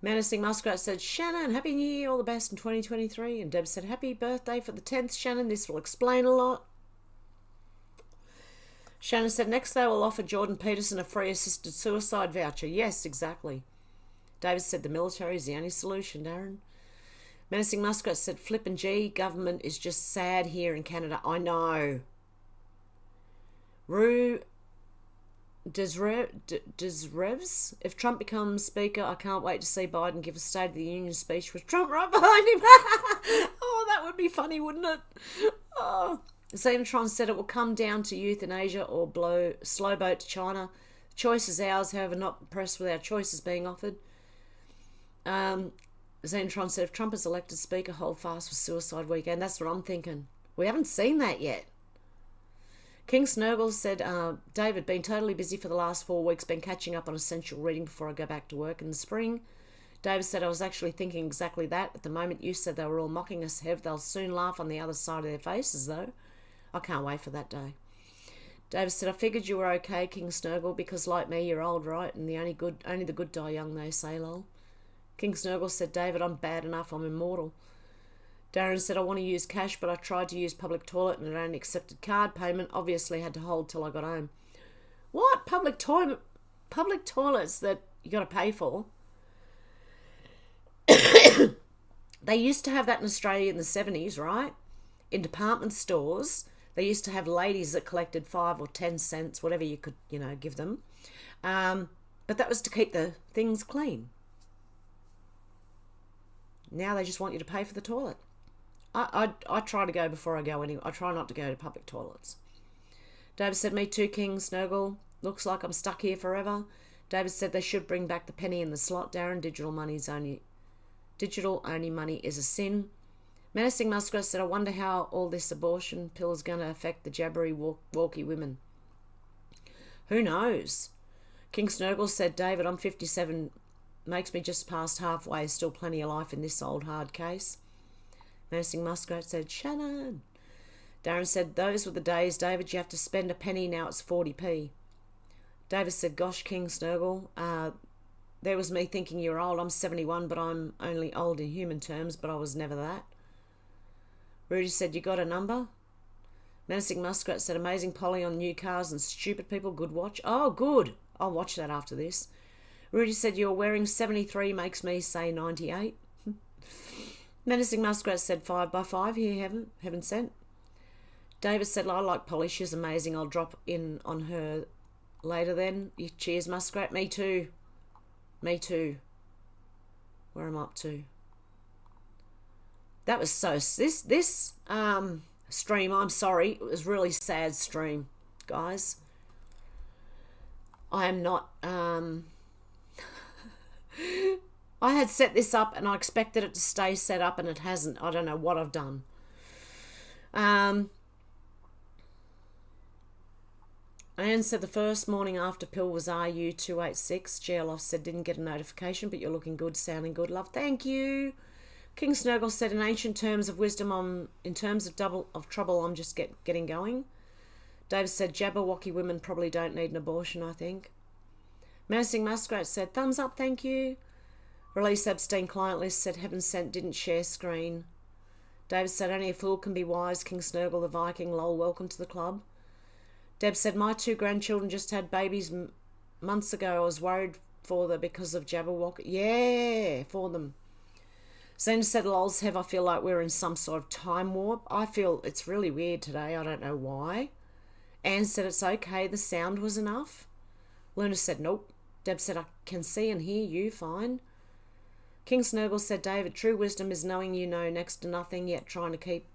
Menacing Muskrat said, Shannon, happy new year, all the best in 2023. And Deb said, happy birthday for the 10th, Shannon. This will explain a lot. Shannon said, next they will offer Jordan Peterson a free assisted suicide voucher. Yes, exactly. David said, the military is the only solution, Darren. Menacing Muskrat said, flippin' G, government is just sad here in Canada. I know. Rue Desrevs, if Trump becomes speaker, I can't wait to see Biden give a State of the Union speech with Trump right behind him. Oh, that would be funny, wouldn't it? Oh. Xenotron said it will come down to euthanasia or slow boat to China. The choice is ours, however, not impressed with our choices being offered. Xenotron said, if Trump is elected speaker, hold fast for suicide weekend. That's what I'm thinking. We haven't seen that yet. King Snurgle said, David, been totally busy for the last 4 weeks, been catching up on essential reading before I go back to work in the spring. David said, I was actually thinking exactly that. At the moment you said they were all mocking us, Hev, they'll soon laugh on the other side of their faces, though. I can't wait for that day. David said, I figured you were okay, King Snurgle, because like me, you're old, right? And only the good die young, they say, lol. King Snurgle said, David, I'm bad enough, I'm immortal. Darren said, I want to use cash, but I tried to use public toilet and it only accepted card payment. Obviously had to hold till I got home. What? Public toilets that you got to pay for? They used to have that in Australia in the 70s, right? In department stores, they used to have ladies that collected 5 or 10 cents, whatever you could, give them. But that was to keep the things clean. Now they just want you to pay for the toilet. I try to go before I go anywhere. I try not to go to public toilets. David said, me too, King Snurgle. Looks like I'm stuck here forever. David said they should bring back the penny in the slot, Darren. Digital only money is a sin. Menacing Muskrat said, I wonder how all this abortion pill is going to affect the jabbery walkie women. Who knows? King Snurgle said, David, I'm 57, makes me just past halfway, still plenty of life in this old hard case. Menacing Muskrat said, Shannon. Darren said, those were the days, David, you have to spend a penny, now it's 40p. David said, gosh, King Snurgle, there was me thinking you're old. I'm 71, but I'm only old in human terms, but I was never that. Rudy said, you got a number? Menacing Muskrat said, amazing Polly on new cars and stupid people. Good watch. Oh, good. I'll watch that after this. Rudy said, you're wearing 73 makes me say 98. Menacing Muskrat said, 5x5 here, heaven sent. David said, I like Polly. She's amazing. I'll drop in on her later then. Cheers, Muskrat. Me too. Me too. Where am I up to? That was so... This stream, I'm sorry. It was really sad stream, guys. I am not... I had set this up and I expected it to stay set up and it hasn't. I don't know what I've done. Anne said the first morning after pill was RU286. GLOF said didn't get a notification, but you're looking good, sounding good, love. Thank you. King Snurgle said in ancient terms of wisdom, in terms of trouble, I'm just getting going. David said Jabberwocky women probably don't need an abortion, I think. Menacing Muskrat said thumbs up, thank you. Release abstain client list said heaven sent didn't share screen. David said only a fool can be wise. King Snurgle the Viking, lol, welcome to the club. Deb said my 2 grandchildren just had babies months ago. I was worried for them because of Jabberwocky. Yeah, for them. Zena said, lols, Hev, I feel like we're in some sort of time warp. I feel it's really weird today. I don't know why. Anne said it's okay. The sound was enough. Luna said, nope. Deb said, I can see and hear you fine. King Snurgle said, David, true wisdom is knowing you know next to nothing, yet keep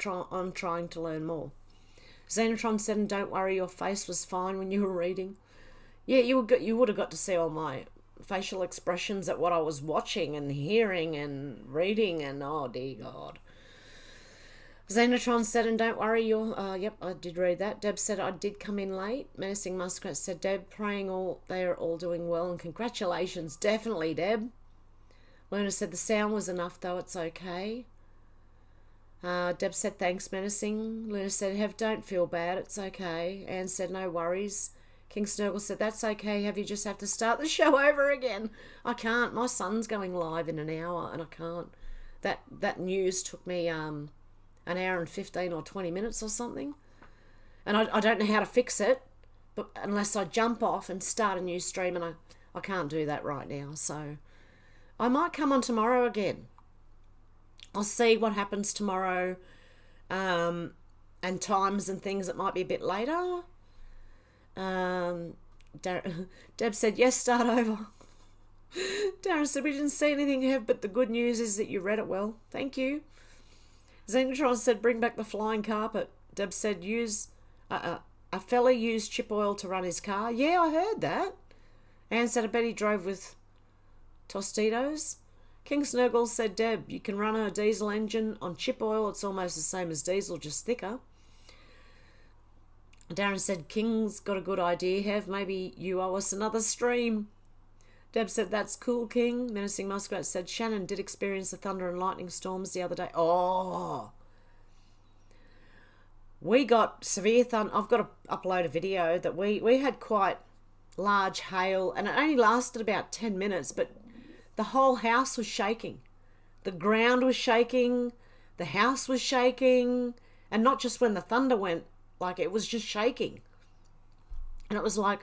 on trying to learn more. Xenotron said, and don't worry, your face was fine when you were reading. Yeah, you would have got to see all my facial expressions at what I was watching and hearing and reading, and oh dear God. Xenotron said, and don't worry, yep, I did read that. Deb said, I did come in late. Menacing Muskrat said, Deb, praying they are all doing well, and congratulations, definitely, Deb. Luna said, the sound was enough, though, it's okay. Deb said, thanks, Menacing. Luna said, Hev, don't feel bad, it's okay. Anne said, no worries. King Snurgle said, that's okay, Hev, you just have to start the show over again. I can't, my son's going live in an hour, and I can't. That news took me, an hour and 15 or 20 minutes or something. And I don't know how to fix it, but unless I jump off and start a new stream, and I can't do that right now. So I might come on tomorrow again. I'll see what happens tomorrow, and times and things. It might be a bit later. Deb said, yes, start over. Darren said, we didn't see anything, Hev, but the good news is that you read it well. Thank you. Xenotron said, bring back the flying carpet. Deb said, a fella used chip oil to run his car. Yeah, I heard that. Anne said, I bet he drove with Tostitos. King Snurgle said, Deb, you can run a diesel engine on chip oil. It's almost the same as diesel, just thicker. Darren said, King's got a good idea, Hev. Maybe you owe us another stream. Deb said, that's cool, King. Menacing Muskrat said, Shannon did experience the thunder and lightning storms the other day. Oh! We got severe thunder. I've got to upload a video that we had quite large hail, and it only lasted about 10 minutes, but the whole house was shaking. The ground was shaking. The house was shaking. And not just when the thunder went, like it was just shaking. And it was like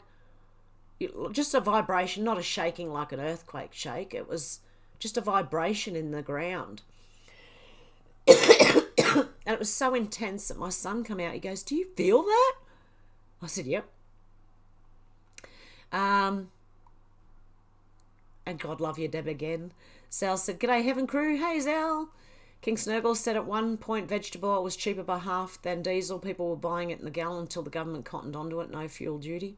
just a vibration, not a shaking like an earthquake shake. It was just a vibration in the ground. And it was so intense that my son came out. He goes, do you feel that? I said, yep. And God love you, Deb, again. Sal said, g'day, Heaven Crew. Hey, Zal. King Snurgle said at one point vegetable oil was cheaper by half than diesel. People were buying it in the gallon until the government cottoned onto it. No fuel duty.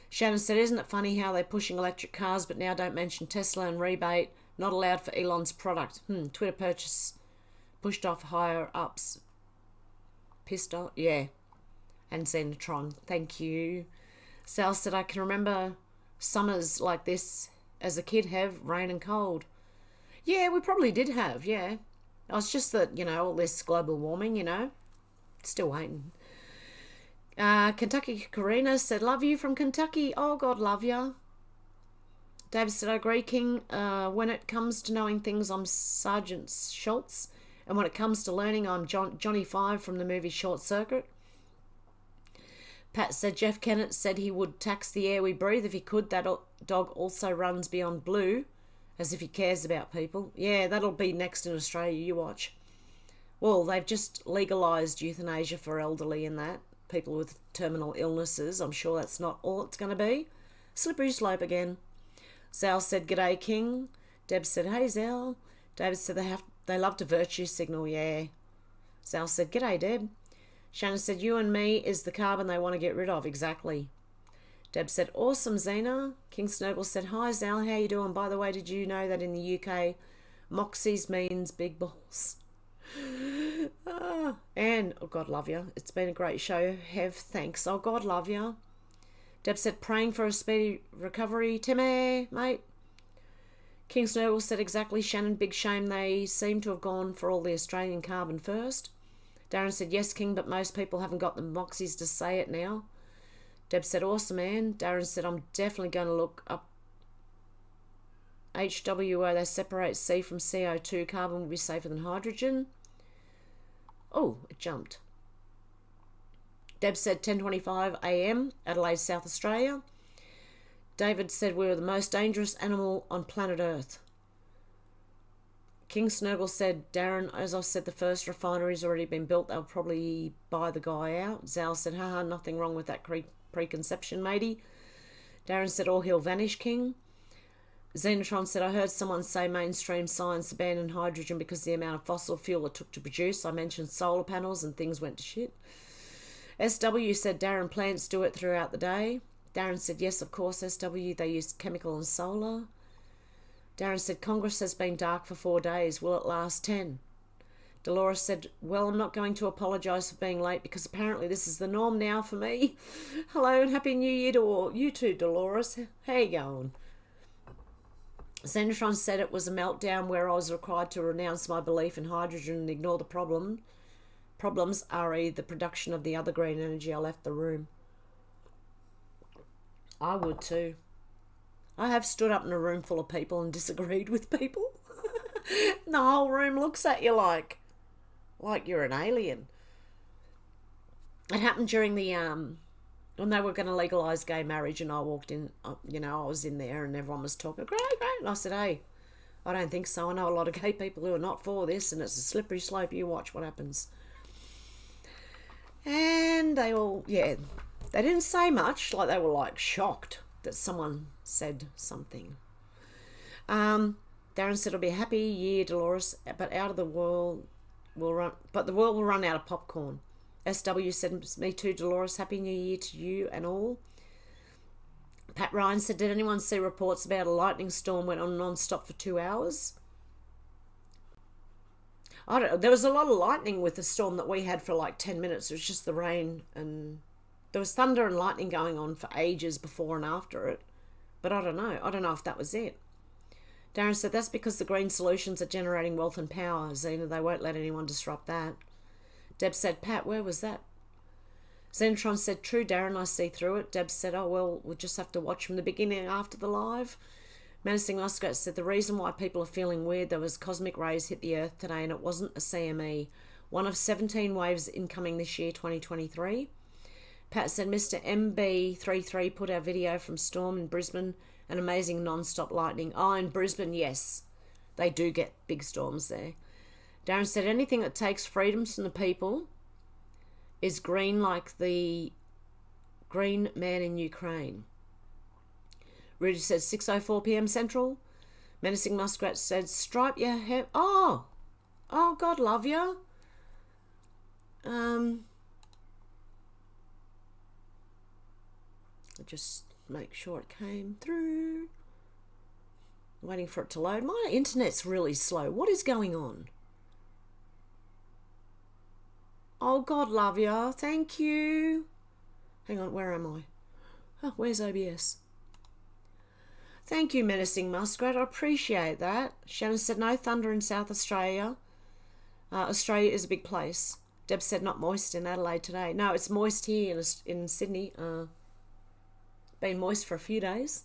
Shannon said, isn't it funny how they're pushing electric cars but now don't mention Tesla and rebate? Not allowed for Elon's product. Twitter purchase pushed off higher ups. Pissed off? Yeah. And Xenotron, thank you. Sal said, I can remember summers like this as a kid, have rain and cold. Yeah, we probably did have, yeah. It's just that, all this global warming, still waiting. Kentucky Karina said, love you from Kentucky. Oh, God love ya. David said, I agree, King. When it comes to knowing things, I'm Sergeant Schultz. And when it comes to learning, I'm Johnny Five from the movie Short Circuit. Pat said, Jeff Kennett said he would tax the air we breathe if he could. That dog also runs beyond blue, as if he cares about people. Yeah, that'll be next in Australia, you watch. Well, they've just legalised euthanasia for elderly and that. People with terminal illnesses. I'm sure that's not all it's going to be. Slippery slope again. Zal said, G'day, King. Deb said, hey, Zal. David said they love to virtue signal, yeah. Zal said, G'day, Deb. Shannon said, you and me is the carbon they want to get rid of, exactly. Deb said, awesome, Zena. King Snowball said, hi, Zal, how you doing? By the way, did you know that in the UK, Moxies means big balls? And, oh, God love you. It's been a great show. Hev, thanks. Oh, God love you. Deb said, praying for a speedy recovery. Timmy, mate. King Snowball said, exactly, Shannon. Big shame they seem to have gone for all the Australian carbon first. Darren said, yes, King, but most people haven't got the moxies to say it now. Deb said, awesome, man. Darren said, I'm definitely going to look up HWO. They separate C from CO2. Carbon will be safer than hydrogen. Oh, it jumped. Deb said 10:25 a.m. Adelaide, South Australia. David said we were the most dangerous animal on planet Earth. King Snurgle said, Darren, as I said, the first refinery's already been built. They'll probably buy the guy out. Zal said, haha, nothing wrong with that preconception, matey. Darren said, or he'll vanish, King. Xenotron said, I heard someone say mainstream science abandoned hydrogen because of the amount of fossil fuel it took to produce. I mentioned solar panels and things went to shit. SW said, Darren, plants do it throughout the day. Darren said, yes, of course, SW. They use chemical and solar. Darren said, Congress has been dark for 4 days. Will it last 10? Dolores said, well, I'm not going to apologise for being late because apparently this is the norm now for me. Hello and Happy New Year to you too, Dolores. How you going? Xenotron said it was a meltdown where I was required to renounce my belief in hydrogen and ignore the problem. Problems, re, the production of the other green energy. I left the room. I would too. I have stood up in a room full of people and disagreed with people. And the whole room looks at you like you're an alien. It happened during the when they were going to legalise gay marriage, and I walked in. I was in there, and everyone was talking great, and I said, "Hey, I don't think so. I know a lot of gay people who are not for this, and it's a slippery slope. You watch what happens." And they all, they didn't say much. Like they were like shocked that someone said something. Darren said, it'll be a happy year, Dolores, but the world will run out of popcorn. SW said, me too, Dolores, happy new year to you and all. Pat Ryan said, did anyone see reports about a lightning storm went on non-stop for 2 hours? I don't know. There was a lot of lightning with the storm that we had for like 10 minutes. It was just the rain, and there was thunder and lightning going on for ages before and after it. But I don't know. I don't know if that was it. Darren said, that's because the green solutions are generating wealth and power. Xena, they won't let anyone disrupt that. Deb said, Pat, where was that? Xenotron said, true, Darren, I see through it. Deb said, oh, well, we'll just have to watch from the beginning after the live. Menacing Muscat said, the reason why people are feeling weird, there was cosmic rays hit the Earth today, and it wasn't a CME. One of 17 waves incoming this year, 2023. Pat said, Mr. MB33 put our video from Storm in Brisbane, an amazing non-stop lightning. Oh, in Brisbane, yes. They do get big storms there. Darren said, anything that takes freedoms from the people is green, like the green man in Ukraine. Rudy said, 6:04 p.m. Central. Menacing Muskrat said, stripe your hair. Oh, God love you. I'll just make sure it came through. Waiting for it to load. My internet's really slow. What is going on? Oh, God love you. Thank you. Hang on, where am I? Oh, where's OBS? Thank you, Menacing Muskrat. I appreciate that. Shannon said, no thunder in South Australia. Australia is a big place. Deb said not moist in Adelaide today. No, it's moist here in Sydney. Been moist for a few days.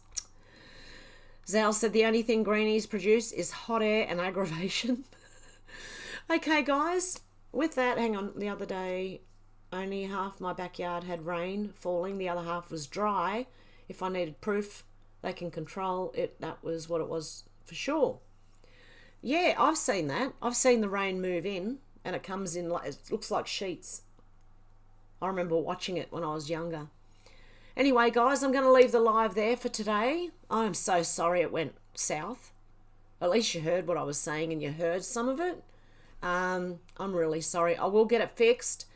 Zal said the only thing greenies produce is hot air and aggravation. Okay, guys. With that, hang on. The other day, only half my backyard had rain falling. The other half was dry. If I needed proof they can control it, that was what it was for sure. Yeah, I've seen that. I've seen the rain move in, and it comes in like, it looks like sheets. I remember watching it when I was younger. Anyway, guys, I'm going to leave the live there for today. I'm so sorry it went south. At least you heard what I was saying and you heard some of it. I'm really sorry. I will get it fixed,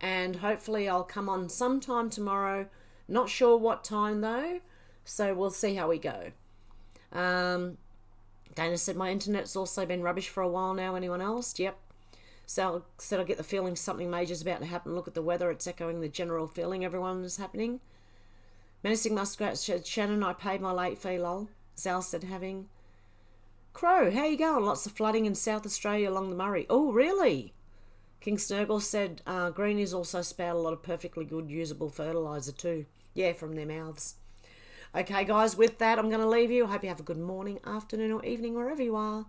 and hopefully I'll come on sometime tomorrow. Not sure what time though, so we'll see how we go. Dana said my internet's also been rubbish for a while now. Anyone else? Yep. Sal said I get the feeling something major's about to happen. Look at the weather. It's echoing the general feeling everyone is happening. Menacing Muskrat said, Shannon, I paid my late fee, lol. Zal said having. Crow, how you going? Lots of flooding in South Australia along the Murray. Oh, really? King Snurgle said greenies also spout a lot of perfectly good usable fertiliser too. Yeah, from their mouths. Okay, guys, with that, I'm going to leave you. I hope you have a good morning, afternoon, or evening, wherever you are.